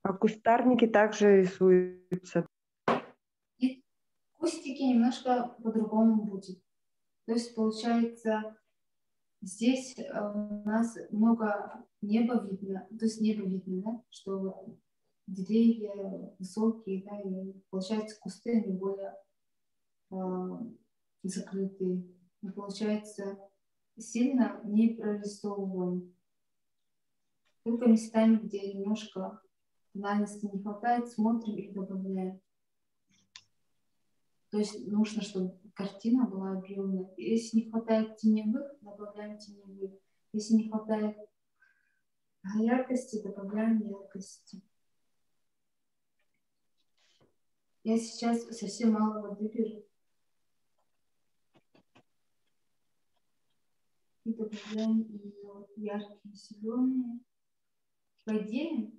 А кустарники также рисуются.
И кустики немножко по-другому будет. То есть, получается, здесь у нас много неба видно, то есть небо видно, да, что вот деревья высокие, да, и получается кусты, они более закрытые. И получается, сильно не прорисовываем. Только местами, где немножко тональности не хватает, смотрим и добавляем. То есть нужно, чтобы картина была объемная. Если не хватает теневых, добавляем теневых. Если не хватает яркости, добавляем яркости. Я сейчас совсем мало воды беру. И добавляем именно вот яркие зеленые. По идее,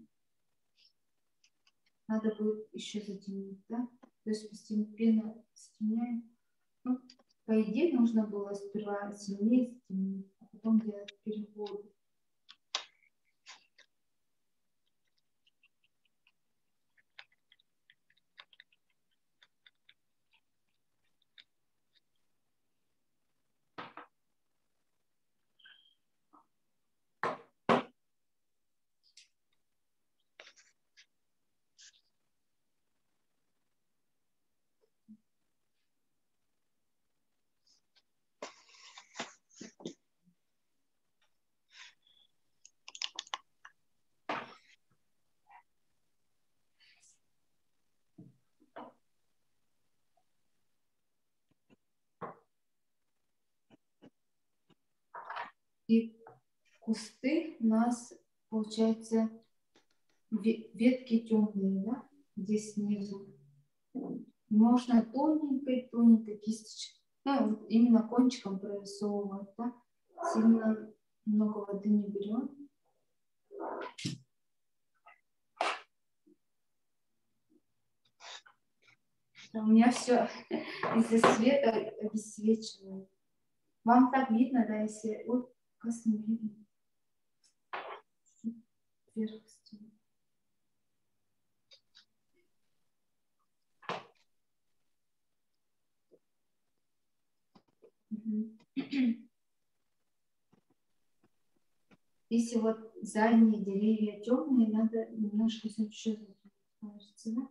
надо будет еще затемнить, да? То есть постепенно затемняем. Ну, по идее, нужно было сперва сильнее затемнить, а потом делать переходы. И кусты у нас, получается, ветки темные, да, здесь снизу. Можно тоненькой кисточкой, ну, вот именно кончиком прорисовывать, да, сильно много воды не берем. У меня все из-за света обесцвечивает. Вам так видно, да, если... Вот, классно видно. Вверх стены. Если вот задние деревья темные, надо немножко еще кажется, да?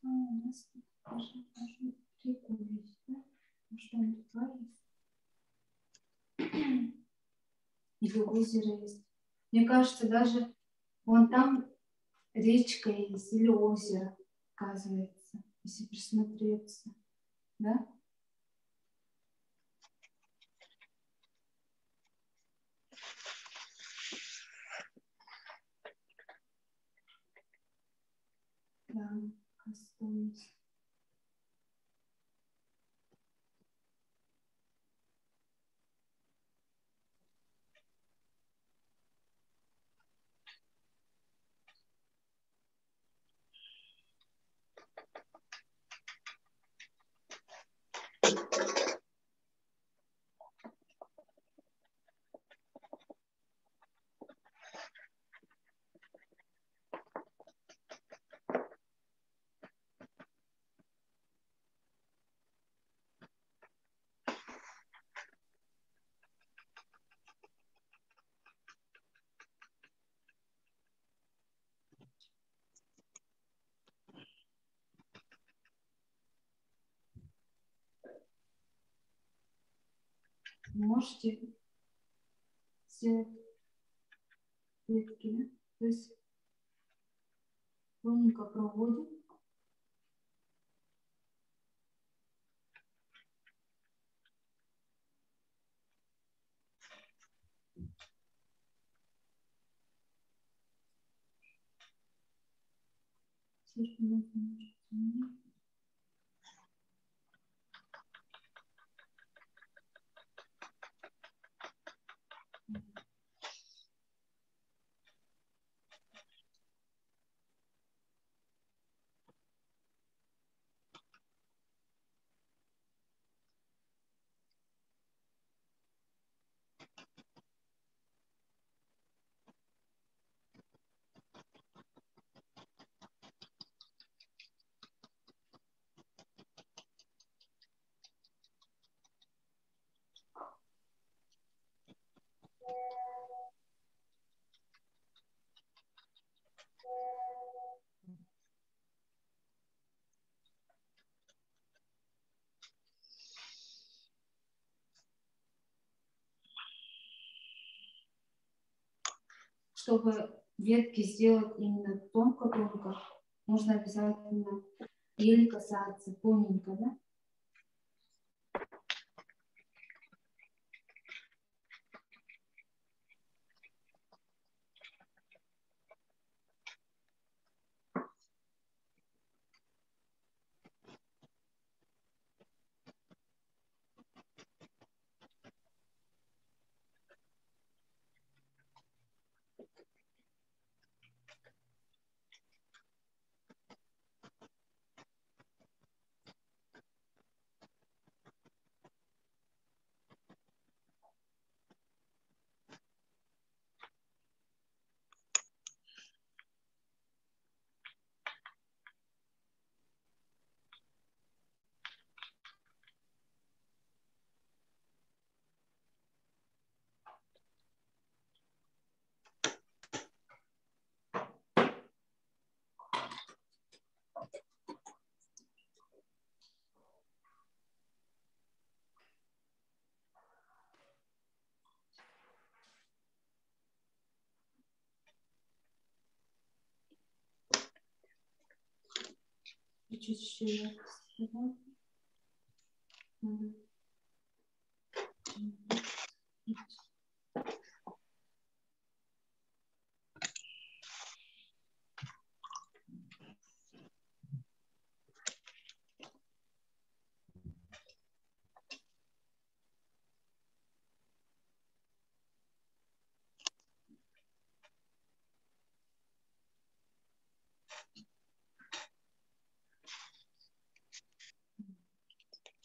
У нас тут даже реку есть, да? Может, там река есть? Или озеро есть. Мне кажется, даже вон там речка есть или озеро, оказывается, если присмотреться. Да? Да, осталось. Можете сделать ветки, да? То есть тоненько проводим. Сверху можно немножко темнее. Чтобы ветки сделать именно тонко-тонко, нужно обязательно еле касаться, тоненько, да? Чуть-чуть еще яркость добавить. Надо.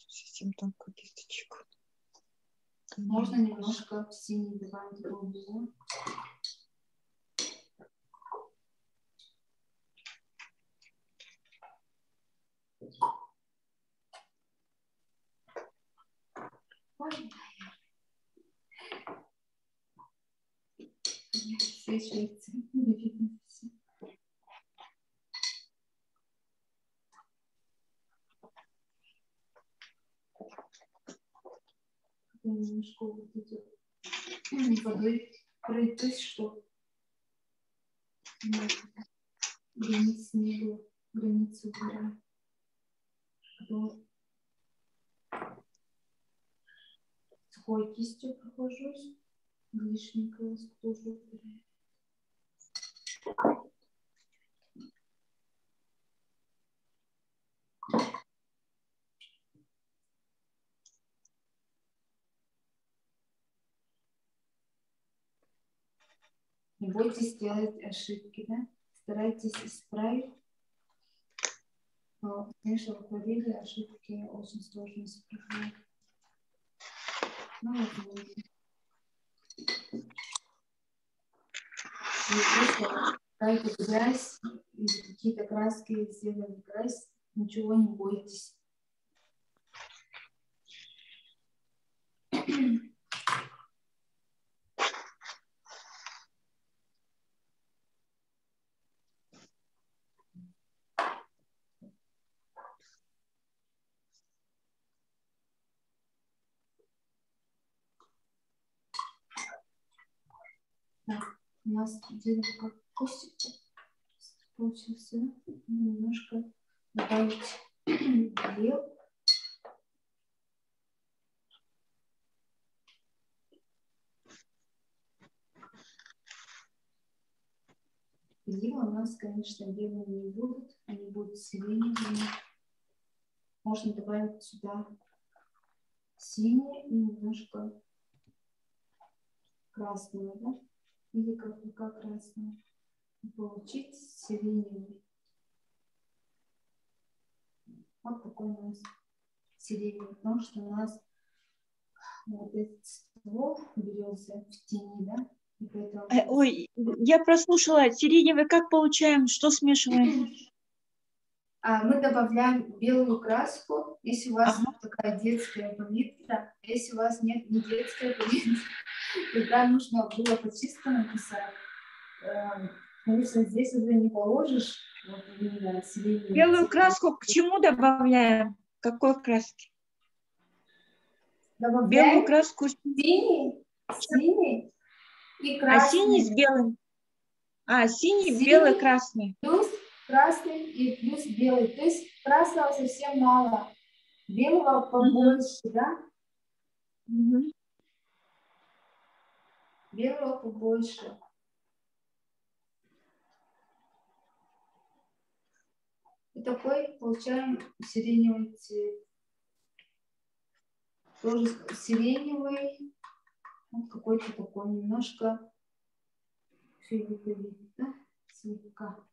Совсем тонкую кисточку.
Можно немножко синий добавить голубую. Ой. Все швейцы. Не видно все. немножко вот идет водой пройтись, что границ не было, границу убираем. Сухой кистью прохожусь, лишний краску тоже убираем. Не бойтесь делать ошибки, да? Старайтесь исправить. Но, конечно, в акварели ошибки очень сложно исправлять. Ну, вот. Не просто какая-то грязь, или какие-то краски сделали грязь, ничего не бойтесь. Так, у нас делаем как кустик получился. Немножко добавить белил. Белила у нас, конечно, белыми не будут, они будут сиреневыми. Можно добавить сюда синее и немножко красного, да? Или как красного. Получить сиреневый. Вот такой у нас сиреневый, потому что у нас вот этот ствол березы в тени, да? И поэтому...
Ой, я прослушала. Сиреневый как получаем? Что смешиваем?
Мы добавляем белую краску, если у вас такая детская палитра. Если у вас нет не детская палитра, тогда нужно было по-чистому писать. Конечно, здесь уже не положишь вот именно сиреневый
Белую
цвет.
краску к чему добавляем? Какой краски?
Добавляем
Белую краску.
синий и
А
красный.
синий с белым? Синий,
Синий.
белый, красный.
Плюс красный и плюс белый. То есть красного совсем мало. Белого побольше, да? Белого побольше. И такой получаем сиреневый цвет. Тоже сиреневый. Вот какой-то такой немножко фиолетовый, да? Слегка.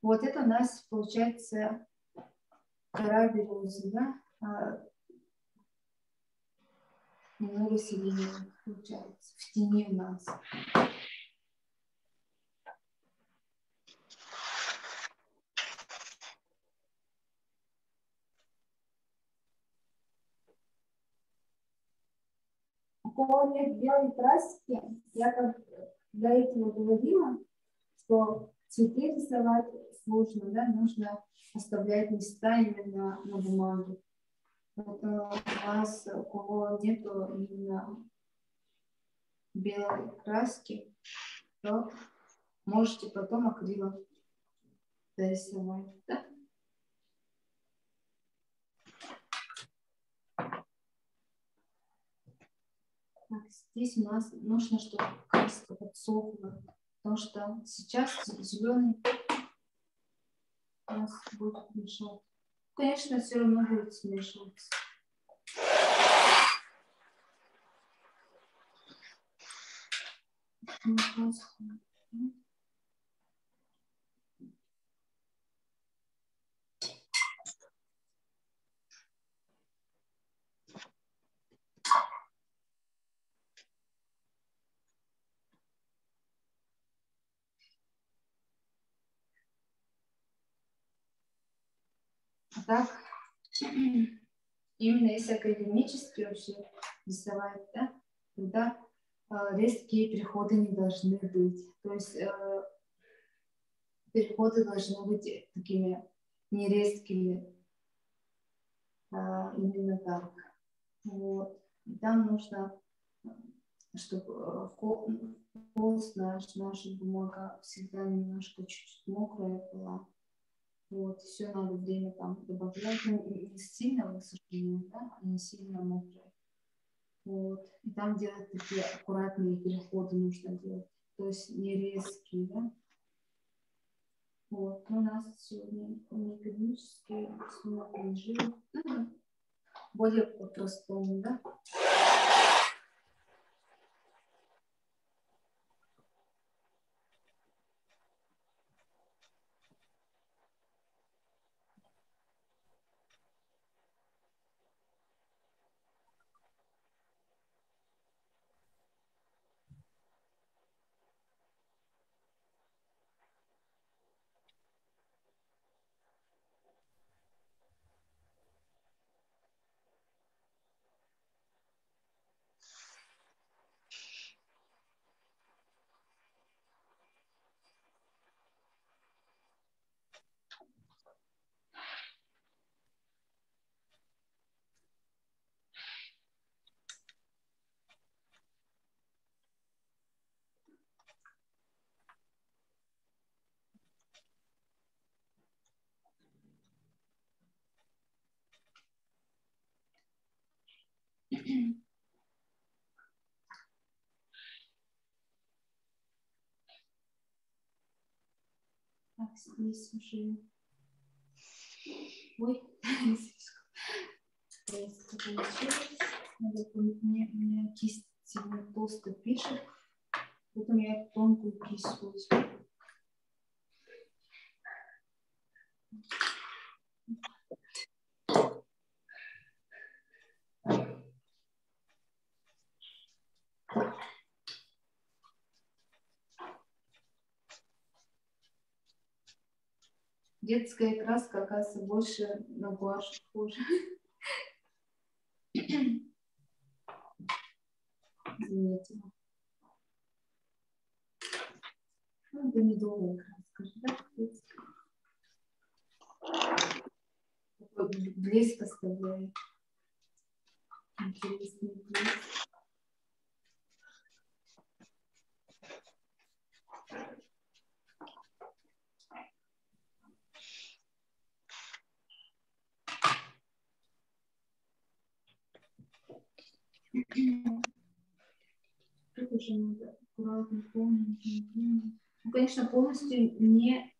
Вот это у нас получается кора березы, да? Немного сиреневый получается. В тени у нас. У кого нет белой краски, я как до этого говорила, что цветы рисовать сложно, да, нужно оставлять места именно на бумаге. Поэтому у вас, у кого нету именно белой краски, то можете потом акрилом дорисовать, да? Так, здесь у нас нужно, чтобы краска подсохла, потому что сейчас зеленый у нас будет мешать. Конечно, все равно будет смешиваться. Так, именно если академически вообще рисовать, да, тогда резкие переходы не должны быть. То есть переходы должны быть такими не резкими, именно так. Вот. И там нужно, чтобы холст наша бумага всегда немножко чуть-чуть мокрая была. Вот, все надо время там добавлять, ну, не сильно высушенные, да, а не сильно мокрые. Вот. И там делать такие аккуратные переходы нужно делать, то есть не резкие, да. Вот. У нас сегодня не академические, снова режим, более по-простому, да. Так, здесь уже... Ой, резко получилось. Мне кисть сильно толсто пишет, поэтому я тонкую кисть возьму. Детская краска, оказывается, больше на гуашь похожа. Заметила. Ну, это медовая краска, да? Такой блеск оставляет. Интересный блеск. Тут уже надо аккуратно, полностью. Ну, конечно, полностью не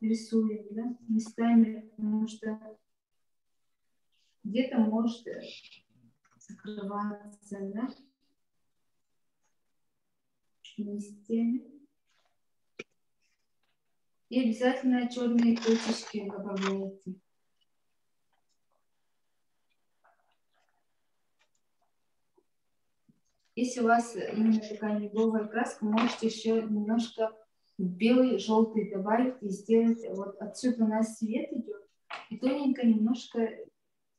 рисуем, да, местами, потому что где-то может закрываться, да, листьями. И обязательно черные точечки добавляйте. Если у вас именно такая медовая краска, можете еще немножко белый, желтый добавить и сделать. Вот отсюда у нас свет идет, и тоненько немножко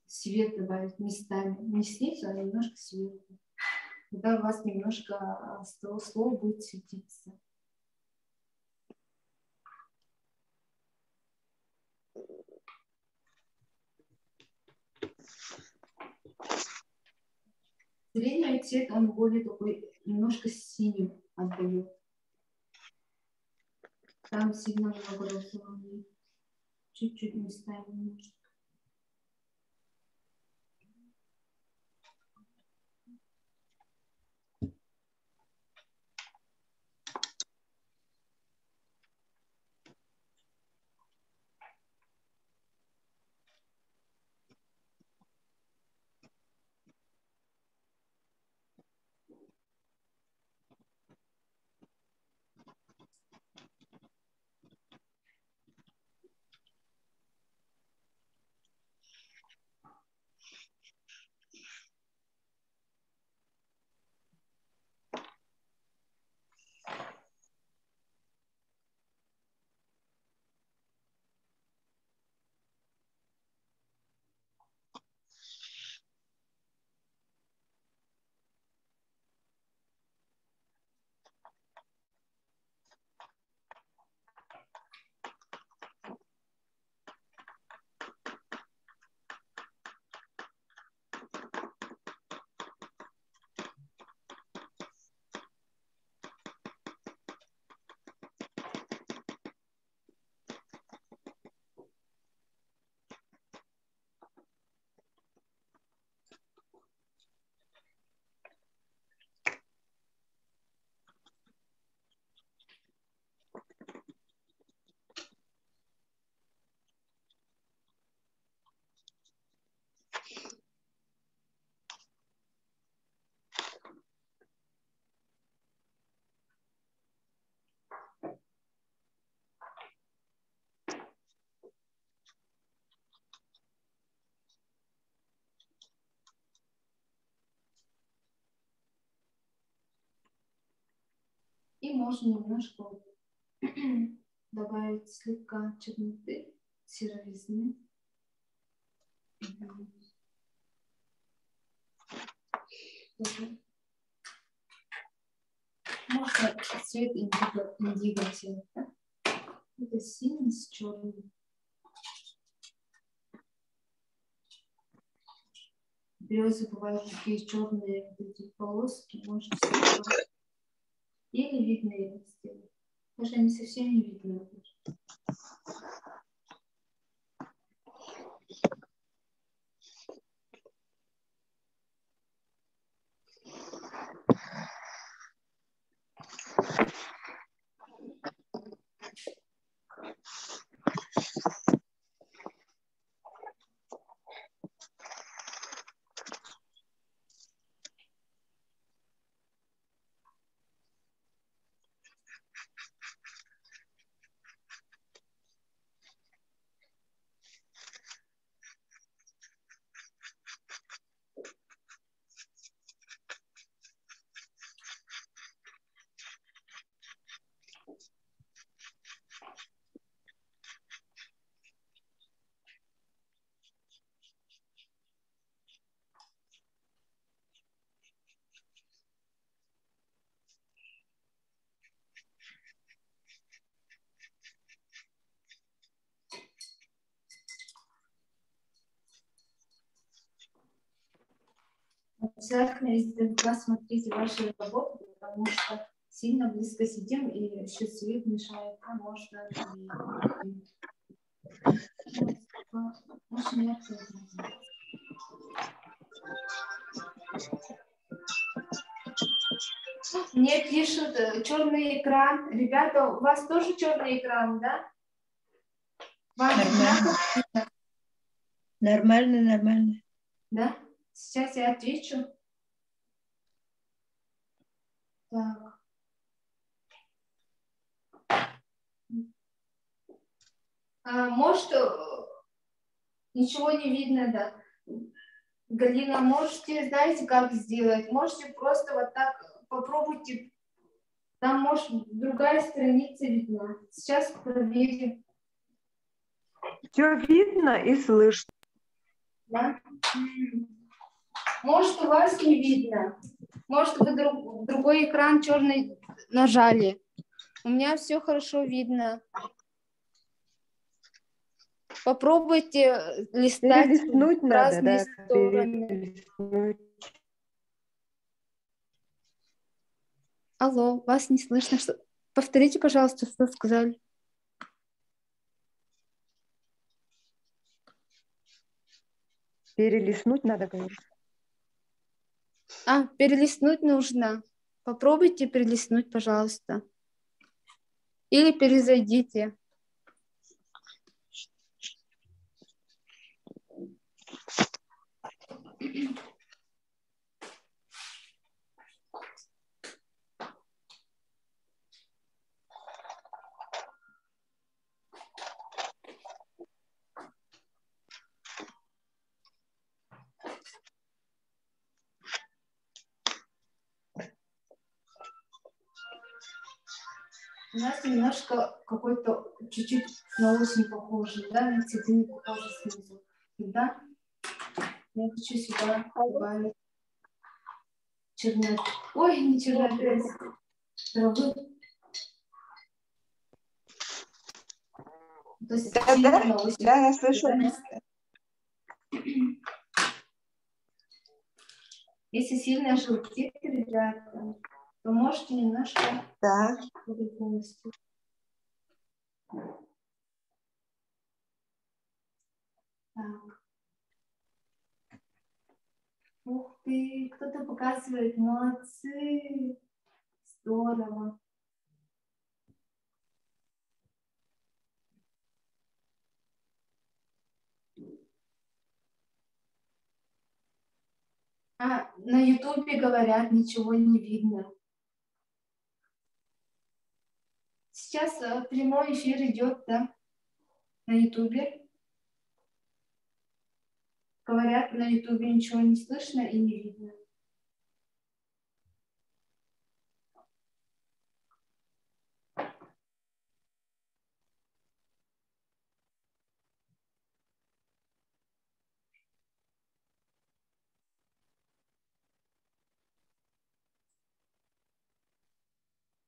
свет добавить местами. Не снизу, а немножко сверху. Тогда у вас немножко слово будет светиться. Средний цвет, он более такой, немножко синим отдает. Там сильно много розового. Чуть-чуть местами немножко. И можно немножко добавить слегка черноты, серовизны. Можно цвет индиго взять, да? Это синий с черным. Березы бывают такие черные вот эти полоски, можно слегка. Или видно их сделать. Даже они совсем не видны. Обязательно издалека смотрите ваши работы, потому что сильно близко сидим и еще свет мешает, а можно очень ярко. Мне пишут черный экран. Ребята, у вас тоже черный экран, да? Вам
Нормально, нормально.
Да? Сейчас я отвечу. Так. Может, ничего не видно, да? Галина, можете, знаете, как сделать? Можете просто вот так попробуйте. Там, может, другая страница видна. Сейчас проверим.
Все видно и слышно.
Да? Может, у вас не видно. Может, вы другой экран черный нажали. У меня все хорошо видно. Попробуйте листать
Перелистнуть
в
надо,
разные
да?
стороны.
Перелистнуть.
Алло, вас не слышно. Что... Повторите, пожалуйста, что сказали.
Перелистнуть надо, говорить.
Перелистнуть нужно. Попробуйте перелистнуть, пожалуйста. Или перезайдите. У нас немножко какой-то чуть-чуть на осень похоже, да, на цветы похоже снизу. Да? Я хочу сюда добавить черноту. Ой, не черноту, травы. То есть
Да,
на осень.
да, я слышу.
Да? Если сильно желтеет, ребята, то можете немножко полностью. Так. Ух ты, кто-то показывает, молодцы, здорово. На Ютубе говорят, ничего не видно. Сейчас прямой эфир идет, да, на Ютубе. Говорят, на Ютубе ничего не слышно и не видно.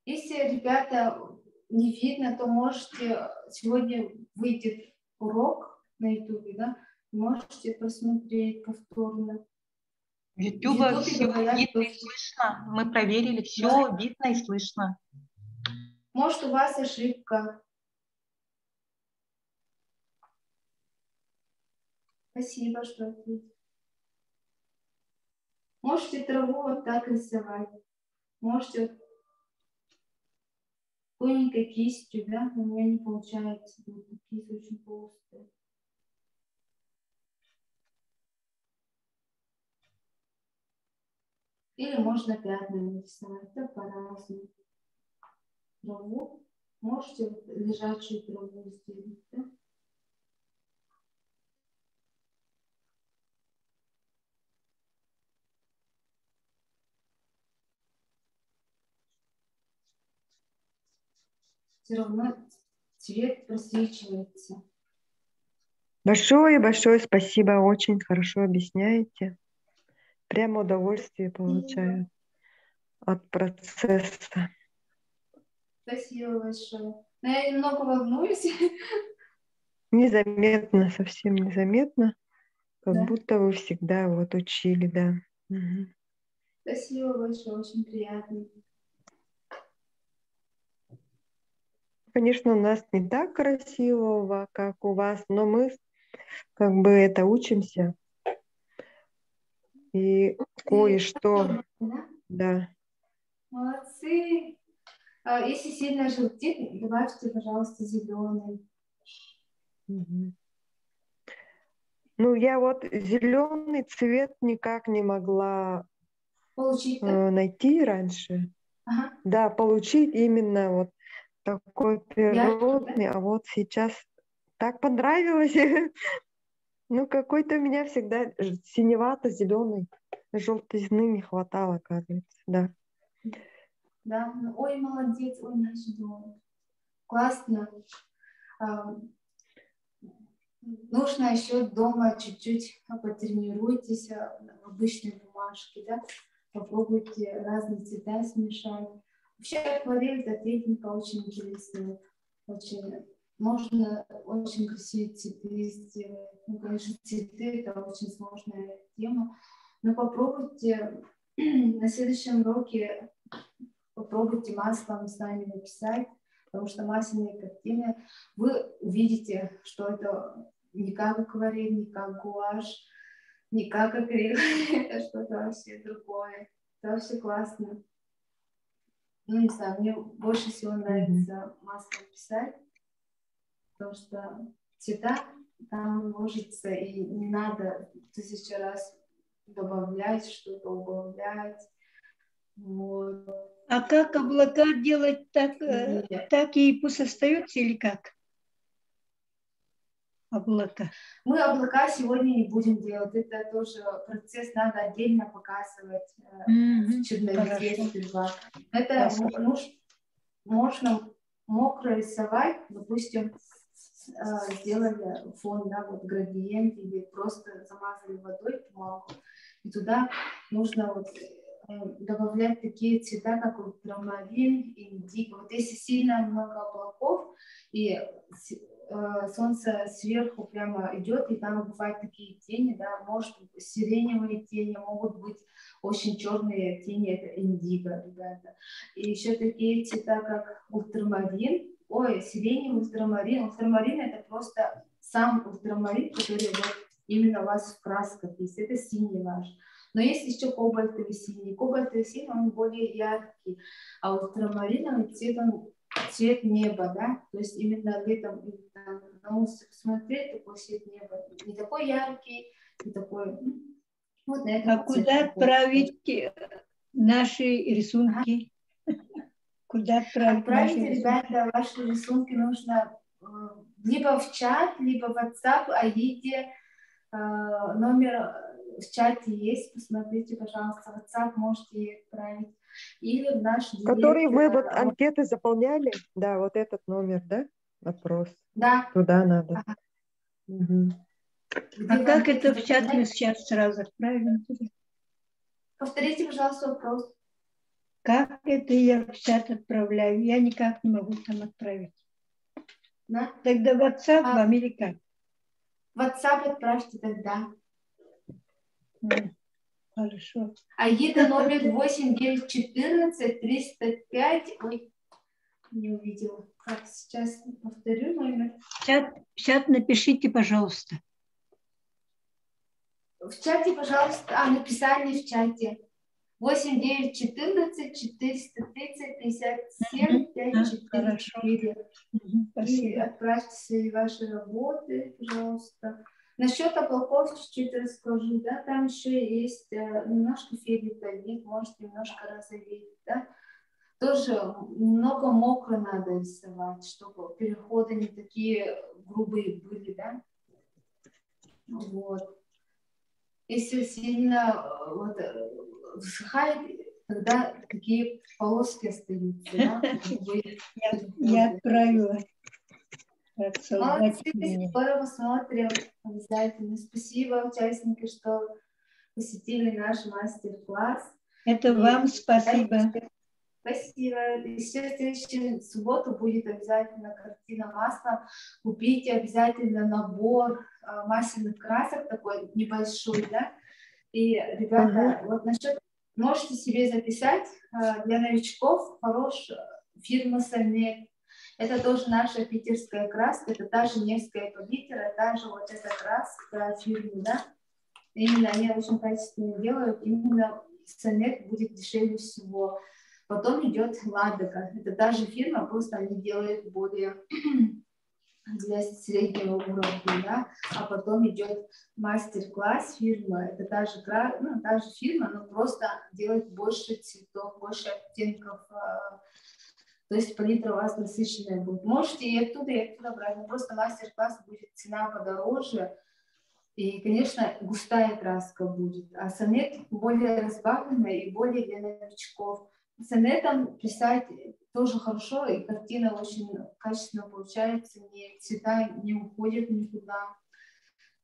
Если, ребята, не видно, то можете, сегодня выйдет урок на YouTube, да, можете посмотреть повторно.
В YouTube все
говорят,
видно и
что-
слышно. Мы проверили, все видно и слышно.
Может, у вас ошибка. Спасибо, что ответили. Можете траву вот так рисовать. Можете вот тоненькой кистью, да, но у меня не получается. Вот кисть очень толстая. Или можно пятнами рисовать, это по-разному. Траву. Можете вот лежачую траву сделать, да? Все равно цвет просвечивается.
Большое спасибо, очень хорошо объясняете. Прямо удовольствие получаю от процесса.
Спасибо большое. Но я немного волнуюсь.
Незаметно, совсем незаметно, как
Да.
будто вы всегда вот учили, да. Мгм.
Спасибо большое, очень приятно.
Конечно, у нас не так красиво, как у вас, но мы как бы это учимся. И кое-что,
Да?
да.
Молодцы. Если сильно желтит, добавьте, пожалуйста, зеленый.
Мгм. Ну, я вот зеленый цвет никак не могла
Получить, да?
найти раньше.
Ага.
Да, получить именно вот такой природный, а вот сейчас так понравилось. Ну, какой-то у меня всегда синевато-зеленый, желтизны не хватало, оказывается, да.
Да. Ой, молодец, ой, наш зеленый. Классно. А, Нужно еще дома чуть-чуть потренируйтесь в обычной бумажке, да? Попробуйте разные цвета смешать. Вообще акварель это техника очень интересная. Очень, можно очень красивые цветы сделать. Ну, конечно, цветы это очень сложная тема. Но попробуйте на следующем уроке попробуйте маслом с нами написать, потому что масляные картины вы увидите, что это не как акварель, не как гуашь, не как акрил, это что-то вообще другое. Это вообще классно. Ну, не знаю, мне больше всего нравится маслом писать, потому что цвета там ложится, и не надо 1000 раз добавлять что-то, убавлять. Вот.
А как облака делать, так,
Нет.
так и пусть остается или как? Облака.
Мы облака сегодня не будем делать. Это тоже процесс надо отдельно показывать в черновике
Хорошо.
сперва. Это
Ясно.
можно мокро рисовать, допустим, сделали фон, да, вот градиент, или просто замазали водой бумагу, и туда нужно вот добавлять такие цвета, как ультрамарин, индиго. Вот если сильно много облаков и солнце сверху прямо идет, и там бывают такие тени, да, может быть сиреневые тени, могут быть очень черные тени, это индиго, ребята. И еще такие цвета, как ультрамарин, сиреневый ультрамарин. Ультрамарин это просто сам ультрамарин, который вот именно у вас в красках есть, это синий ваш. Но есть еще кобальтовый синий. Кобальтовый синий, он более яркий, а ультрамариновый цвет, он цвет неба, да, то есть именно летом на улице посмотреть, такой цвет неба, не такой яркий, не такой, вот на этом.
А куда отправить наши рисунки? Куда отправить наши
Отправить,
рисунки?
ребята, ваши рисунки нужно либо в чат, либо в WhatsApp, Аиде, номер в чате есть, посмотрите, пожалуйста, WhatsApp можете отправить, или в наш директ.
Который мы вот анкеты заполняли, да, вот этот номер, да, опрос.
Да.
Туда надо.
Ага.
Угу.
А как это в чат мы сейчас сразу отправим?
Повторите, пожалуйста, вопрос.
Как это я в чат отправляю? Я никак не могу там отправить.
Да?
Тогда WhatsApp вам или как?
WhatsApp отправьте тогда.
Хорошо.
Аида номер 8914 305. Ой, не увидела. Так, сейчас повторю номер.
В чат напишите, пожалуйста.
В чате, пожалуйста, написали в чате. 8914 430 57 544. И отправьте свои ваши работы, пожалуйста. Насчет облаков чуть-чуть расскажу, да, там еще есть немножко фиолетовик, может немножко розовик, да. Тоже много мокро надо рисовать, чтобы переходы не такие грубые были, да. Вот. Если сильно вот, высыхает, тогда такие полоски остаются, да.
Я отправила.
Молодцы, скоро посмотрим. Обязательно. Спасибо, участники, что посетили наш мастер-класс.
Это вам спасибо.
Спасибо. Еще в следующую субботу будет обязательно картина маслом. Купите обязательно набор масляных красок, такой небольшой, да. И, ребята, вот насчет, можете себе записать для новичков фирма Санет. Это тоже наша питерская краска, это та же Невская палитра, та же вот эта краска фирмы, да. Именно они очень качественно делают, именно Санет будет дешевле всего. Потом идет Ладога, это та же фирма, просто они делают более для среднего уровня, да. А потом идет мастер-класс фирмы, это та же фирма, но просто делает больше цветов, больше оттенков. То есть палитра у вас насыщенная будет. Можете и оттуда брать, но просто мастер-класс будет цена подороже. И, конечно, густая краска будет. А сонет более разбавленная и более для новичков. Сонетом писать тоже хорошо, и картина очень качественно получается, цвета не уходят никуда.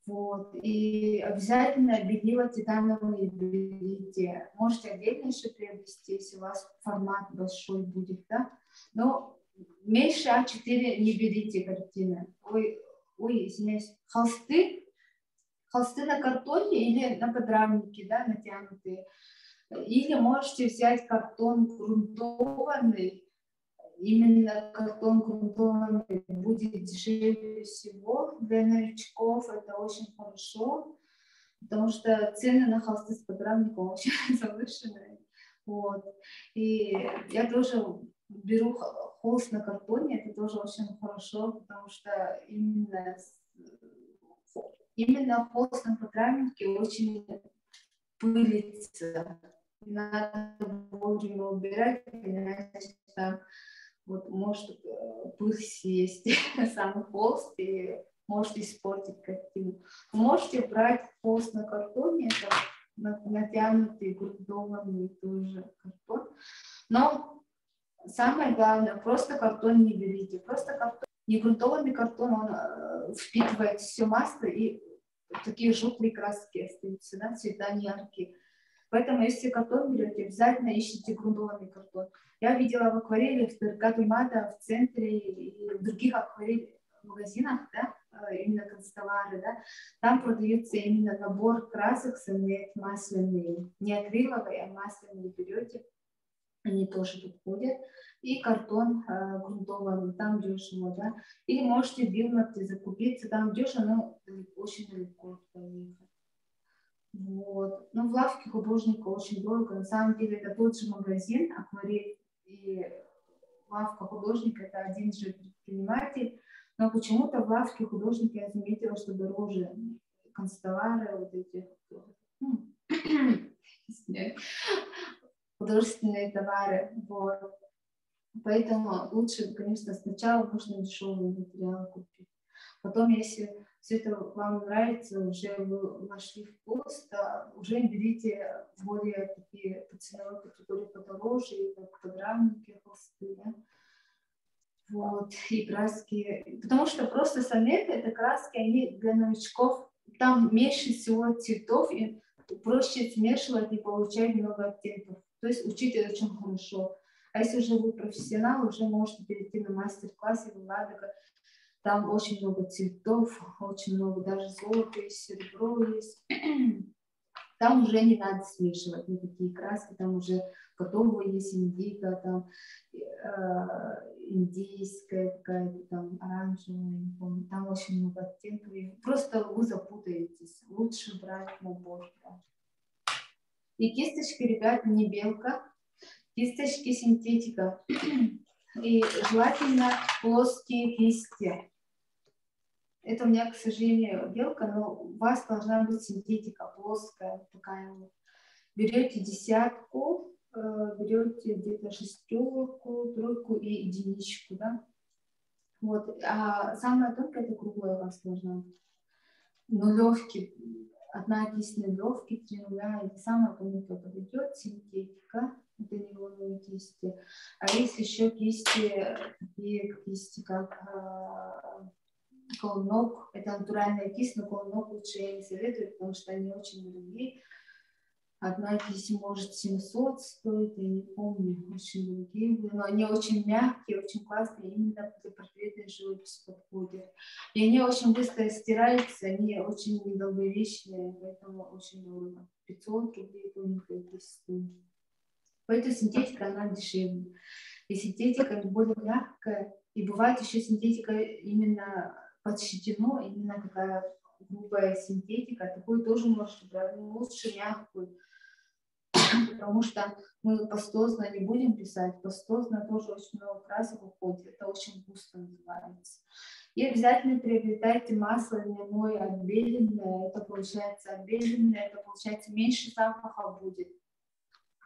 Вот. И обязательно белила титановые берите. Можете отдельно еще приобрести, если у вас формат большой будет, да? Но меньше А4 не берите картины. Ой, извиняюсь. Холсты на картоне или на подрамнике, да, натянутые. Или можете взять картон грунтованный. Именно картон грунтованный будет дешевле всего для новичков. Это очень хорошо, потому что цены на холсты с подрамником очень завышенные. Вот. И я тоже беру холст на картоне, это тоже очень хорошо, потому что именно холст на подрамнике очень пылится. Надо вовремя убирать, иначе там вот может пыль съесть сам холст и может испортить картину. Вы можете брать холст на картоне, это натянутый, грунтованный тоже картон. Но самое главное, просто картон не берите. Просто картон, не грунтованный картон, он впитывает все масло и такие желтые краски остаются, да, цвета не яркие. Поэтому, если картон берете, обязательно ищите грунтованный картон. Я видела в акварели в ТРК Тульмада, в центре и в других акварель-магазинах, да, именно канцтовары, да, там продается именно набор красок сонет масляные. Не акриловые, а масляные берете. Они тоже подходят. И картон грунтованный, там дешево, да. Или можете в Билмарте закупиться, там дешево, но очень далеко поехать. Вот. Но в лавке художника очень дорого. На самом деле это тот же магазин, акварель и лавка художника, это один же предприниматель. Но почему-то в лавке художника я заметила, что дороже канцтовары, вот эти художественные товары. Вот. Поэтому лучше, конечно, сначала нужно дешевые материалы купить. Потом, если все это вам нравится, уже вы вошли в вкус, то уже берите более такие по ценовой категории подороже, как подрамники, холсты, да? Вот, и краски. Потому что просто сонеты, это краски, они для новичков, там меньше всего цветов, и проще смешивать и получать много оттенков. То есть учить очень хорошо. А если уже вы профессионал, уже можете перейти на мастер-классы в Ладога. Там очень много цветов, очень много даже золота есть, серебро есть. Там уже не надо смешивать никакие краски, там уже готовые есть индиго, там индийская какая-то, там оранжевая, не помню, там очень много оттенков. И просто вы запутаетесь. Лучше брать набор. Да. И кисточки, ребята, не белка, кисточки синтетика. И желательно плоские кисти. Это у меня, к сожалению, белка, но у вас должна быть синтетика плоская такая вот. Берете десятку, берете где-то шестерку, тройку и единичку, да. Вот. А самая тонкая это круглая у вас должна быть. Нулевки, одна кисть нулевки, 3 нуля, это самая тонкая подойдет, синтетика, это нейлоновые кисти. А есть еще кисти, такие кисти, как колнок, это натуральная кисть, но колнок лучше я не советую, потому что они очень дорогие. Одна кисть может 700 стоит, я не помню, очень дорогие, но они очень мягкие, очень классные, именно для портретной живописи подходят. И они очень быстро стираются, они очень недолговечные, поэтому очень дорого. 500 рублей тоненькая кисть стоит. Поэтому синтетика, она дешевле. И синтетика более мягкая, и бывает еще синтетика именно под щетину, именно такая грубая синтетика, такую тоже можете брать, но лучше мягкую. Потому что мы пастозно не будем писать, пастозно тоже очень много красок уходит, это очень густо называется. И обязательно приобретайте масло льняное отбеленное, это получается отбеленное, это получается меньше запаха будет.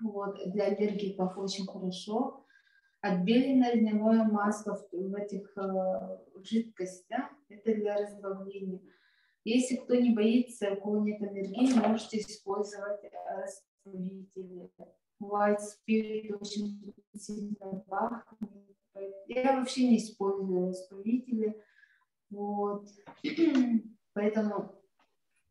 Вот, для аллергиков очень хорошо. Отбеленное льняное масло в этих жидкостях, это для разбавления. Если кто не боится, у кого нет аллергии, можете использовать разбавители. White Spirit очень сильно пахнет. Я вообще не использую разбавители. Вот. Поэтому,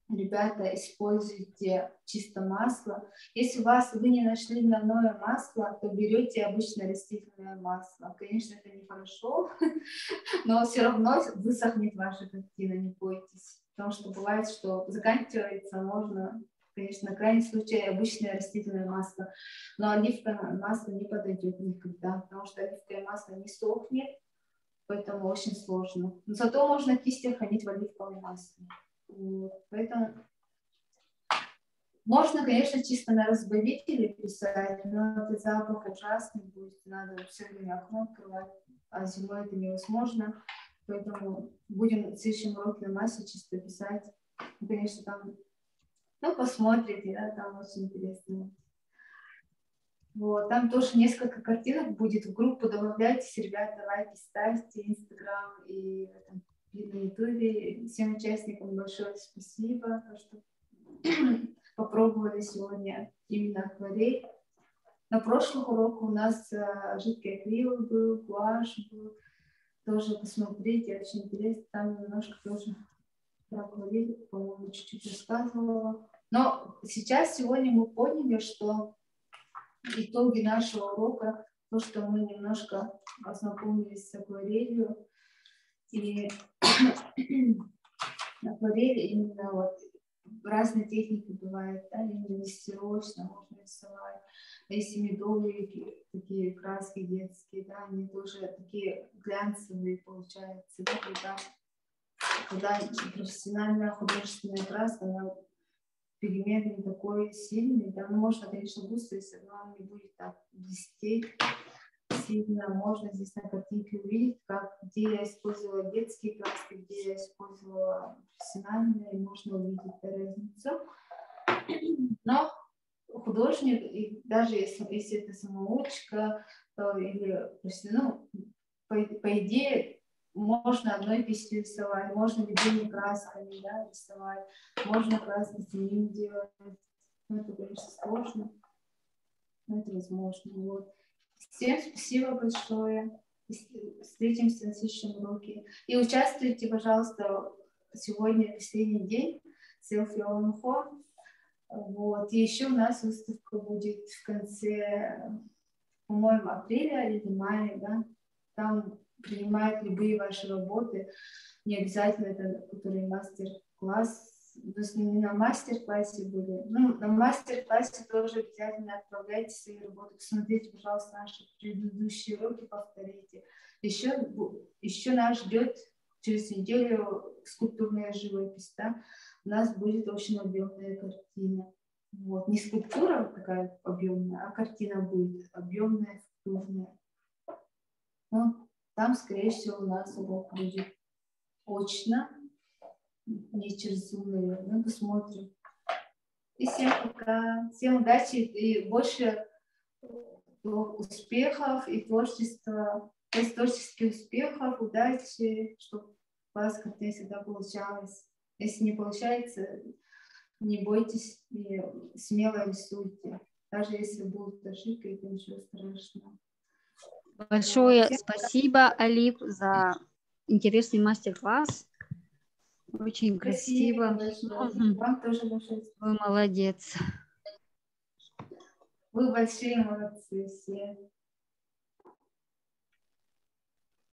ребята, используйте чисто масло. Если вы не нашли льняное масло, то берете обычное растительное масло. Конечно, это нехорошо, но все равно высохнет ваша картина, не бойтесь. Потому что бывает, что заканчивается, можно, конечно, на крайний случай обычное растительное масло, но оливковое масло не подойдет никогда, потому что оливковое масло не сохнет, поэтому очень сложно. Но зато можно кисти хранить в оливковом масле. Вот. Поэтому можно, конечно, чисто на разбавителе писать, но это запах ужасный будет, надо все время окно открывать, а зимой это невозможно. Поэтому будем в следующем уроке на массе чисто писать. И, конечно, там, посмотрите, да, там очень интересно. Вот, там тоже несколько картинок будет. В группу добавляйтесь, ребята, лайки ставьте, Инстаграм и на Ютубе. Всем участникам большое спасибо, что попробовали сегодня именно акварель. На прошлых уроках у нас жидкий акрил был, гуашь был. Тоже посмотрите, очень интересно. Там немножко тоже про акварель, по-моему, чуть-чуть рассказывала. Но сейчас, сегодня мы поняли, что итоги нашего урока, то, что мы немножко ознакомились с акварелью. И акварель именно вот разные техники бывают, да, именно лессировочно можно рисовать. А если медовые такие краски детские, да, они тоже такие глянцевые получаются, да, когда профессиональная художественная краска, она пигмент не такой сильный, да, можно, конечно, густо, если она не будет так блестеть сильно, можно здесь на картинке увидеть, где я использовала детские краски, где я использовала профессиональные, можно увидеть разницу. Но художник, и даже если это самоучка, или по идее, можно одной кистью рисовать, можно любыми красками, да, рисовать, можно краски синим делать. Это, конечно, сложно, но это возможно. Вот. Всем спасибо большое. Встретимся на следующем уроке. И участвуйте, пожалуйста, сегодня последний день селфи on home. Вот. И еще у нас выставка будет. будет в конце, по-моему, апреля или мая, да, там принимают любые ваши работы, не обязательно это, который мастер-класс, то есть не на мастер-классе были, ну, на мастер-классе тоже обязательно отправляйте свои работы, посмотрите, пожалуйста, наши предыдущие уроки, повторите. Еще нас ждет через неделю скульптурная живопись, да, у нас будет очень объемная картина. Вот. Не скульптура такая объемная, а картина будет объемная, скульптурная. Ну, там, скорее всего, у нас урок будет очно, не через Zoom, наверное. Ну, посмотрим. И всем пока. Всем удачи и больше успехов и творчества. То есть творческих успехов, удачи, чтобы у вас как-то всегда получалось. Если не получается, не бойтесь и смело рисуйте. Даже если будут ошибки, это ничего страшного.
Большое спасибо, Алип, за интересный мастер-класс. Очень красиво.
Вам тоже большое спасибо.
Вы молодец.
Вы большие молодцы все.